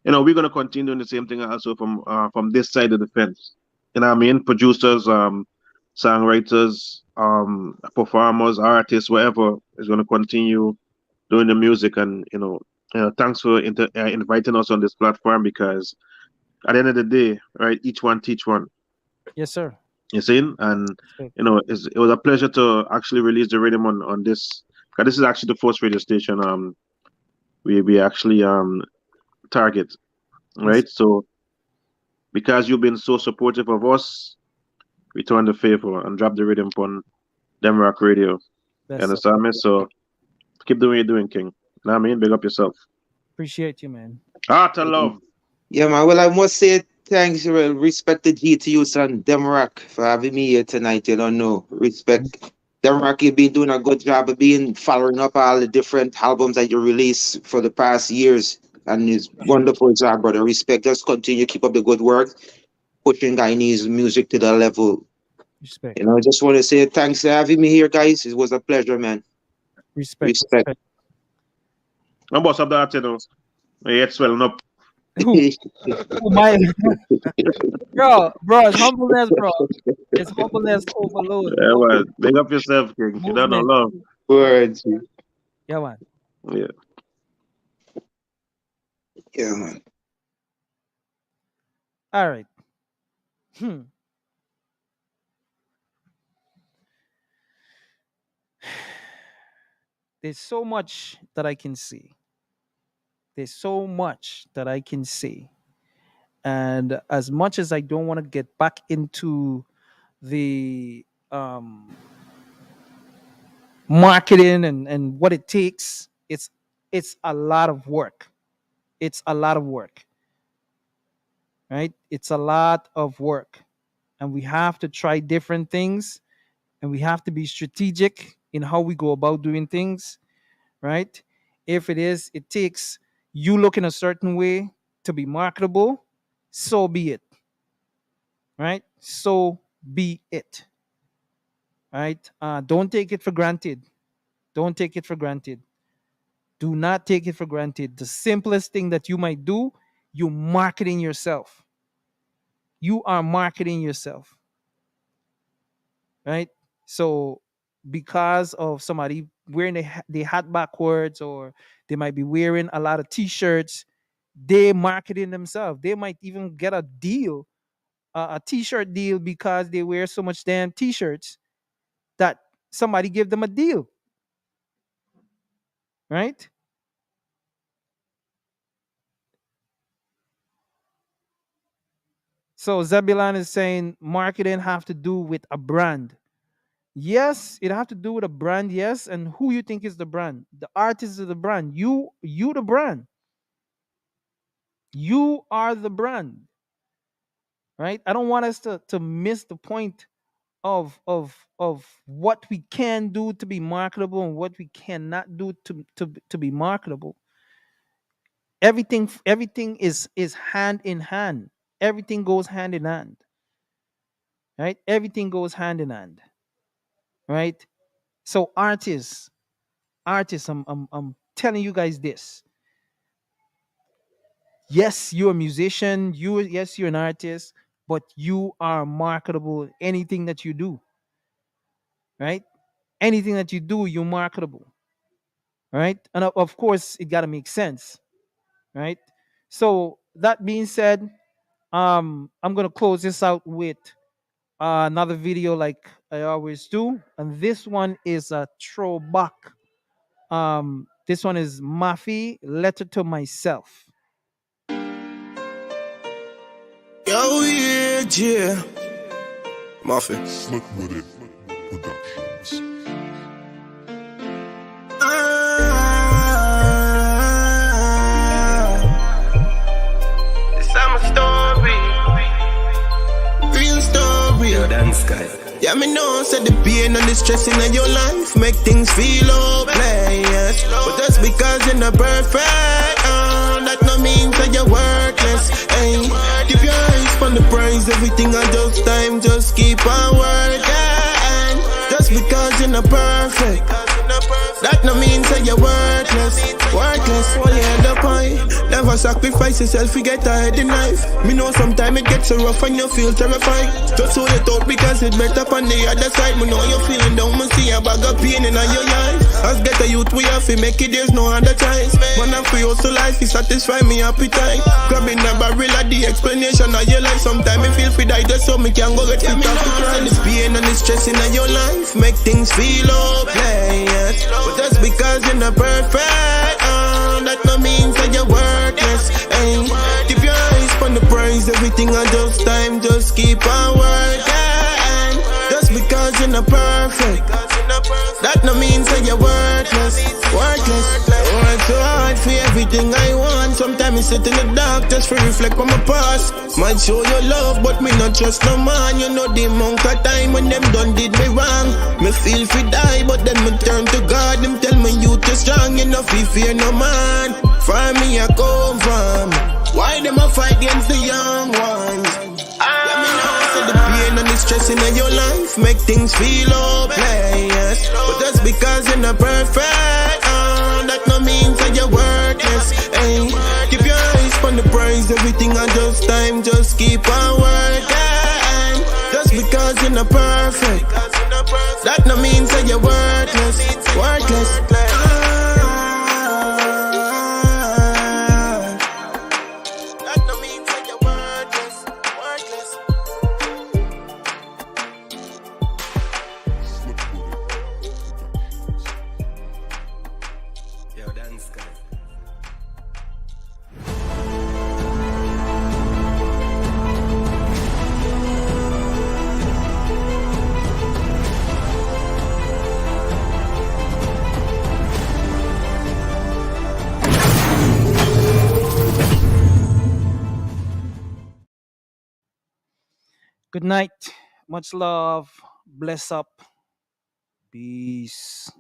we're gonna continue doing the same thing also from this side of the fence. You know what I mean? Producers, songwriters, performers, artists, whatever is gonna continue doing the music, and thanks for inviting us on this platform, because at the end of the day, right, each one teach one. Yes, sir. You see, and Respect. it was a pleasure to actually release the rhythm on this. 'Cause this is actually the first radio station we actually target, Yes, right? So because you've been so supportive of us, return the favor and drop the rhythm on Demrock Radio. You that's up. understand me? So keep doing what you're doing, King. Know what I mean? Big up yourself. Appreciate you, man. Art of love. Yeah, man. Well, I must say thanks, respected GTUs and Demrock for having me here tonight. You don't know. Respect. Demrock, you've been doing a good job of being following up all the different albums that you released for the past years. And it's wonderful job, brother. Respect. Just continue, keep up the good work, pushing Guyanese music to the level. Respect. I just want to say thanks for having me here, guys. It was a pleasure, man. Respect. Respect. Respect. I'm boss of that, my head swelling up. Who? Who my bro? It's humbleness, bro. It's humbleness overload. Yeah, well, big up yourself, King. You don't know Movement. love. Words. Yeah, man. Yeah. Yeah, man. All right. There's so much that I can see. There's so much that I can see. And as much as I don't want to get back into the marketing and what it takes, it's a lot of work. It's a lot of work, right? It's a lot of work, and we have to try different things, and we have to be strategic in how we go about doing things, right? If it takes you looking a certain way to be marketable, so be it, right? So be it, right? Don't take it for granted. Don't take it for granted. Do not take it for granted. The simplest thing that you might do, you marketing yourself. You are marketing yourself, right? So because of somebody wearing the hat backwards, or they might be wearing a lot of t-shirts, they marketing themselves. They might even get a deal, a t-shirt deal, because they wear so much damn t-shirts that somebody give them a deal, right? So Zebulon is saying marketing have to do with a brand. Yes, it have to do with a brand, yes. And who you think is the brand? The artist is the brand. You the brand. You are the brand, right? I don't want us to miss the point of what we can do to be marketable and what we cannot do to be marketable. Everything is hand in hand. Everything goes hand in hand, right? Everything goes hand in hand, right? So artists, I'm telling you guys this. Yes, you're a musician. Yes, you're an artist, but you are marketable in anything that you do, right? Anything that you do, you're marketable, right? And of course, it gotta make sense, right? So that being said, I'm gonna close this out with another video like I always do, and this one is a throwback. This one is Mafi, Letter to Myself. Yo, yeah. Muffin. Slick with it. Productions. It's my story. Real story. Yo, dance guy. Yeah, me know, said the pain and the stress in your life make things feel hopeless. But that's because you're not perfect. That no means that you're worthless. Hey, keep your eyes on the prize. Everything on just time, just keep on working. Just because you're not perfect, that no means that you're worthless. Worthless, only end up high. Never sacrifice yourself, you get ahead in life. Me know sometimes it gets so rough and you feel terrified. Just hold it out because it's better on the other side. Me know you're feeling down, me see a bag of pain in your eyes. As get a youth, we have to make it, there's no other choice. When I'm free, also life, it satisfy me appetite. Grabbing a barrel of the explanation of your life. Sometimes I feel free die just so me can go get fit off the crime. The pain and the stress in your life make things feel hopeless. But that's because you're not perfect. That no means that you're worthless. Hey, keep your eyes on the prize. Everything on just time, just keep on working. Just because you're not perfect, that no means that you're worthless. Worthless. I work so hard for everything I want. Sometimes I sit in the dark just to reflect on my past. Might show your love, but me not trust no man. You know the amount of time when them done did me wrong. Me feel fi die, but then me turn to God. Them tell me you too strong, you know fi fear no man. For me I come from. Why them a fight against the young ones? Yeah, me know so the pain and the stress in your life make things feel hopeless. But that's because you're not perfect. That no means that you're worthless. Hey, keep your eyes on the prize. Everything on just time, just keep on working. Just because you're not perfect, that no means that you're worthless. Worthless. That no means that you're worthless. Worthless. Yo, dance guy. Good night. Much love. Bless up. Peace.